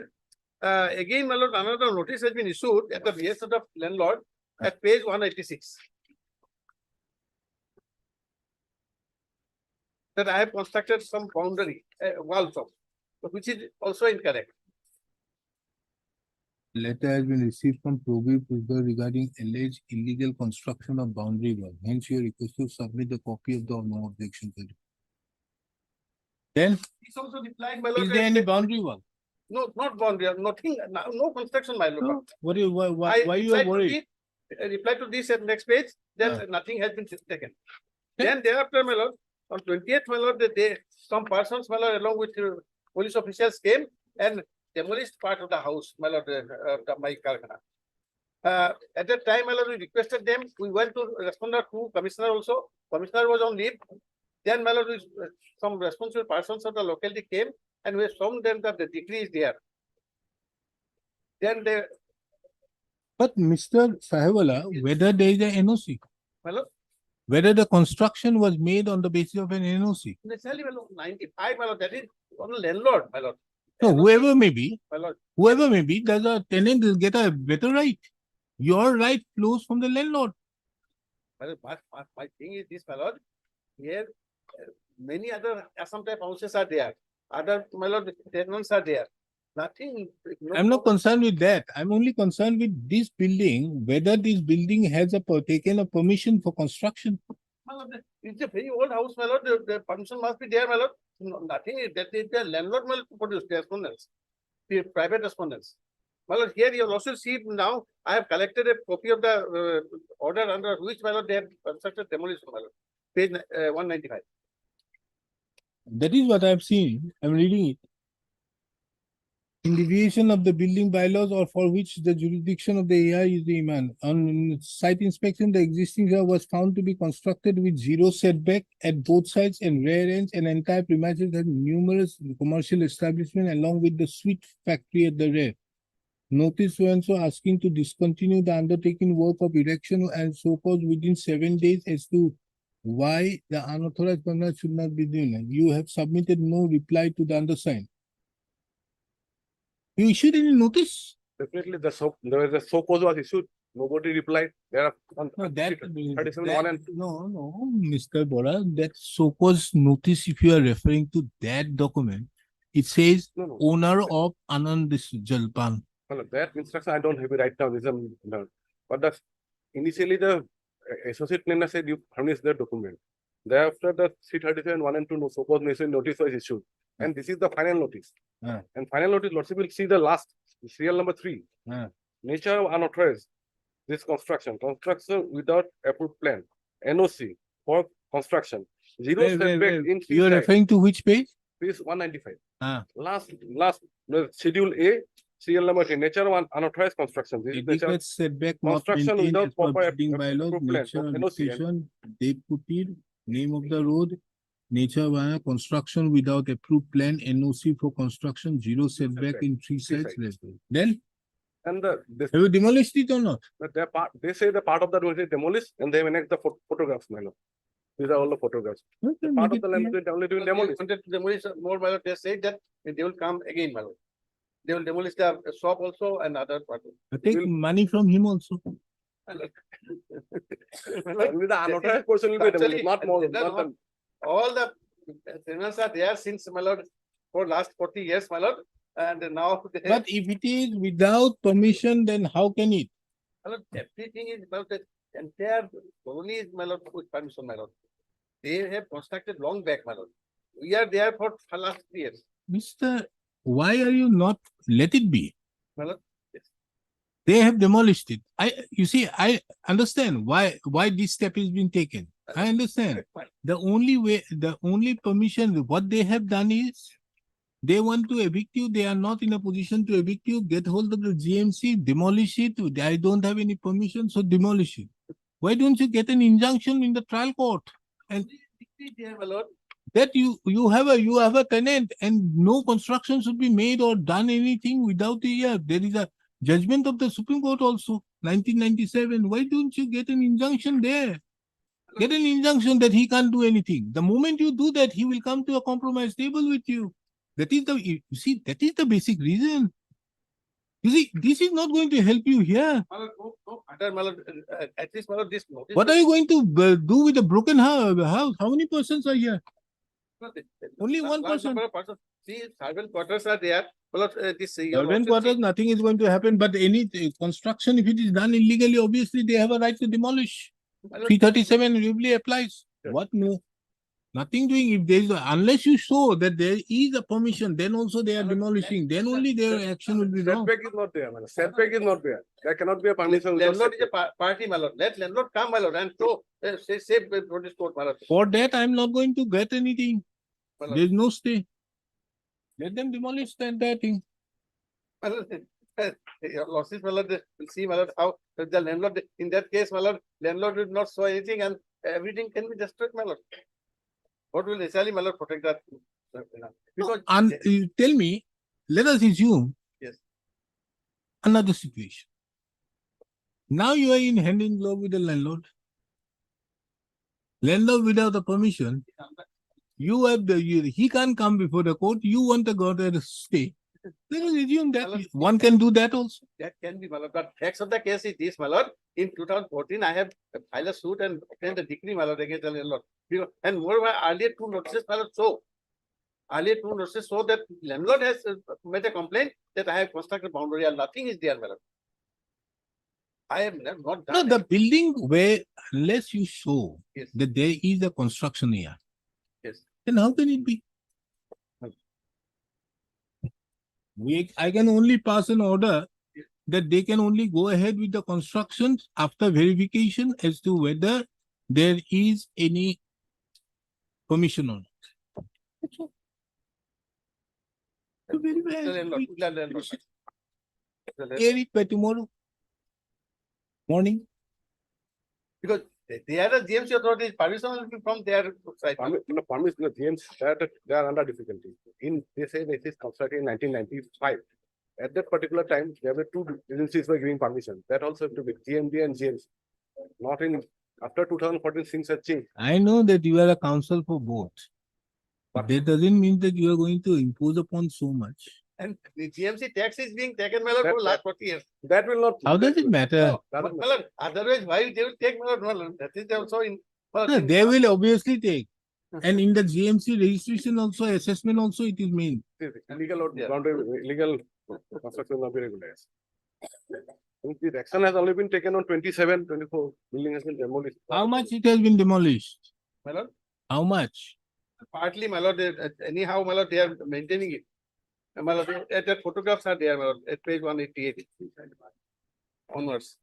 again, my lord, another notice has been issued at the behest of the landlord at page 186. That I have constructed some boundary, walls of, which is also incorrect. Letter has been received from Provi regarding alleged illegal construction of boundary wall. Hence, you are requested to submit the copy of the no objection. Then, He's also replied, my lord. is there any boundary wall? No, not boundary, nothing, no construction, my lord. No. What is, why you are worried? Reply to this at next page, then nothing has been taken. Then thereafter, my lord, on 20th, my lord, some persons, my lord, along with police officials came and demolished part of the house, my lord, my Karkhana. At that time, my lord, we requested them, we went to responder to commissioner also, commissioner was on leave. Then, my lord, some responsible persons of the locality came and we shown them that the decree is there. Then they, But Mr. Sahiwala, whether there is a NOC, my lord, whether the construction was made on the basis of an NOC. necessarily, my lord, 95, my lord, that is on the landlord, my lord. No, NOC, whoever may be, my lord, does a tenant will get a better right. Your right flows from the landlord. my lord, my thing is this, my lord, here, many other some type houses are there. Other, my lord, tenants are there. Nothing. no I'm not problem. concerned with that. I'm only concerned with this building, whether this building has taken a permission for construction. My lord, it's a very old house, my lord, the permission must be there, my lord. Nothing, that is the landlord will produce the respondents, the private respondents. My lord, here you also see now, I have collected a copy of the order under which, my lord, they have constructed demolition, my lord. Page 195. That is what I've seen. I'm reading it. In deviation of the building bylaws or for which the jurisdiction of the AI is the Iman. On site inspection, the existing here was found to be constructed with zero setback at both sides and rear ends, and entire premises had numerous commercial establishments along with the sweet factory at the rear. Notice were also asking to discontinue the undertaking work of erection and so forth within 7 days as to why the unauthorized permit should not be done. You have submitted no reply to the undersigned. You issued any notice? Definitely, there was a so cause was issued, nobody replied. There are. No, that, 37, that- 1 and no, Mr. Bora, that so-called notice, if you are referring to that document, it says No, no. owner of Anand Jalpan. Well, that instruction I don't have it right now, no. But initially the associate planner said you furnish the document. Thereafter the 337, 1 and 2 so called notice was issued. And this is the final notice. Ah. And final notice, Lordship will see the last, serial number 3. Ah. Nature of unauthorized, this construction without approved plan, NOC for construction, zero setback in You are referring to which page? page 195. Ah. Last, schedule A, serial number 3, nature of unauthorized construction. This is nature. Adequate setback not Construction maintained without as per proper building bylaws, approved plan, nature of NOC, location, deputy, name of the road, nature of construction without approved plan, NOC for construction, zero setback Setback. in 3 Three sides. sides. Then, And this, have you demolished it or not? their part, they say the part of the road is demolished and they enact the photographs, my lord. These are all the photographs. Okay, Part make of the it land clear. is only They doing demolish. wanted to demolish more, my lord, they said that they will come again, my lord. They will demolish the shop also and other part. Take Will- money from him also. My lord. Only the unauthorized portion will be Actually, demolished, not more, they're not not- the. All the tenants are there since, my lord, for last 40 years, my lord, and now. they- But if it is without permission, then how can it? My lord, everything is, my lord, the entire colony is, my lord, with permission, my lord. They have constructed long back, my lord. We are there for last 3 years, Mister, why are you not, let it be? my lord. They have demolished it. You see, I understand why this step is being taken. I understand. Fine. The only way, the only permission, what they have done is they want to evict you. They are not in a position to evict you. Get hold of the GMC, demolish it. I don't have any permission, so demolish it. Why don't you get an injunction in the trial court? And There, my lord. that you have a tenant and no construction should be made or done anything without there is a judgment of the Supreme Court also, 1997. Why don't you get an injunction there? Get an injunction that he can't do anything. The moment you do that, he will come to a compromise table with you. That is you see, that is the basic reason. You see, this is not going to help you here. My lord, my lord, at least, my lord, this notice. What are you going to do with a broken house? How many persons are here? Only one Large person. number of persons. See, servant quarters are there. Well, this. Urban quarters, nothing is going to happen, but any construction, if it is done illegally, obviously they have a right to demolish. 337 usually applies. Yeah. What? No. Nothing doing. If there is, unless you show that there is a permission, then also they are demolishing, then only their action will be wrong. Setback is not there, my lord. Setback is not there. There cannot be a permission. without Landlord is a setback. party, my lord. Let landlord come, my lord, and show, say, notice court, my lord. For that, I am not going to get anything. My lord. There is no stay. Let them demolish the entire thing. My lord, Your losses, my lord, we'll see, my lord, how the landlord, in that case, my lord, landlord will not show anything and everything can be destroyed, my lord. What will essentially, my lord, protect that? Because And you tell me, let us assume. Yes. Another situation. Now you are in hand in glove with the landlord. Landlord without the permission, you have he can't come before the court, you want the court to stay. Let us assume that one can do that also. that can be, my lord, but facts of the case is this, my lord, in 2014, I have filed a suit and obtained a decree, my lord, against the landlord. And moreover, earlier two notices, my lord, show that landlord has made a complaint that I have constructed boundary and nothing is there, my lord. I have not No, done. the building where, unless you show Yes. that there is a construction here, Yes. then how can it be? I can only pass an order that they can only go ahead with the construction after verification as to whether there is any permission or not. That's all. So very well. The landlord, We the landlord. The landlord. hear it by tomorrow morning. Because they are the GMC authorities, permission will be from their side. Permit, the James, they are under difficulty. They say this is constructed in 1995. At that particular time, there were two agencies were giving permission. That also have to be GMD and James. Not in, after 2014, things have changed. I know that you are a counsel for both. But that doesn't mean that you are going to impose upon so much. And the GMC tax is being taken, my lord, for last 40 years. That will not. How does it matter? No, but, my lord, otherwise, why they will take, my lord, no, lord, that is also in. my lord, No, in- they will obviously take. And in the GMC registration also, assessment also, it is made. Illegal or boundary, illegal construction of irregularities. The action has only been taken on 27, 24, building has been demolished. How much it has been demolished? My lord, How much? partly, my lord, anyhow, my lord, they are maintaining it. And my lord, that photographs are there, my lord, at page 188. Onwards.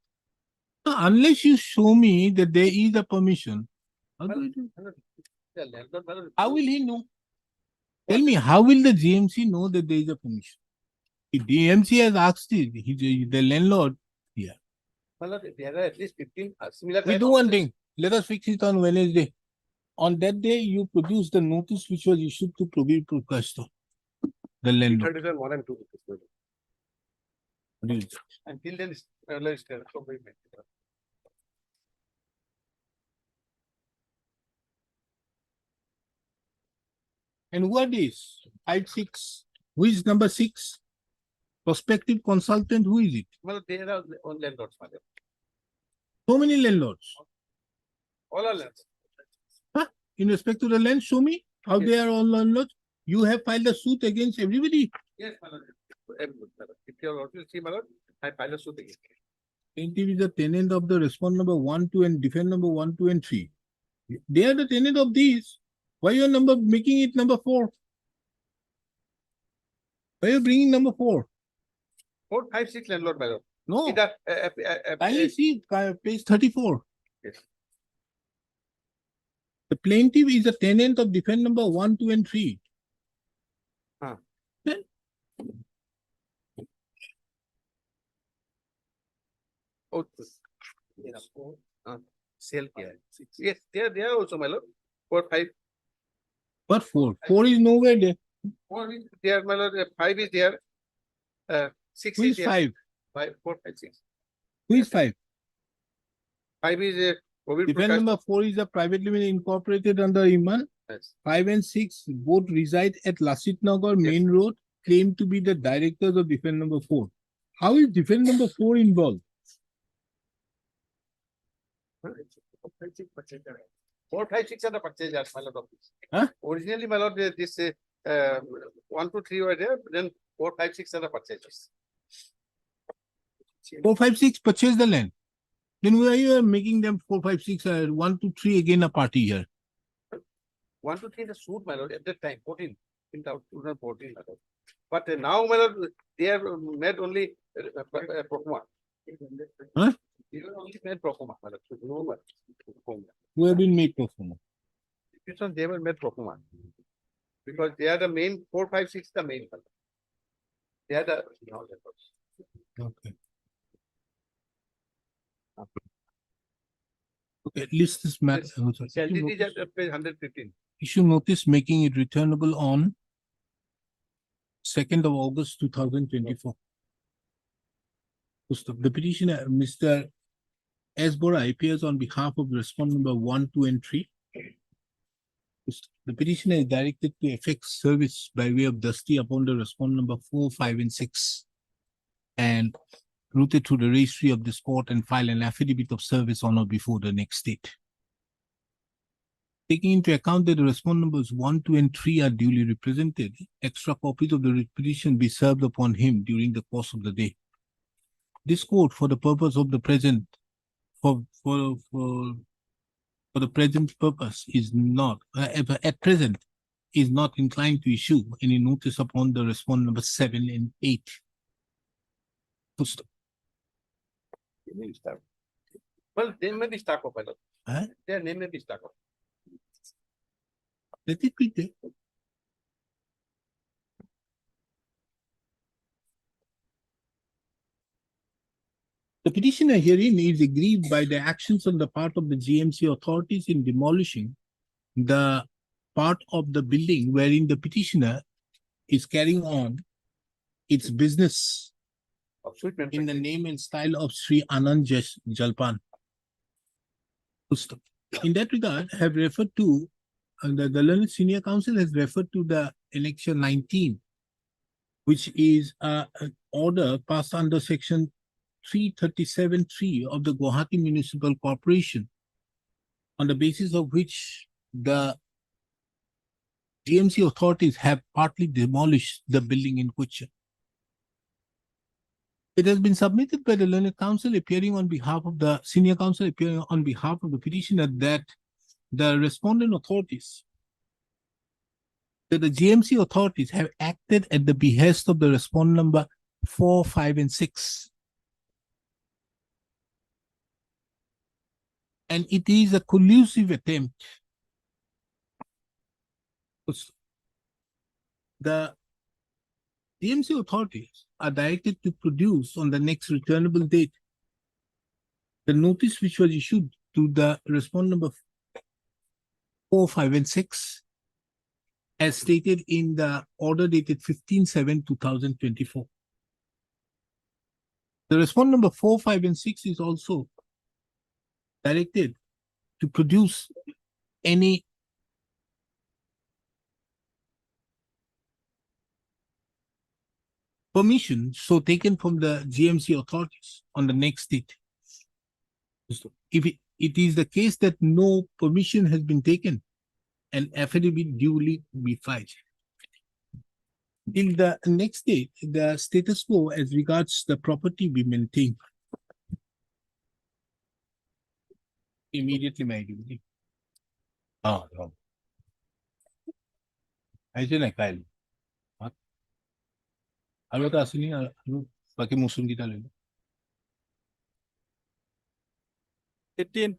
So unless you show me that there is a permission, how do I do? The landlord, my lord, How will he know? Tell me, how will the GMC know that there is a permission? If DMC has asked it, the landlord, my lord, there are at least 15 similar. we type do of one cases. thing. Let us fix it on Wednesday. On that day, you produce the notice which was issued to Prokashto, the landlord. 37, 1 and 2. What do you think? Until then, it's there. So we make it. And who are these? 5, 6. Who is number 6? Prospective consultant, who is it? Well, they are on landlords, my lord. So many landlords. All are landlords. In respect to the land, show me how they are all landlords. You have filed a suit against everybody. Yes, my lord. Everyone, my lord. If you are to see, my lord, I file a suit again. Plaintiff is the tenant of the response number 1, 2, and defend number 1, 2, and 3. They are the tenant of these. Why you are making it number 4? Why are you bringing number 4? 4, 5, 6 landlord, my lord. No. Either, I see page 34. Yes. The plaintiff is a tenant of defend number 1, 2, and 3. Then Oh, sale here. Yes, they are also, my lord. 4, 5. what 4? 4 is nowhere there. 4 is there, my lord. 5 is there. 6 Who is is there. 5? 5, 4, 5, 6. Who is 5? 5 is COVID Defend Prakash. number 4 is a private limited incorporated under Iman. Yes. 5 and 6 both reside at Lasit Nagar Main Road, claim to be the directors of defend number 4. How is defend number 4 involved? 4, 5, 6 are the purchasers, my lord of this. Huh? Originally, my lord, this 1, 2, 3 were there, then 4, 5, 6 are the purchasers. 4, 5, 6 purchase the land. Then why you are making them 4, 5, 6, 1, 2, 3 again a party here? 1, 2, 3 the suit, my lord, at that time, 14, in 2014, my lord. But now, my lord, they have made only pro forma. Huh? They have only made pro forma, my lord. No more pro forma. Who have been made performer? This one, they were made pro forma. Because they are the main, 4, 5, 6, the main. My lord. They are the. Okay. Okay, list this matter. Salary is at page 115. Issue notice making it returnable on 2nd of August 2024. The petitioner, Mr. S. Bora, appears on behalf of respondent number 1, 2, and 3. The petitioner is directed to effect service by way of dusty upon the respondent number 4, 5, and 6, and routed to the registry of this court and file an affidavit of service on or before the next date. Taking into account that the respondent numbers 1, 2, and 3 are duly represented, extra copies of the petition be served upon him during the course of the day. This court, for the purpose of the present, for the present purpose, is not at present is not inclined to issue any notice upon the respondent number 7 and 8. Well, they may be stuck up. Huh? Their name may be stuck up. Let it be there. The petitioner herein is aggrieved by the actions on the part of the GMC authorities in demolishing the part of the building wherein the petitioner is carrying on its business Of sweet in the manufacturing. name and style of Sri Anand Jalpan. In that regard, I have referred to, the Learned Senior Council has referred to the election 19, which is an order passed under section 337(3) of the Guwahati Municipal Corporation, on the basis of which the GMC authorities have partly demolished the building in question. It has been submitted by the Learned Council appearing on behalf of the Senior Council appearing on behalf of the petitioner that the respondent authorities, that the GMC authorities have acted at the behest of the respondent number 4, 5, and 6. And it is a collusive attempt. The GMC authorities are directed to produce on the next returnable date the notice which was issued to the respondent number 4, 5, and 6, as stated in the order dated 15/7/2024. The respondent number 4, 5, and 6 is also directed to produce any permission so taken from the GMC authorities on the next date. If it is the case that no permission has been taken, an affidavit duly be filed. In the next date, the status quo as regards the property be maintained. Immediately, my duty. Oh, no. I didn't file. Ano ta asini ano baki musun kita lagi. 18.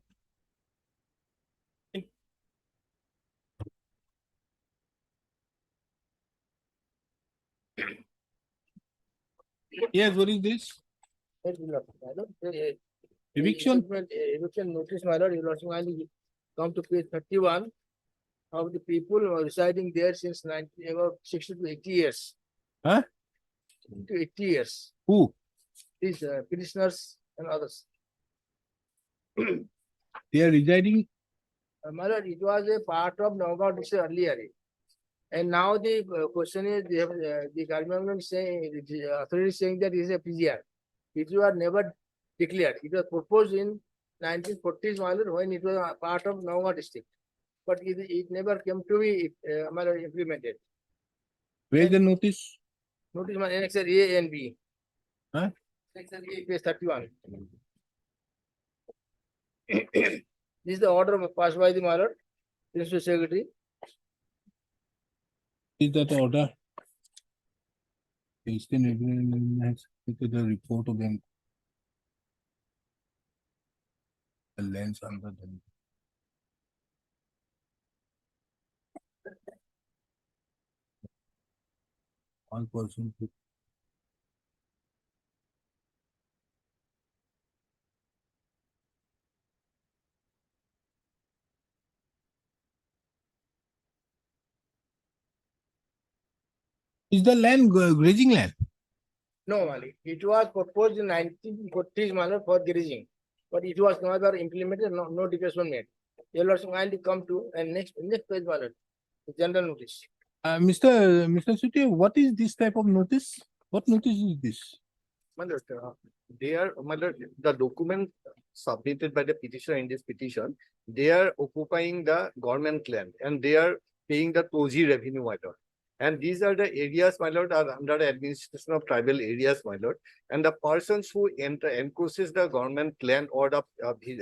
Yes, what is this? Eviction? Eviction notice, my lord, you will come to page 31 of the people who are residing there since about 60 to 80 years. Huh? To 80 years. Who? These petitioners and others. They are residing. My lord, it was a part of Nagaon district earlier. And now the question is, they have, the government saying, the authority is saying that it is a PGR. It was never declared. It was proposed in 1940s, my lord, when it was a part of Nagaon district. But it never came to be my lord, implemented. Where is the notice? Notice my annexure A and B. Huh? Section A, page 31. This is the order passed by the my lord, Principal Secretary. Is that order? Eastern Eviction has looked the report of them. The lands under them. All person. Is the land grazing land? No, Mali, it was proposed in 1940s, my lord, for grazing. But it was never implemented, no decision made. You will also kindly come to, and next page, my lord, the general notice. Mr. Suti, what is this type of notice? What notice is this? My lord, my lord, the document submitted by the petitioner in this petition, they are occupying the government land and they are paying the TOSI revenue, my lord. And these are the areas, my lord, are under the administration of tribal areas, my lord. And the persons who encroaches the government land or the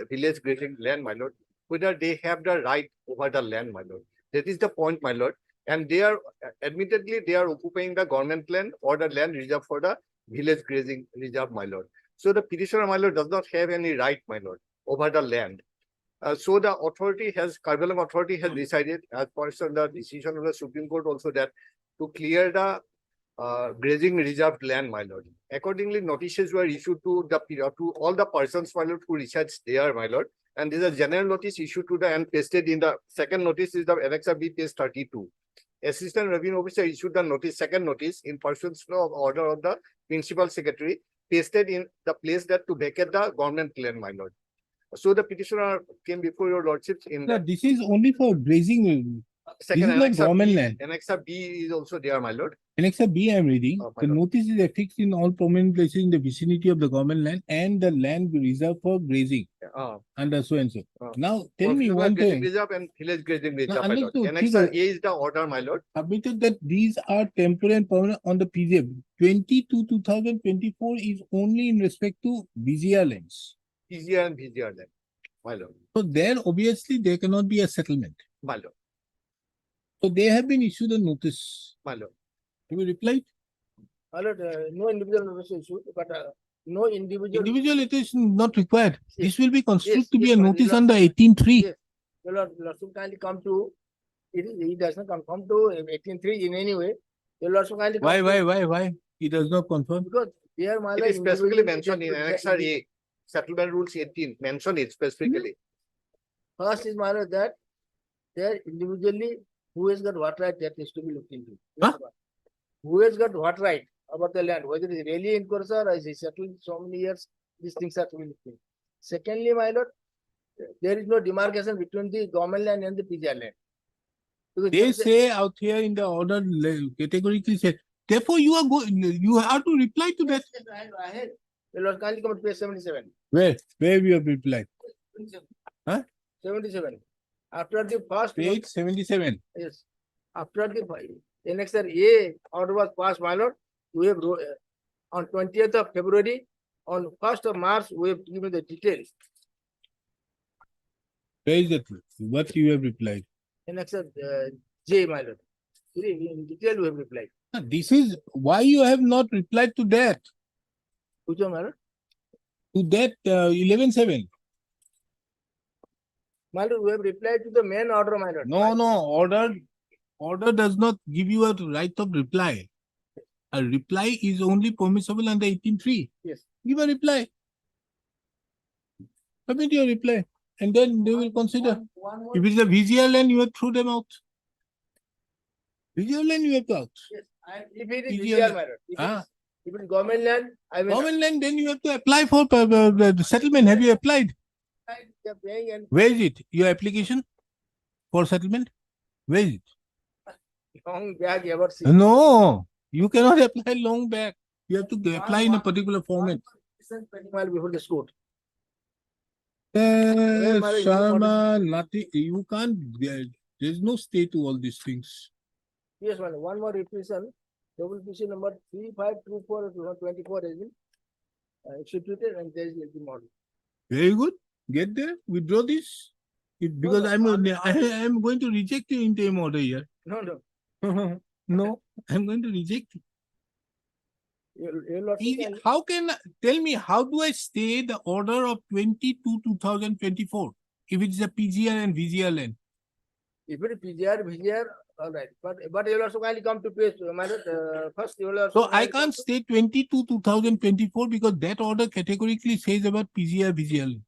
village grazing land, my lord, whether they have the right over the land, my lord. That is the point, my lord. And they are, admittedly, they are occupying the government land or the land reserved for the village grazing reserve, my lord. So the petitioner, my lord, does not have any right, my lord, over the land. So the authority has, Karbilang authority has decided, as per the decision of the Supreme Court also, that to clear the grazing reserved land, my lord. Accordingly, notices were issued to all the persons, my lord, who reside there, my lord. And this is a general notice issued to the and pasted in the second notice is the Annex B page 32. Assistant Revenue Officer issued the notice, second notice in pursuance of order of the Principal Secretary, pasted in the place that to vacate the government land, my lord. So the petitioner came before your lordships in No, the this is only for grazing. second is not Annex government B. land. Annex B is also there, my lord. Annex B I am reading. Oh, my The lord. notice is affixed in all prominent places in the vicinity of the government land and the land reserved for grazing under so and so. Now tell me Procedural one grazing thing. reserve and village grazing reserve, my lord. understood. Annex ठीक A is the order, my lord. Submitted that these are temporary and permanent on the PGF. 2024 is only in respect to BGR lands. PGR and VGR land, my lord. So there obviously there cannot be a settlement. My lord, So they have been issued a notice. my lord. Have you replied? My lord, no individual notice issued, but no individual. Individual it is not required. Yes. This will be construed Yes, to be yes, a my notice lord. under 18.3. Yes. Your lord, should kindly come to, it does not conform to 18.3 in any way. Your lord should kindly come to. Why? He does not confirm. Because here, my It lord. is specifically individual- mentioned in Annex A, settlement rules 18, mention it specifically. First is, my lord, that there individually, who has got what right, that is to be looked into. Huh? That's one. Who has got what right about the land, whether it is really in course or is it settled so many years, these things are to be looked into. Secondly, my lord, there is no demarcation between the government land and the PGR land. Because They say out here in the order categorically said. Therefore, you have to reply to that. I had, your lord, kindly come to page 77. Where you have replied? Huh? 77. After the first. Page 77. Yes. After the Annex A order was passed, my lord, we have on 20th of February, on 1st of March, we have given the details. Where is that? What you have replied? Annex J, my lord. In detail, we have replied. This is why you have not replied to that. Which one, my lord? To that 11.7. My lord, we have replied to the main order, my lord. No. Order does not give you a right of reply. A reply is only permissible under 18.3. Yes. Give a reply. Submit your reply. And then they will consider. One more. If it's a VGR land, you have to throw them out. VGR land, you have to out. Yes. If it is PGR VGR, my lord. If it is government land, I will. Government land, then you have to apply for the settlement. Have you applied? They are paying and Where is it? Your application for settlement? Where is it? long back ever seen. No, you cannot apply long back. You have to apply in a particular format. Before the court. Sharma, nothing. You can't. There's no stay to all these things. Yes, madam. One more revision. Double petition number 3524 24 has been executed and there is the model. Very good. Get there. Withdraw this. Because I am going to reject your interim order here. No. No, I'm going to reject it. Your lordship, How can tell me how do I stay the order of 22/2024 if it's a PGR and VGR land? if it is VGR, all right. But you will also kindly come to page, madam. First, you will also. So I can't stay 22/2024 because that order categorically says about PGR, VGR land.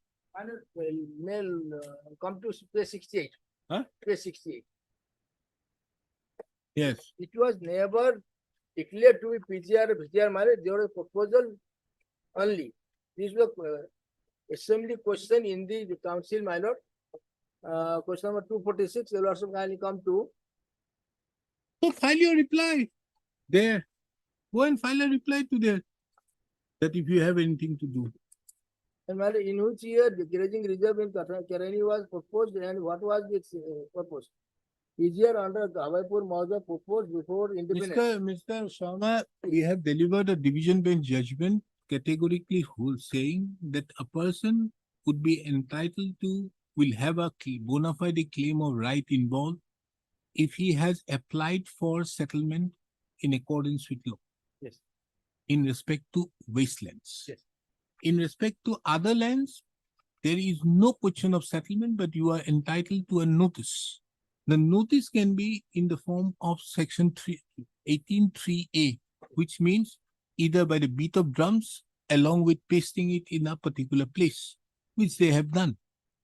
Mail come to page 68. Huh? Page 68. Yes. It was never declared to be PGR, VGR marriage, there was a proposal only. This was assembly question in the council, my lord. Question number 246, you will also kindly come to. So file your reply there. Go and file a reply to that. That if you have anything to do. And my lord, in which year the grazing reserve in Karani was proposed and what was its purpose? PGR under Gavaipur was proposed before independence. Mr. Sharma, we have delivered a division bench judgment categorically saying that a person would be entitled to, will have a bona fide claim of right involved if he has applied for settlement in accordance with law. Yes. In respect to wastelands. Yes. In respect to other lands, there is no question of settlement, but you are entitled to a notice. The notice can be in the form of section 18(3)(a), which means either by the beat of drums along with pasting it in a particular place, which they have done.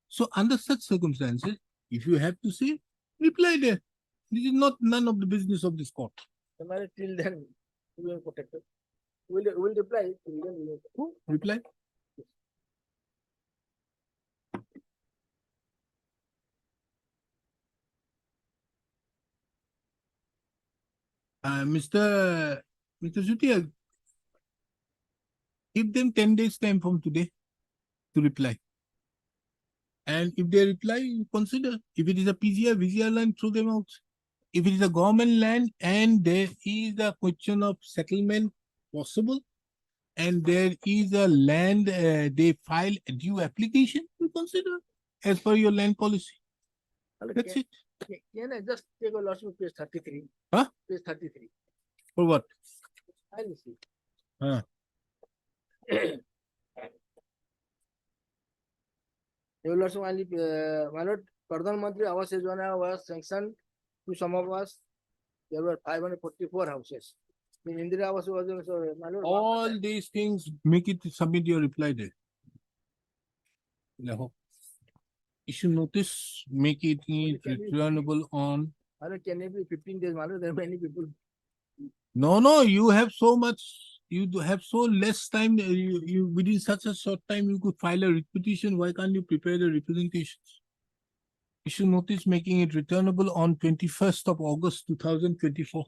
So under such circumstances, if you have to say, reply there. This is not none of the business of this court. And my lord, till then, we will protect it. We'll reply. Till then we will- Who? Reply. Mr. Zutia, give them 10 days time from today to reply. And if they reply, you consider. If it is a PGR, VGR land, throw them out. If it is a government land and there is a question of settlement possible, and there is a land, they file a due application, you consider as per your land policy. My lord, That's it. Can I just take a loss of page 33? Huh? Page 33. For what? I will see. Huh. You will also only, my lord, Pradhan Mantri Awas Yojana was sanctioned to some of us. There were 544 houses. In Indira Awas was also, my lord. All these things, make it, submit your reply there. No. Issue notice, make it returnable on. My lord, can it be 15 days, my lord? There are many people. No, you have so much, you have so less time, you within such a short time, you could file a writ petition. Why can't you prepare the representations? Issue notice making it returnable on 21st of August, 2024.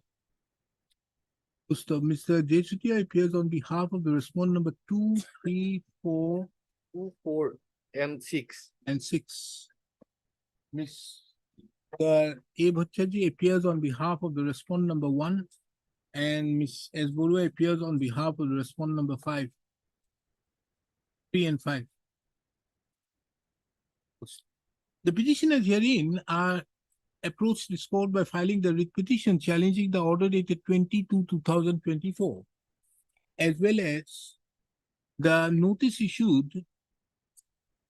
Mr. J. Chutia appears on behalf of the respondent number 2, 3, 4, 2, 4, and 6. and 6. Ms. A. Bhattaji appears on behalf of the respondent number 1, and Ms. S. Borua appears on behalf of the respondent number 5. 3 and 5. The petitioners herein are approached this court by filing the writ petition challenging the order dated 22/2024, as well as the notice issued,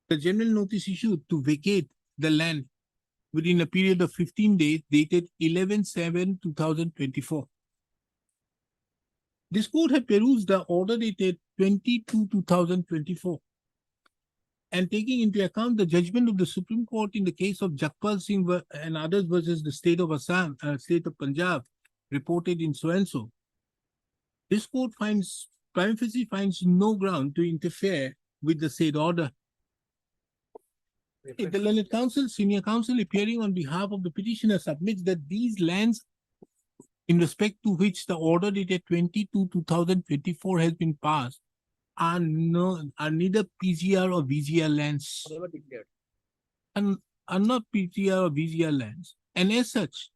the general notice issued to vacate the land within a period of 15 days dated 11/7/2024. This court had perused the order dated 22/2024 and taking into account the judgment of the Supreme Court in the case of Jakpal Singh and others versus the state of Assam, state of Punjab, reported in so and so, this court finds, prima facie finds no ground to interfere with the said order. The learned counsel, senior counsel appearing on behalf of the petitioner submits that these lands in respect to which the order dated 22/2024 has been passed are neither PGR or VGR lands, Never declared. and are not PGR or VGR lands, and as such,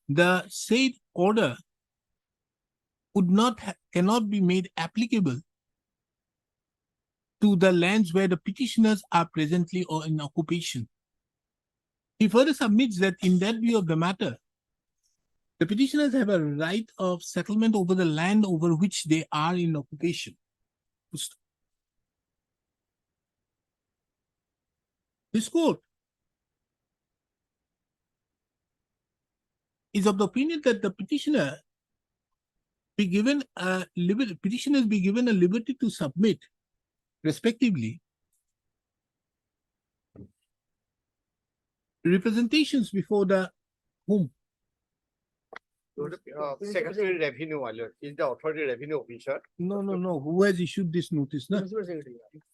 the said order cannot be made applicable to the lands where the petitioners are presently or in occupation. He further submits that in that view of the matter, the petitioners have a right of settlement over the land over which they are in occupation. This court is of the opinion that the petitioners be given a liberty to submit, respectively, representations before the whom? Secretary Revenue alert, is the authority revenue officer. No. Who has issued this notice? Na?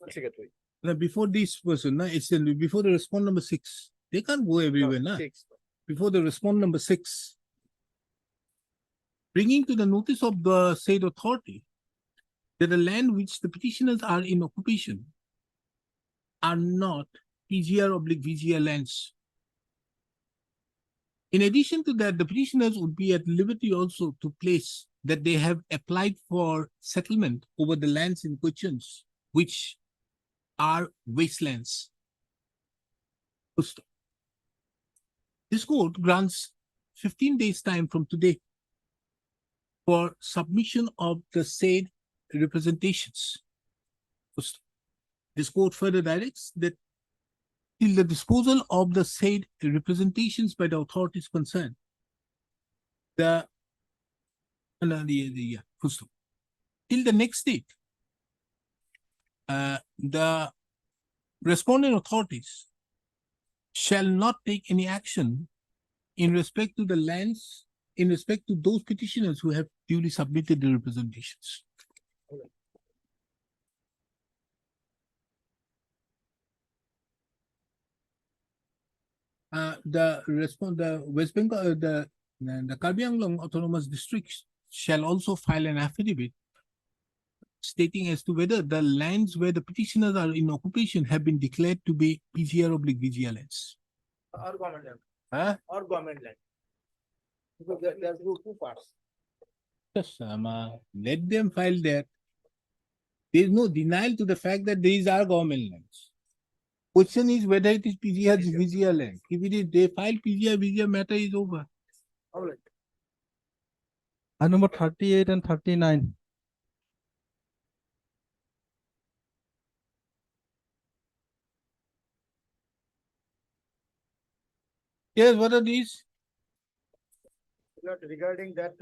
Secretary. Now, before this person, na, it's before the response number 6. They can't go everywhere. Na? Six. Before the response number 6. Bringing to the notice of the said authority that the land which the petitioners are in occupation are not PGR/VGR lands. In addition to that, the petitioners would be at liberty also to place that they have applied for settlement over the lands in questions, which are wastelands. Full stop. This court grants 15 days time from today for submission of the said representations. Full stop. This court further directs that till the disposal of the said representations by the authorities concerned, full stop. Till the next date, the respondent authorities shall not take any action in respect to the lands, in respect to those petitioners who have duly submitted the representations. The West Bengal, the Karbi Anglong Autonomous District shall also file an affidavit stating as to whether the lands where the petitioners are in occupation have been declared to be PGR/VGR lands. Or government land. Huh? Or government land. Because there's two parts. Just let them file that. There is no denial to the fact that these are government lands. Question is whether it is PGR/VGR land. If it is, they file PGR/VGR, matter is over. All right. Number 38 and 39. Yes, what are these? Lord, regarding that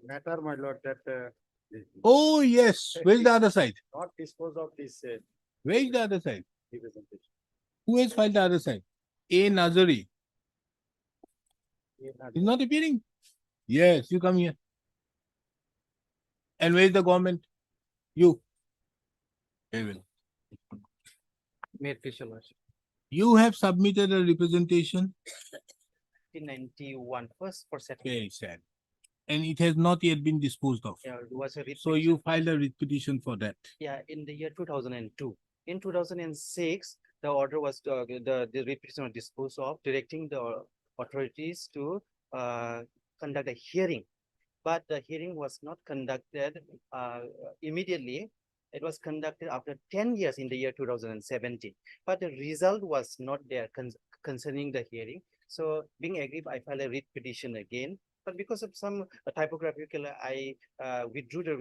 matter, my lord, that Oh, yes. Where's the other side? not dispose of this Where's the other side? representation. Who has filed the other side? A. Nazari. He's not appearing. Yes, you come here. And where's the government? You. Very well. Made official lordship. You have submitted a representation. 1991 first for settlement. Very sad. And it has not yet been disposed of. Yeah, it was a writ So you filed a writ petition for that. Yeah, in the year 2002. In 2006, the order was the writ petition was disposed of, directing the authorities to conduct a hearing. But the hearing was not conducted immediately. It was conducted after 10 years in the year 2017. But the result was not there concerning the hearing. So being aggrieved, I filed a writ petition again. But because of some typographical, I withdrew the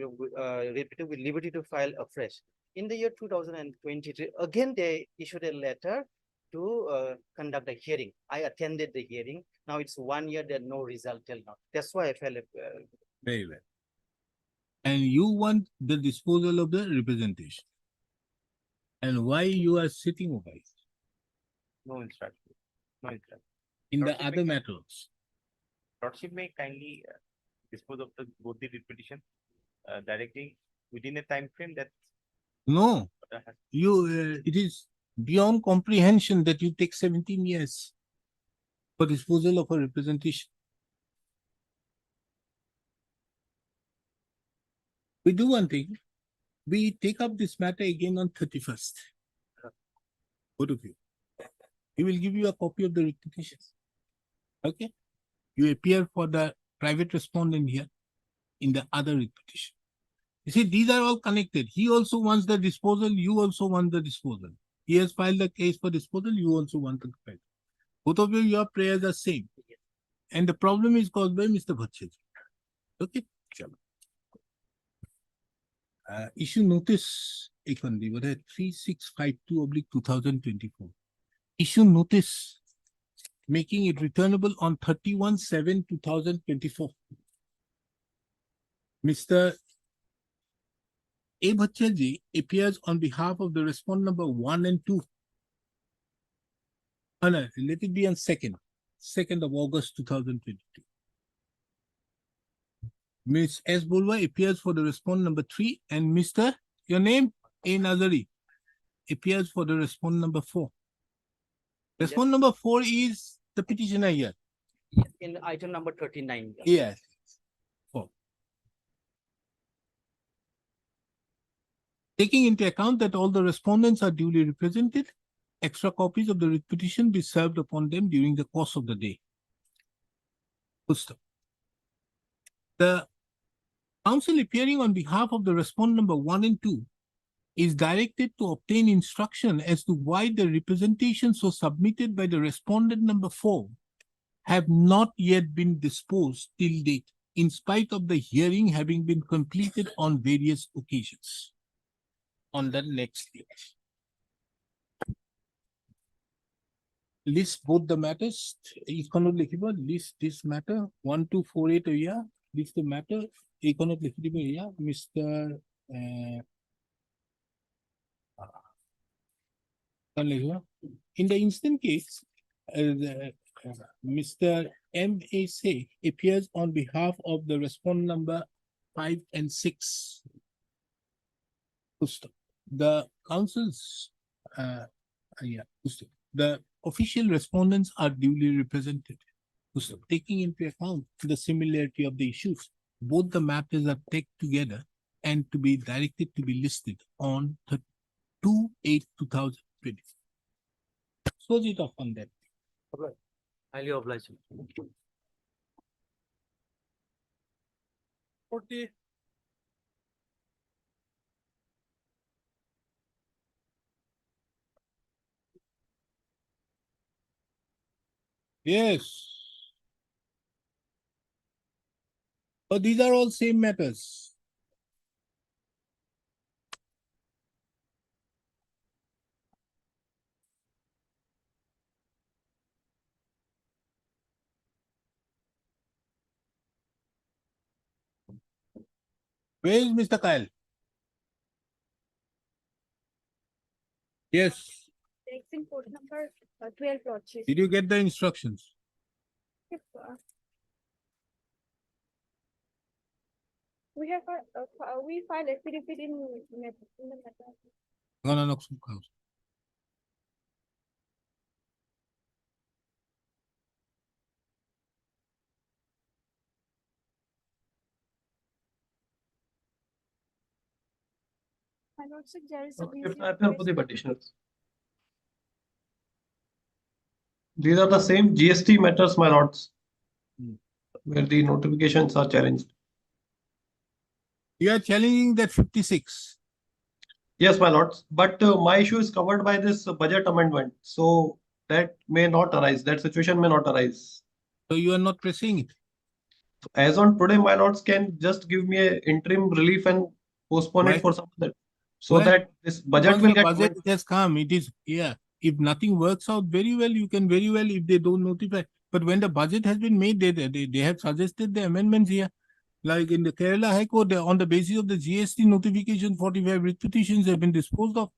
writ petition with liberty to file afresh. In the year 2023, again, they issued a letter to conduct a hearing. I attended the hearing. Now it's 1 year, there's no result till now. That's why I filed a Very well. And you want the disposal of the representation. And why you are sitting over it no instruction. No instruction. in the Lordship, other matters? Lordship may kindly dispose of the both the writ petition, directing within a time frame that No, it is beyond comprehension that you take 17 years for disposal of a representation. We do one thing, we take up this matter again on 31st. Both of you. We will give you a copy of the writ petitions. Okay? You appear for the private respondent here in the other writ petition. You see, these are all connected. He also wants the disposal, you also want the disposal. He has filed the case for disposal, you also want the file. Both of you, your prayers are same. And the problem is caused by Mr. Bhattacharya. Okay? Chalo. Issue notice, what है 3652/2024. Issue notice making it returnable on 31/7/2024. Mr. A. Bhattacharya appears on behalf of the respondent number 1 and 2. No, let it be on 2nd of August 2022. Ms. S. Bulwa appears for the respondent number 3 and Mr. Your name? A. Nazari appears for the respondent number 4. Respondent number 4 is the petitioner here. In item number 39. Yes. 4. Taking into account that all the respondents are duly represented, extra copies of the writ petition be served upon them during the course of the day. Full stop. The counsel appearing on behalf of the respondent number 1 and 2 is directed to obtain instruction as to why the representations so submitted by the respondent number 4 have not yet been disposed till date, in spite of the hearing having been completed on various occasions. On the next page. List both the matters. Economic liquidable, list this matter 1248 a year. List the matter. Economic liquidable area. Mr. In the instant case, Mr. M.A. appears on behalf of the respondent number 5 and 6. The councils, the official respondents are duly represented. Taking into account the similarity of the issues, both the matters are taken together and to be directed to be listed on 2/8/2020. Close it off on that. Highly obliged. 40. Yes. But these are all same matters. Where is Mr. Kyle? Yes. Taxing code number 12 purchase. Did you get the instructions? Yes, we have we filed affidavit in the matter. No. I don't think there is a Okay, reason I appeal for the request. petitioners. These are the same GST matters, my lords, where the notifications are challenged. You are challenging that 56. Yes, my lords, but my issue is covered by this budget amendment, so that may not arise, that situation may not arise. So you are not pressing it. As on today, my lords can just give me an interim relief and postpone Why? it for some other, so Well, that this budget Once will the get. budget has come, it is, yeah. If nothing works out very well, you can very well, if they don't notify. But when the budget has been made, they have suggested the amendments here. Like in the Kerala High Court, on the basis of the GST notification, 45 writ petitions have been disposed of.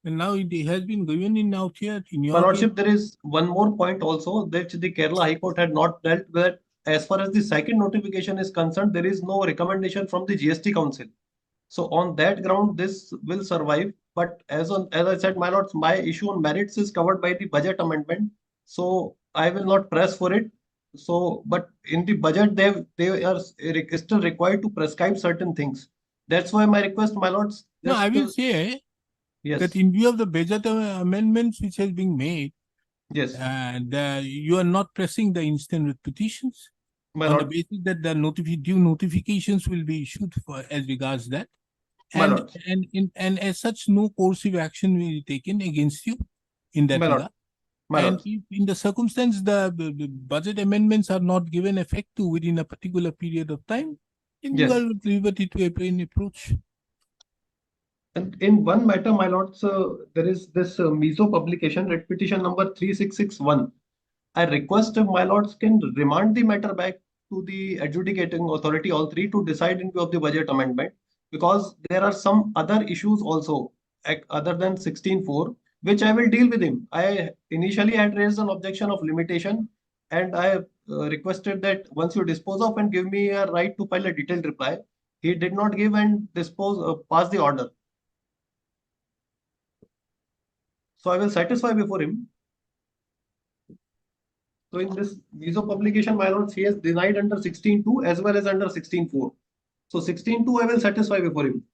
And now it has been given in out here in your My case. lordship, there is one more point also that the Kerala High Court had not dealt with. As far as the second notification is concerned, there is no recommendation from the GST Council. So on that ground, this will survive. But as I said, my lords, my issue on merits is covered by the budget amendment. So I will not press for it. So, but in the budget, they are still required to prescribe certain things. That's why my request, my lords. No, I will just, say yes, that in view of the budget amendments which has been made, yes, and you are not pressing the instant writ petitions my on the lord, basis that the due notifications will be issued for as regards that. my And, lord, and as such, no coercive action will be taken against you in that my lord, regard. my And lord. if in the circumstance, the budget amendments are not given effect to within a particular period of time, then you Yes. are at liberty to approach. And in one matter, my lords, there is this MISO publication, writ petition number 3661. I request my lords can remand the matter back to the adjudicating authority, all three, to decide in view of the budget amendment, because there are some other issues also, other than 16.4, which I will deal with him. I initially had raised an objection of limitation, and I requested that once you dispose of and give me a right to file a detailed reply. He did not give and pass the order. So I will satisfy before him. So in this visa publication, my lords, he has denied under 16.2 as well as under 16.4. So 16.2 I will satisfy before him.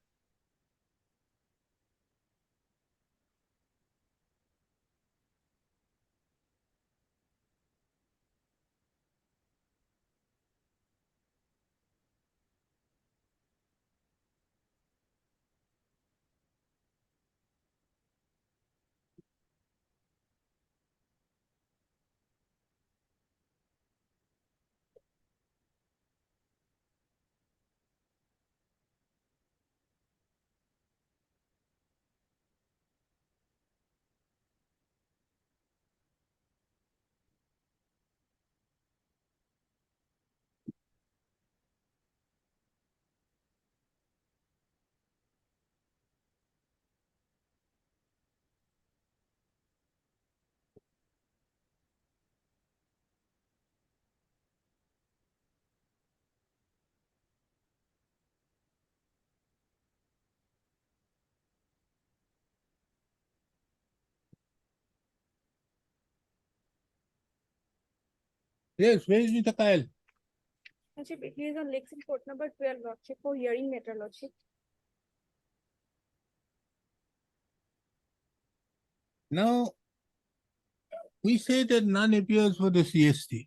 Yes, where is Mr. Kyle? Lordship, it is on Lakes Court number 12, Lordship, for hearing matter, Lordship. Now, we say that none appears for the CST.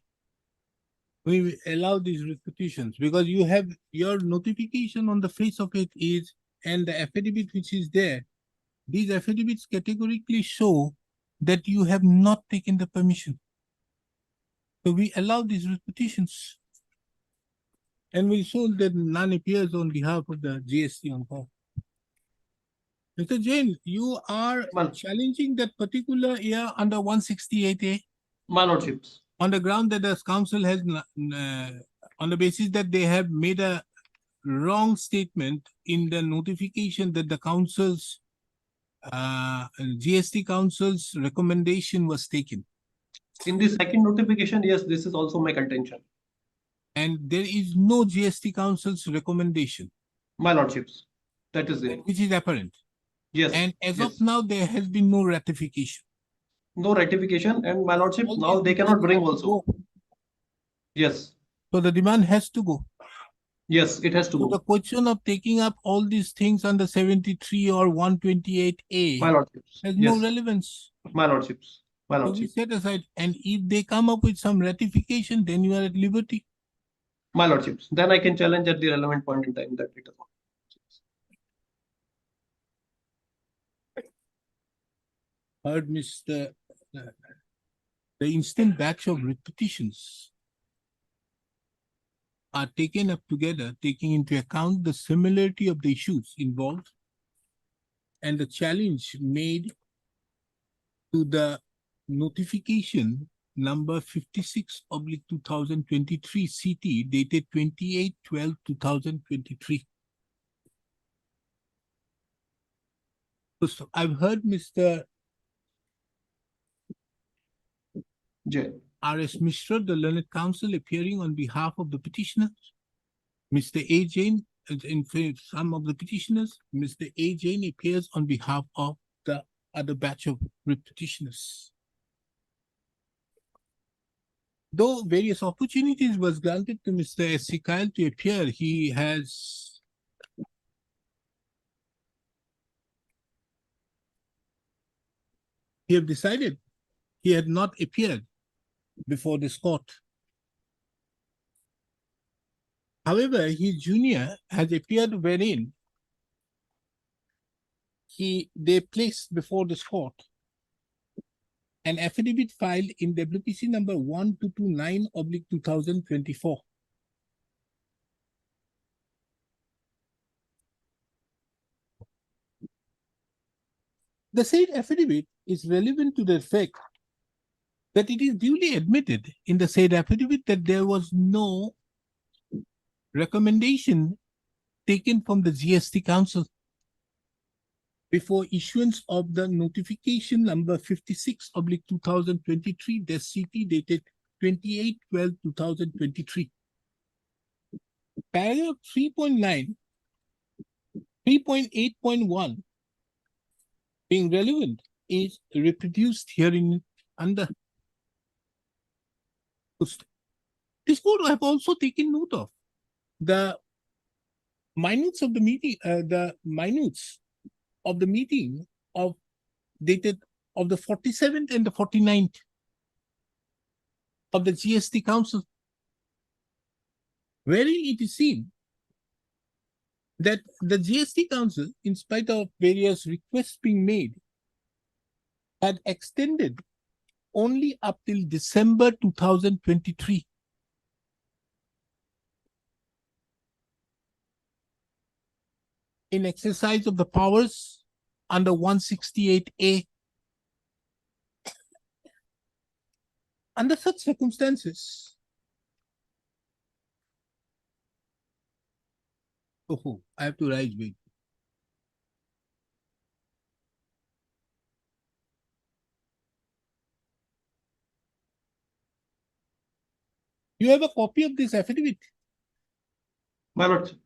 We allow these repetitions because you have your notification on the face of it is, and the affidavit which is there, these affidavits categorically show that you have not taken the permission. So we allow these repetitions. And we show that none appears on behalf of the GST on call. Mr. Jain, you are Well- challenging that particular year under 168A My lordships. on the ground that the council has, on the basis that they have made a wrong statement in the notification that the council's, GST council's recommendation was taken. In the second notification, yes, this is also my contention. And there is no GST council's recommendation, My lordships. That is there. which is apparent. Yes. And as yes. of now, there has been no ratification. No ratification, and my lordships, All now these they cannot bring demands also. go. Yes, So the demand has to go. yes, it has to So the go. question of taking up all these things under 73 or 128A My lordships. has no Yes, relevance. my lordships. My So we lordships. set aside, and if they come up with some ratification, then you are at liberty. My lordships. Then I can challenge at the relevant point in time that it is. Heard Mr. The instant batch of repetitions are taken up together, taking into account the similarity of the issues involved and the challenge made to the notification number 56/2023 CT dated 28/12/2023. So I've heard Mr. Jay. R.S. Mishra, the learned counsel, appearing on behalf of the petitioners. Mr. A. Jain, in some of the petitioners, Mr. A. Jain appears on behalf of the other batch of petitioners. Though various opportunities was granted to Mr. S. C. Kyle to appear, he have decided he had not appeared before this court. However, his junior has appeared wherein they placed before this court an affidavit filed in WPC number 1229/2024. The said affidavit is relevant to the fact that it is duly admitted in the said affidavit that there was no recommendation taken from the GST Council before issuance of the notification number 56/2023 CT dated 28/12/2023. Paragraph 3.9, 3.8.1 being relevant is reproduced herein under. This court have also taken note of the minutes of the meeting, of dated of the 47th and the 49th of the GST Council, wherein it is seen that the GST Council, in spite of various requests being made, had extended only up till December 2023. In exercise of the powers under 168A. Under such circumstances, oh, I have to rise, wait. You have a copy of this affidavit? My lord,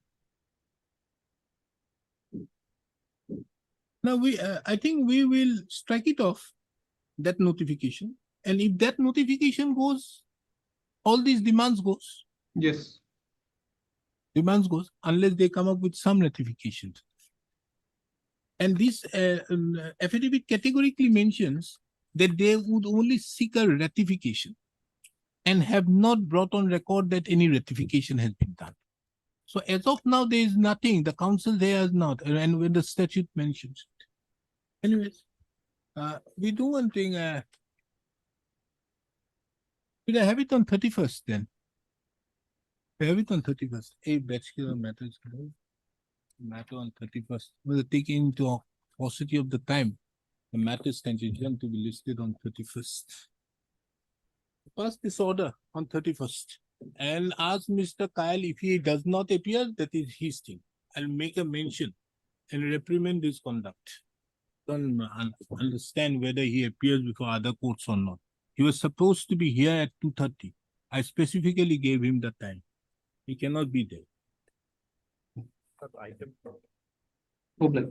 Now I think we will strike it off, that notification. And if that notification goes, all these demands goes, yes. unless they come up with some ratification. And this affidavit categorically mentions that they would only seek a ratification and have not brought on record that any ratification has been done. So as of now, there is nothing, the council there has not, and when the statute mentions it. Anyways, we do one thing, we'll have it on 31st then. We have it on 31st. A bachelor matters, matter on 31st. We'll take into paucity of the time. The matter is contingent to be listed on 31st. Pass this order on 31st and ask Mr. Kyle if he does not appear, that is his thing. I'll make a mention and reprimand his conduct. Don't understand whether he appears before other courts or not. He was supposed to be here at 2:30. I specifically gave him the time. He cannot be there. Problem.